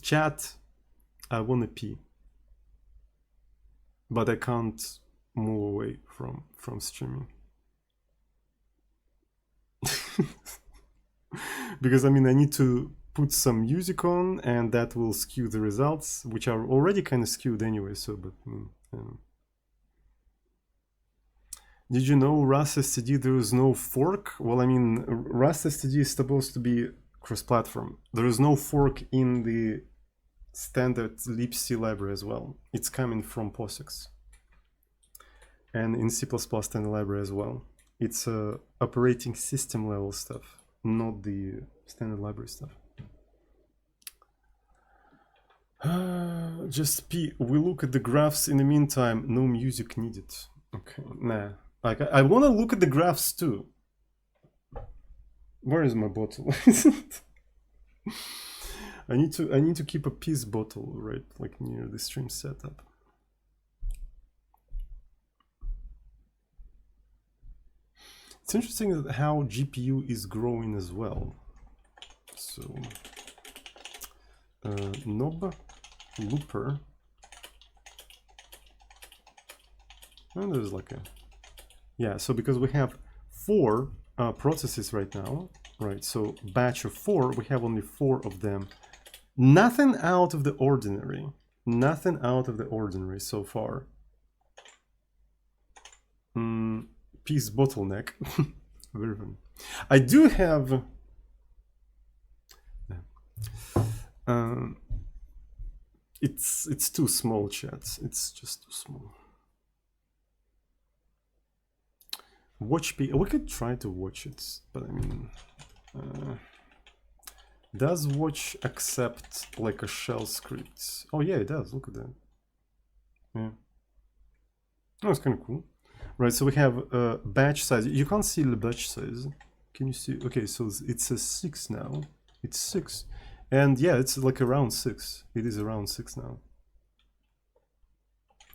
Chat, I want to pee, but I can't move away from streaming. Because I mean, I need to put some music on, and that will skew the results, which are already kind of skewed anyway. So, but did you know Rust STD there is no fork? Well, I mean, Rust STD is supposed to be cross-platform. There is no fork in the standard libc library as well. It's coming from POSIX. And in C++ standard library as well. It's operating system level stuff, not the standard library stuff. Just P, we look at the graphs in the meantime, no music needed. Okay, nah. Like, I want to look at the graphs too. Where is my bottle? I need to keep a peace bottle right like near the stream setup. It's interesting how GPU is growing as well. So nob looper, and there's like a, yeah, so because we have 4 processes right now, right? So batch of 4, we have only 4 of them. Nothing out of the ordinary. Nothing out of the ordinary so far. Peace bottleneck. Very fun. I do have... it's too small, chat. It's just too small. Watch P. We could try to watch it, but I mean... does watch accept like a shell script? Oh yeah, it does. Look at that. Yeah. Oh, it's kind of cool. Right, so we have batch size. You can't see the batch size. Can you see? Okay, so it's a 6 now. It's 6. And yeah, it's like around 6. It is around 6 now.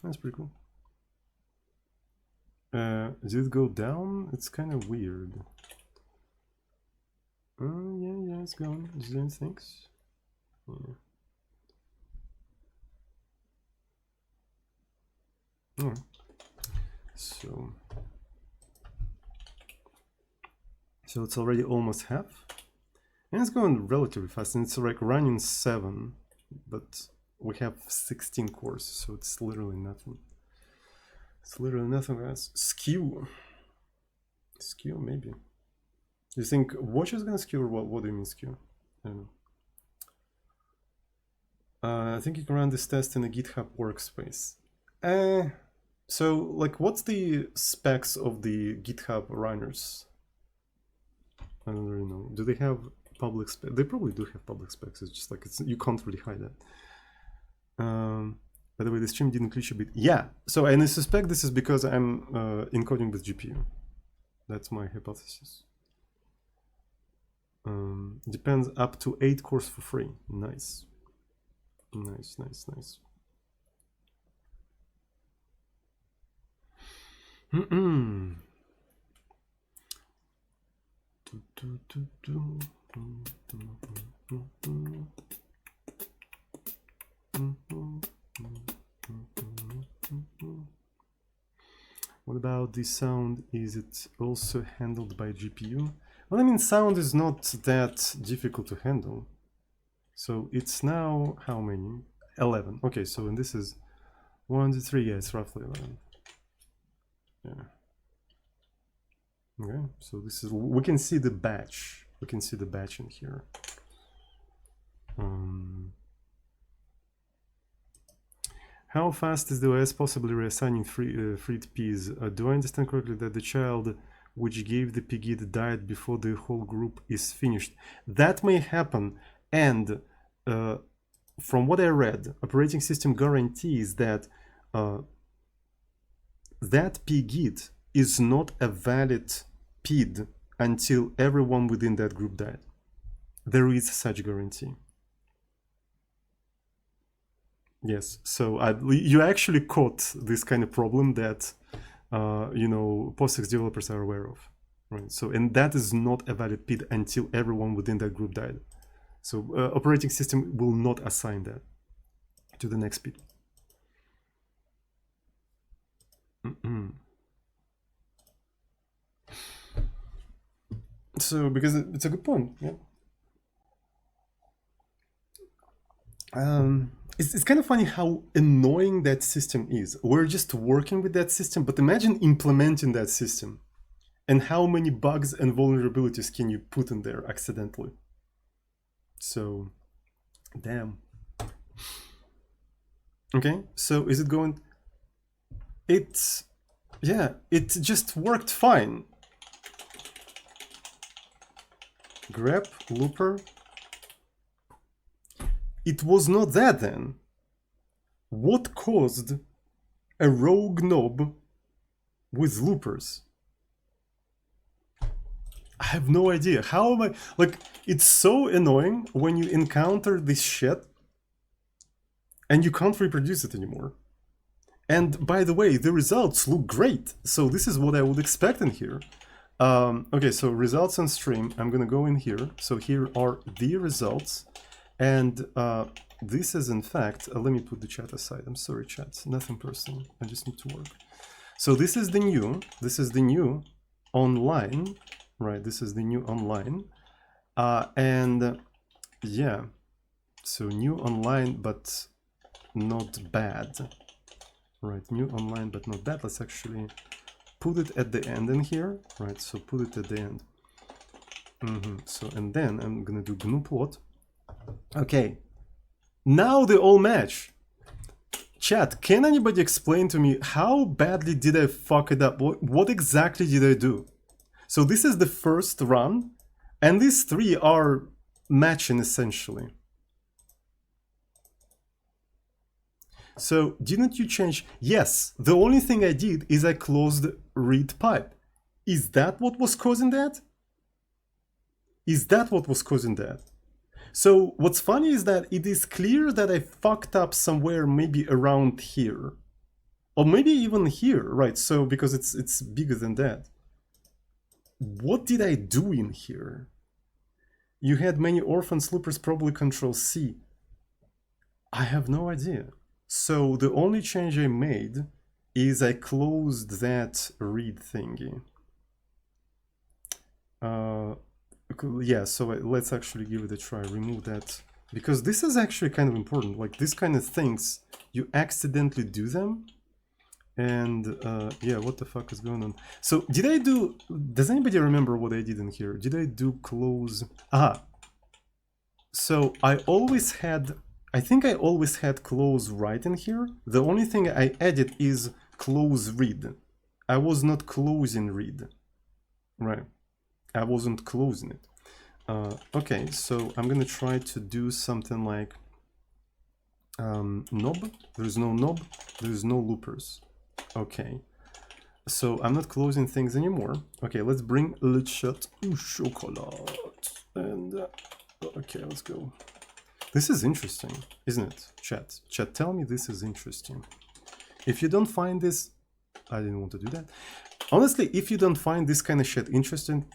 That's pretty cool. Did it go down? It's kind of weird. Yeah, it's gone. Is there anything? Yeah. Alright. So it's already almost half. And it's going relatively fast. And it's like running 7, but we have 16 cores, so it's literally nothing. It's literally nothing, guys. Skew. Skew, maybe. Do you think watch is gonna skew, or what do you mean skew? I don't know. I think you can run this test in a GitHub workspace. So like, what's the specs of the GitHub runners? I don't really know. Do they have public specs? They probably do have public specs. It's just like, you can't really hide that. By the way, the stream didn't glitch a bit. Yeah. So, and I suspect this is because I'm encoding with GPU. That's my hypothesis. Depends, up to 8 cores for free. Nice. Nice, nice, nice. What about the sound? Is it also handled by GPU? Well, I mean, sound is not that difficult to handle. So it's now how many? 11. Okay, so and this is 1 to 3. Yeah, it's roughly 11. Yeah. Okay, so this is, we can see the batch. We can see the batch in here. How fast is the OS possibly reassigning freed P's? Do I understand correctly that the child which gave the pgid died before the whole group is finished? That may happen, and from what I read, operating system guarantees that that pgid is not a valid PID until everyone within that group died. There is such guarantee. Yes, so you actually caught this kind of problem that you know, POSIX developers are aware of, right? So, and that is not a valid PID until everyone within that group died. So operating system will not assign that to the next PID. So, because it's a good point, yeah. It's kind of funny how annoying that system is. We're just working with that system, but imagine implementing that system and how many bugs and vulnerabilities can you put in there accidentally. So, damn. Okay, so is it going? Yeah, it just worked fine. Grep, looper. It was not that then. What caused a rogue knob with loopers? I have no idea. How am I? Like, it's so annoying when you encounter this shit and you can't reproduce it anymore. And by the way, the results look great. So this is what I would expect in here. Okay, so results on stream. I'm gonna go in here. So here are the results. And this is in fact, let me put the chat aside. I'm sorry, chat, nothing personal. I just need to work. So this is the new online, right? This is the new online. And yeah, so new online, but not bad, right? New online, but not bad. Let's actually put it at the end in here, right? So put it at the end. So, and then I'm gonna do GNU plot. Okay, now they all match. Chat, can anybody explain to me how badly did I fuck it up? What exactly did I do? So this is the first run, and these three are matching essentially. So didn't you change? Yes, the only thing I did is I closed read pipe. Is that what was causing that? Is that what was causing that? So what's funny is that it is clear that I fucked up somewhere maybe around here. Or maybe even here, right? So because it's bigger than that. What did I do in here? You had many orphans, loopers, probably Control C. I have no idea. So the only change I made is I closed that read thingy. Yeah, so let's actually give it a try. Remove that, because this is actually kind of important. Like this kind of things, you accidentally do them, and yeah, what the fuck is going on? So did I do? Does anybody remember what I did in here? Did I do close? So I always had. I think I always had close right in here. The only thing I added is close read. I was not closing read, right? I wasn't closing it. Okay, so I'm gonna try to do something like knob. There's no knob, there's no loopers. Okay, so I'm not closing things anymore. Okay, let's bring le chat au chocolat. And okay, let's go. This is interesting, isn't it? Chat, tell me this is interesting. If you don't find this, I didn't want to do that. Honestly, if you don't find this kind of shit interesting,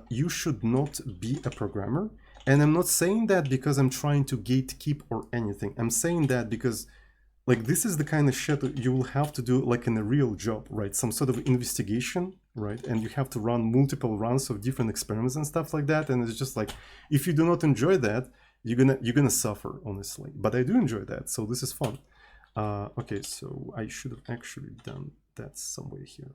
you should not be a programmer. And I'm not saying that because I'm trying to gatekeep or anything. I'm saying that because, like, this is the kind of shit you will have to do, like, in a real job, right? Some sort of investigation, right? And you have to run multiple runs of different experiments and stuff like that. And it's just like, if you do not enjoy that, you're gonna suffer, honestly. But I do enjoy that, so this is fun. Okay, so I should have actually done that somewhere here.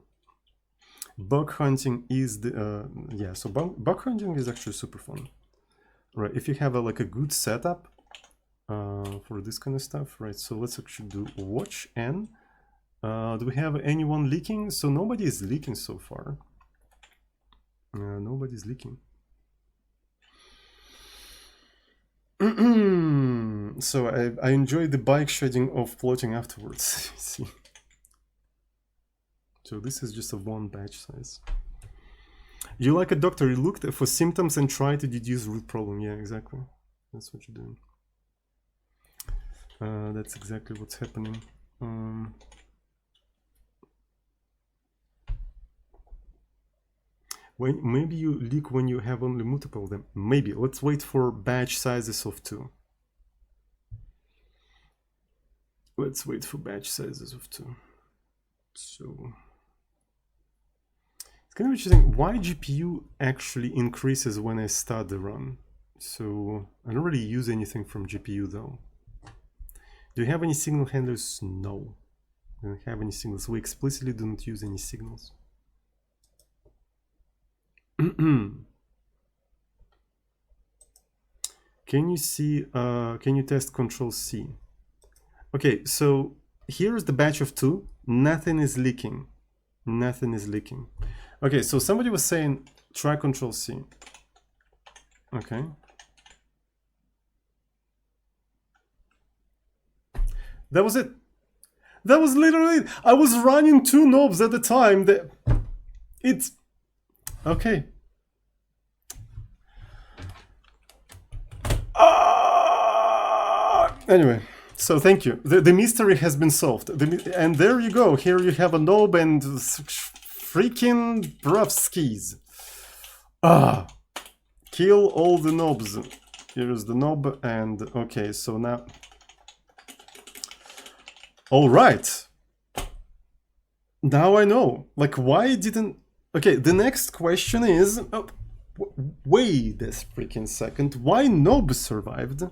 Bug hunting is the yeah, so bug hunting is actually super fun, right? If you have like a good setup, for this kind of stuff, right? So let's actually do watch n. Do we have anyone leaking? So nobody is leaking so far. Nobody's leaking. So I enjoy the bike shedding of plotting afterwards. See. So this is just a one batch size. You like a doctor, you looked for symptoms and try to deduce root problem. Yeah, exactly. That's what you're doing. That's exactly what's happening. Maybe you leak when you have only multiple of them. Maybe. Let's wait for batch sizes of 2. Let's wait for batch sizes of 2. So it's kind of interesting why GPU actually increases when I start the run. So I don't really use anything from GPU though. Do you have any signal handlers? No. I don't have any signals. We explicitly do not use any signals. Can you see, can you test Control C? Okay, so here's the batch of 2. Nothing is leaking. Nothing is leaking. Okay, so somebody was saying try Control C. Okay. That was it. That was literally it. I was running 2 knobs at the time. It's okay. Anyway, so thank you. The mystery has been solved. And there you go. Here you have a knob and freaking bruvskis. Kill all the knobs. Here's the knob and okay, so now. All right. Now I know. Like, why didn't... Okay, the next question is... Oh, wait a freaking second. Why knob survived?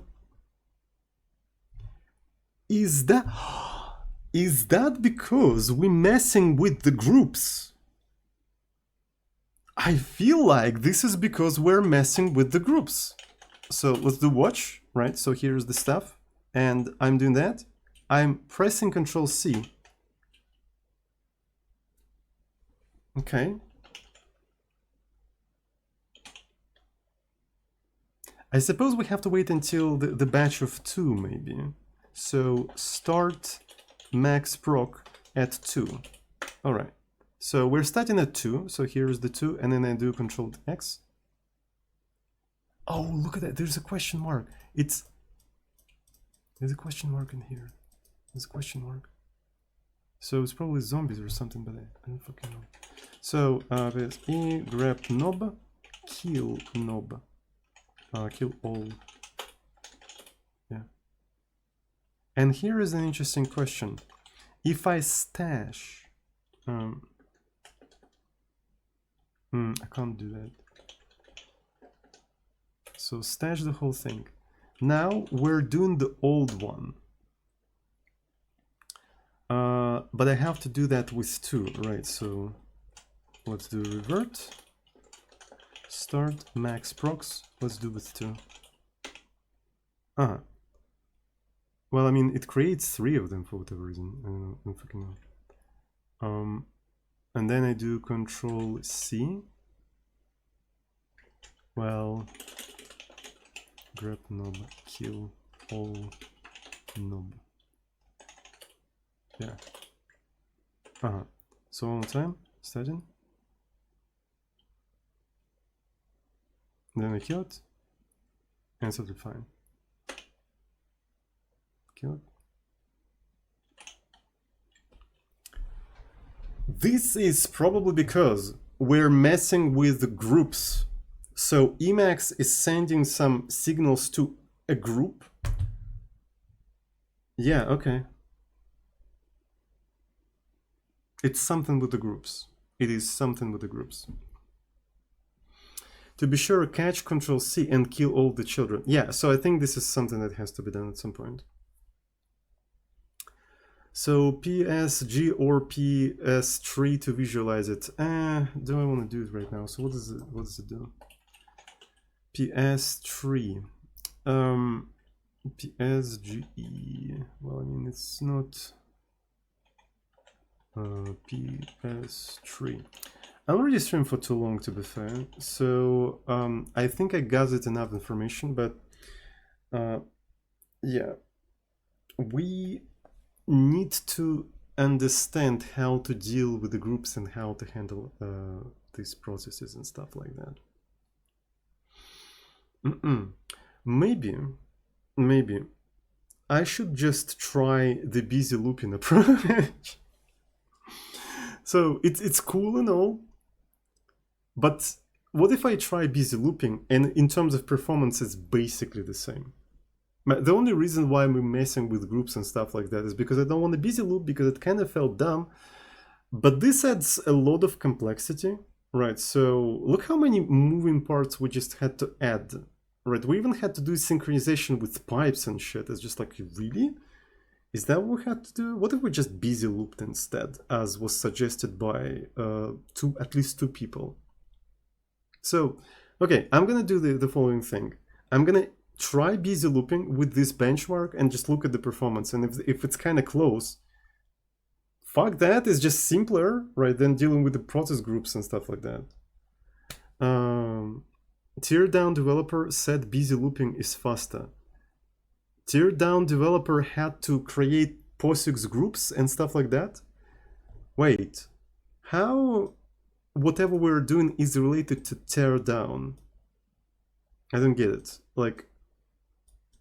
Is that because we're messing with the groups? I feel like this is because we're messing with the groups. So let's do watch, right? So here's the stuff, and I'm doing that. I'm pressing Control C. Okay. I suppose we have to wait until the batch of 2, maybe. So start max proc at 2. All right. So we're starting at 2. So here's the 2, and then I do Control X. Oh, look at that. There's a question mark. There's a question mark in here. There's a question mark. So it's probably zombies or something, but I don't fucking know. So press E, grab knob, kill knob, kill all. Yeah. And here is an interesting question. If I stash, I can't do that. So stash the whole thing. Now we're doing the old one. But I have to do that with 2, right? So let's do revert. Start max procs. Let's do with 2. Well, I mean, it creates 3 of them for whatever reason. I don't know. Fucking know. And then I do Control C. Well, grab knob, kill all knob. Yeah. So one more time, starting. Then I kill it. And totally fine. Kill it. This is probably because we're messing with the groups. So Emacs is sending some signals to a group. Yeah, okay. It's something with the groups. It is something with the groups. To be sure, catch Control C and kill all the children. Yeah, so I think this is something that has to be done at some point. So PSG or PS3 to visualize it. Do I want to do it right now? So what does it do? PS3. PSGE. Well, I mean, it's not PS3. I already streamed for too long, to be fair. So I think I gathered enough information, but yeah, we need to understand how to deal with the groups and how to handle these processes and stuff like that. Maybe I should just try the busy looping approach. So it's cool and all, but what if I try busy looping and in terms of performance it's basically the same? The only reason why I'm messing with groups and stuff like that is because I don't want a busy loop, because it kind of felt dumb. But this adds a lot of complexity, right? So look how many moving parts we just had to add, right? We even had to do synchronization with pipes and shit. It's just like, really? Is that what we had to do? What if we just busy looped instead, as was suggested by at least two people? So, okay, I'm gonna do the following thing. I'm gonna try busy looping with this benchmark and just look at the performance. And if it's kind of close, fuck that, is just simpler, right, than dealing with the process groups and stuff like that. Teardown developer said busy looping is faster. Teardown developer had to create POSIX groups and stuff like that? Wait, how whatever we're doing is related to teardown? I don't get it. Like,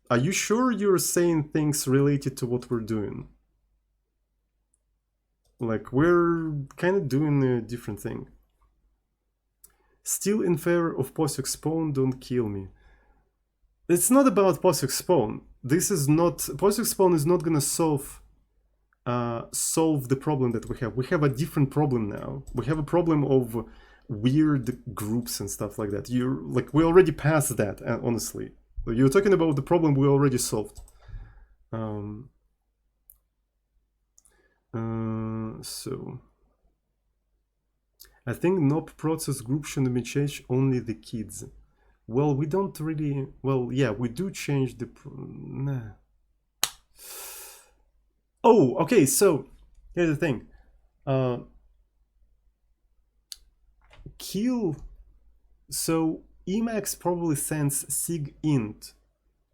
are you sure you're saying things related to what we're doing? Like, we're kind of doing a different thing. Still in favor of POSIX spawn, don't kill me. It's not about POSIX spawn. This is not, POSIX spawn is not gonna solve the problem that we have. We have a different problem now. We have a problem of weird groups and stuff like that. We already passed that, honestly. You're talking about the problem we already solved. So I think nob process group shouldn't be changed, only the kids. Well, we don't really, well, yeah, we do change the, nah. Oh, okay, so here's the thing. Kill, so Emacs probably sends sigint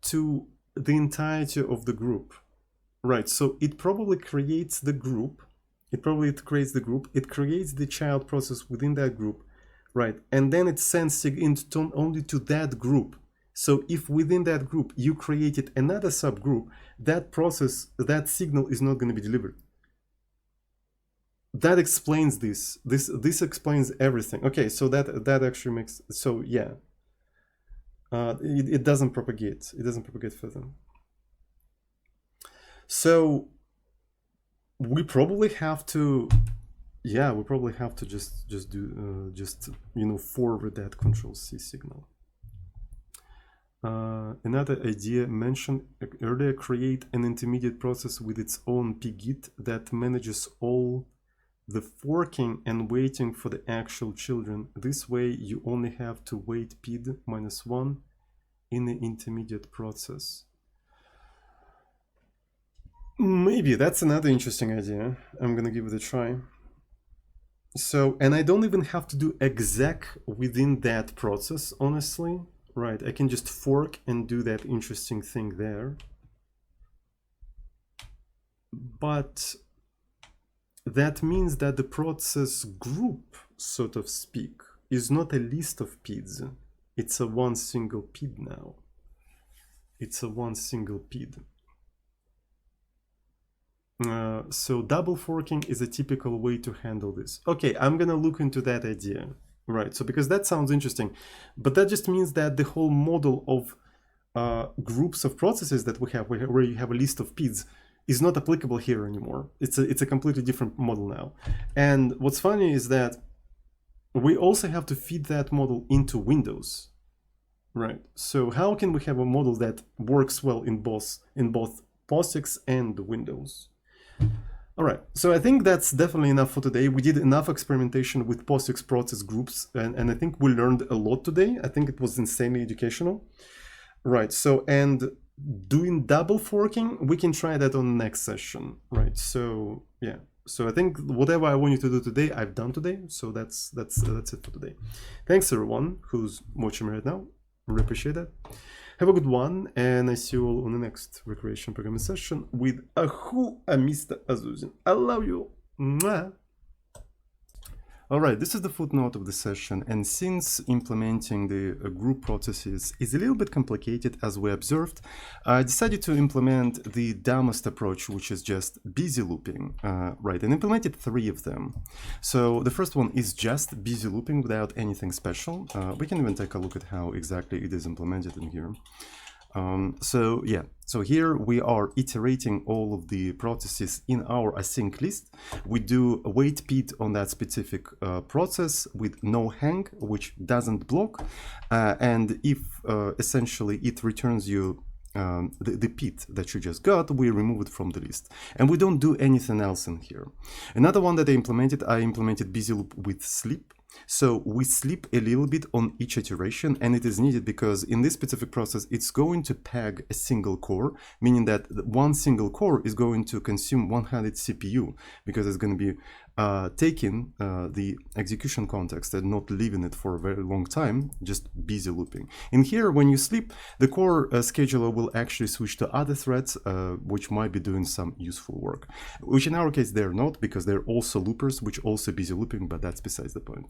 to the entirety of the group, right? So it probably creates the group. It creates the child process within that group, right? And then it sends sigint only to that group. So if within that group you created another subgroup, that process, that signal is not going to be delivered. That explains this. This explains everything. Okay, so that actually makes, so yeah. It doesn't propagate. It doesn't propagate further. So we probably have to, yeah, we probably have to just do forward that Control-C signal. Another idea mentioned earlier: create an intermediate process with its own pgit that manages all the forking and waiting for the actual children. This way you only have to wait pid -1 in the intermediate process. Maybe that's another interesting idea. I'm gonna give it a try. So, and I don't even have to do exec within that process, honestly. Right, I can just fork and do that interesting thing there. But that means that the process group, so to speak, is not a list of PIDs. It's a one single PID now. It's a one single PID. So double forking is a typical way to handle this. Okay, I'm gonna look into that idea. Right, so because that sounds interesting, but that just means that the whole model of groups of processes that we have, where you have a list of PIDs, is not applicable here anymore. It's a completely different model now. And what's funny is that we also have to feed that model into Windows, right? So how can we have a model that works well in both POSIX and Windows? All right, so I think that's definitely enough for today. We did enough experimentation with POSIX process groups, and I think we learned a lot today. I think it was insanely educational. Right, so, and doing double forking, we can try that on the next session, right? So yeah, so I think whatever I want you to do today, I've done today. So that's it for today. Thanks everyone who's watching me right now. Really appreciate that. Have a good one, and I see you all on the next recreation programming session with Mr. Azuzin. I love you. Mwah. All right, this is the footnote of the session, and since implementing the group processes is a little bit complicated as we observed, I decided to implement the dumbest approach, which is just busy looping, right, and implemented 3 of them. So the first one is just busy looping without anything special. We can even take a look at how exactly it is implemented in here. So yeah, so here we are iterating all of the processes in our async list. We do a wait pit on that specific process with no hang, which doesn't block. And if essentially it returns you the pit that you just got, we remove it from the list. And we don't do anything else in here. Another one that I implemented busy loop with sleep. So we sleep a little bit on each iteration, and it is needed because in this specific process, it's going to peg a single core, meaning that one single core is going to consume 100 CPU because it's going to be taking the execution context and not leaving it for a very long time, just busy looping. In here, when you sleep, the core scheduler will actually switch to other threads, which might be doing some useful work, which in our case, they're not, because they're also loopers, which also busy looping, but that's besides the point.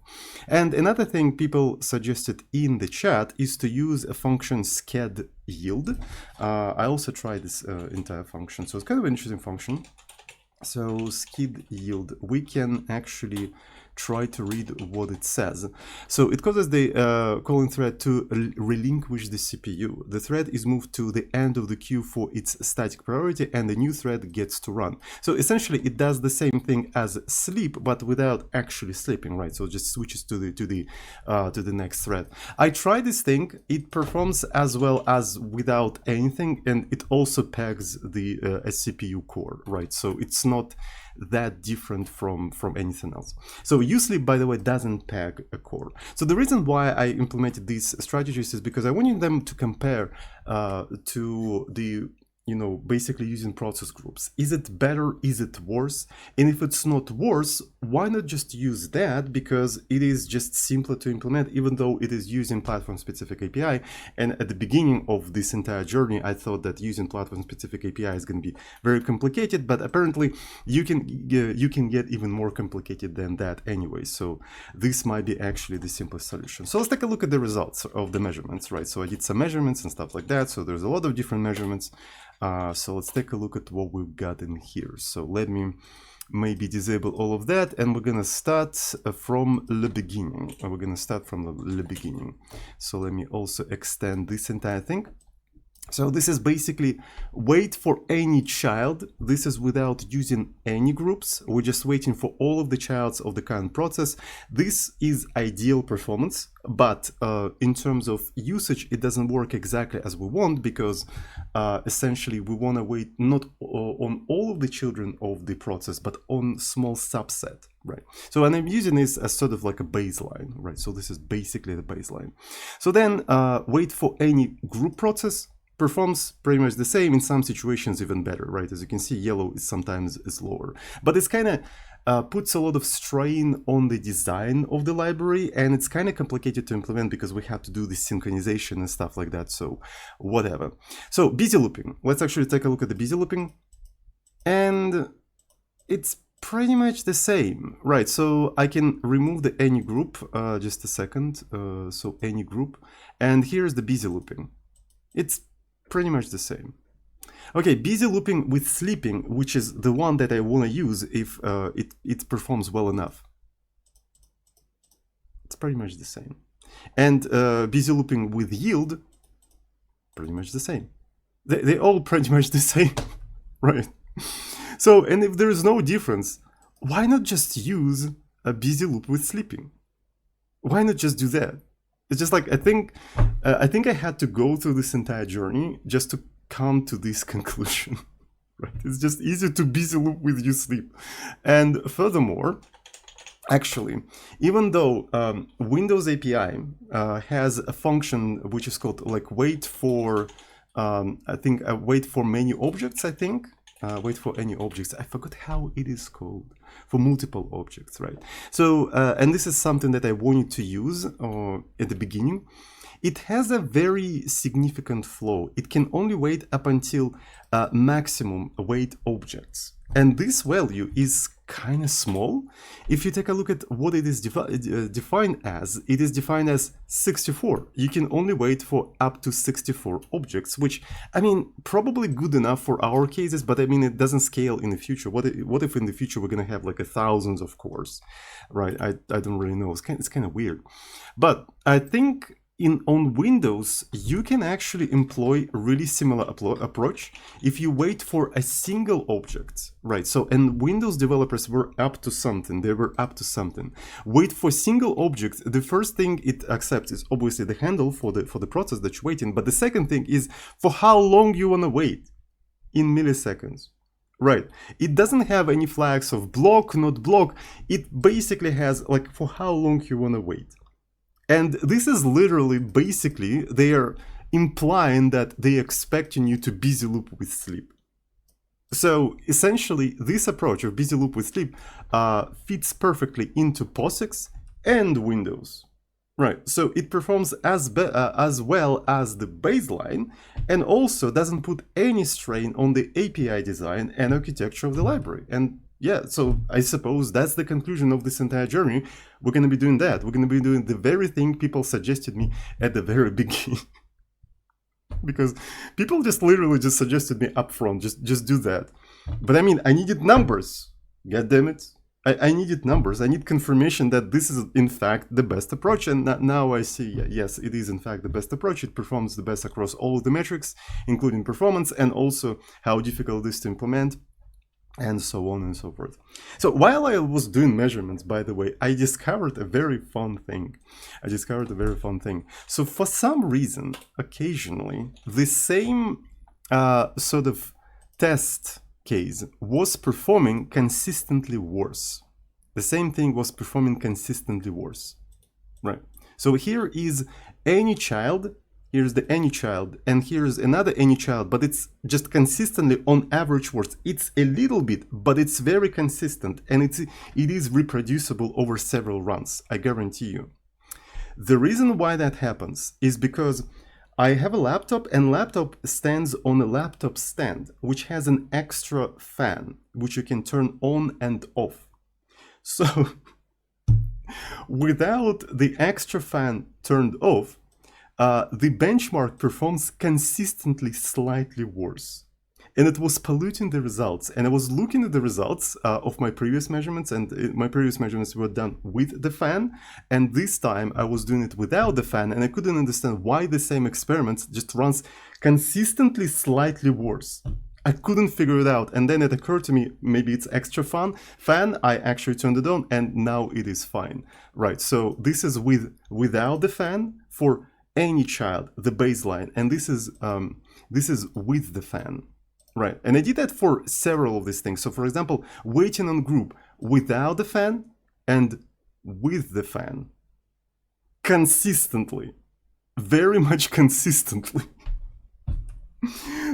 And another thing people suggested in the chat is to use a function sched yield. I also tried this entire function, so it's kind of an interesting function. So skid yield, we can actually try to read what it says. So it causes the calling thread to relinquish the CPU. The thread is moved to the end of the queue for its static priority, and the new thread gets to run. So essentially, it does the same thing as sleep, but without actually sleeping, right? So it just switches to the next thread. I tried this thing. It performs as well as without anything, and it also pegs the CPU core, right? So it's not that different from anything else. So usleep, by the way, doesn't peg a core. So the reason why I implemented these strategies is because I wanted them to compare to the, basically using process groups. Is it better? Is it worse? And if it's not worse, why not just use that? Because it is just simpler to implement, even though it is using platform-specific API. And at the beginning of this entire journey, I thought that using platform-specific API is going to be very complicated, but apparently you can get even more complicated than that anyway. So this might be actually the simplest solution. So let's take a look at the results of the measurements, right? So I did some measurements and stuff like that. So there's a lot of different measurements. So let's take a look at what we've got in here. So let me maybe disable all of that, and we're gonna start from the beginning. So let me also extend this entire thing. So this is basically wait for any child. This is without using any groups. We're just waiting for all of the childs of the current process. This is ideal performance, but in terms of usage, it doesn't work exactly as we want, because essentially we want to wait not on all of the children of the process, but on small subset, right? So, and I'm using this as sort of like a baseline, right? So this is basically the baseline. So then wait for any group process. Performs pretty much the same, in some situations even better, right? As you can see, yellow is sometimes lower, but it's kind of puts a lot of strain on the design of the library, and it's kind of complicated to implement because we have to do the synchronization and stuff like that, so whatever. So busy looping, let's actually take a look at the busy looping, and it's pretty much the same, right? So I can remove the any group, just a second, so any group, and here's the busy looping. It's pretty much the same. Okay, busy looping with sleeping, which is the one that I want to use if it performs well enough. It's pretty much the same. And busy looping with yield, pretty much the same. They all pretty much the same, right? So, and if there is no difference, why not just use a busy loop with sleeping? Why not just do that? It's just like, I think I had to go through this entire journey just to come to this conclusion, right? It's just easier to busy loop with you sleep. And furthermore, actually, even though Windows API has a function which is called like wait for I think wait for many objects, I think. Wait for any objects. I forgot how it is called. For multiple objects, right? So, and this is something that I wanted to use at the beginning. It has a very significant flaw. It can only wait up until maximum wait objects. And this value is kind of small. If you take a look at what it is defined as, it is defined as 64. You can only wait for up to 64 objects, which, I mean, probably good enough for our cases, but I mean, it doesn't scale in the future. What if in the future we're going to have like thousands of cores, right? I don't really know. It's kind of weird. But I think on Windows, you can actually employ a really similar approach if you wait for a single object, right? So, and Windows developers were up to something. They were up to something. Wait for single objects. The first thing it accepts is obviously the handle for the process that you're waiting. But the second thing is for how long you want to wait in milliseconds. Right. It doesn't have any flags of block, not block. It basically has like for how long you want to wait. And this is literally, basically, they are implying that they expecting you to busy loop with sleep. So essentially, this approach of busy loop with sleep fits perfectly into POSIX and Windows. Right, so it performs as well as the baseline and also doesn't put any strain on the API design and architecture of the library. And yeah, so I suppose that's the conclusion of this entire journey. We're going to be doing that. We're going to be doing the very thing people suggested me at the very beginning. Because people just literally just suggested me up front, just do that. But I mean, I needed numbers. God damn it. I needed numbers. I need confirmation that this is in fact the best approach. And now I see, yes, it is in fact the best approach. It performs the best across all of the metrics, including performance and also how difficult it is to implement, and so on and so forth. So while I was doing measurements, by the way, I discovered a very fun thing. So for some reason, occasionally, the same sort of test case was performing consistently worse. The same thing was performing consistently worse, right? So here is any child. Here's the any child, and here's another any child, but it's just consistently on average worse. It's a little bit, but it's very consistent, and it is reproducible over several runs, I guarantee you. The reason why that happens is because I have a laptop, and laptop stands on a laptop stand, which has an extra fan, which you can turn on and off. So without the extra fan turned off, the benchmark performs consistently slightly worse. And it was polluting the results. And I was looking at the results of my previous measurements, and my previous measurements were done with the fan. And this time I was doing it without the fan, and I couldn't understand why the same experiment just runs consistently slightly worse. I couldn't figure it out. And then it occurred to me, maybe it's extra fan. I actually turned it on, and now it is fine. Right, so this is without the fan for any child, the baseline, and this is with the fan, right? And I did that for several of these things. So for example, waiting on group without the fan and with the fan, consistently, very much consistently.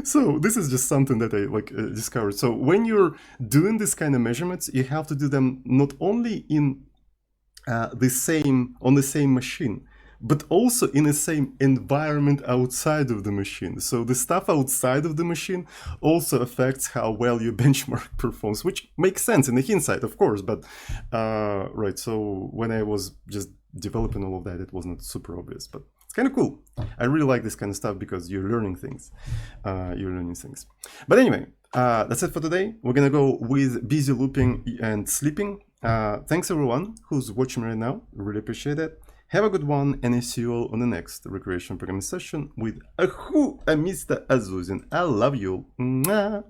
So this is just something that I discovered. So when you're doing this kind of measurements, you have to do them not only in on the same machine, but also in the same environment outside of the machine. So the stuff outside of the machine also affects how well your benchmark performs, which makes sense in the hindsight, of course. But right, so when I was just developing all of that, it wasn't super obvious, but it's kind of cool. I really like this kind of stuff because you're learning things. But anyway, that's it for today. We're gonna go with busy looping and sleeping. Thanks everyone who's watching right now. Really appreciate it. Have a good one, and I see you all on the next recreation programming session with Mr. Azuzin. I love you. Mwah.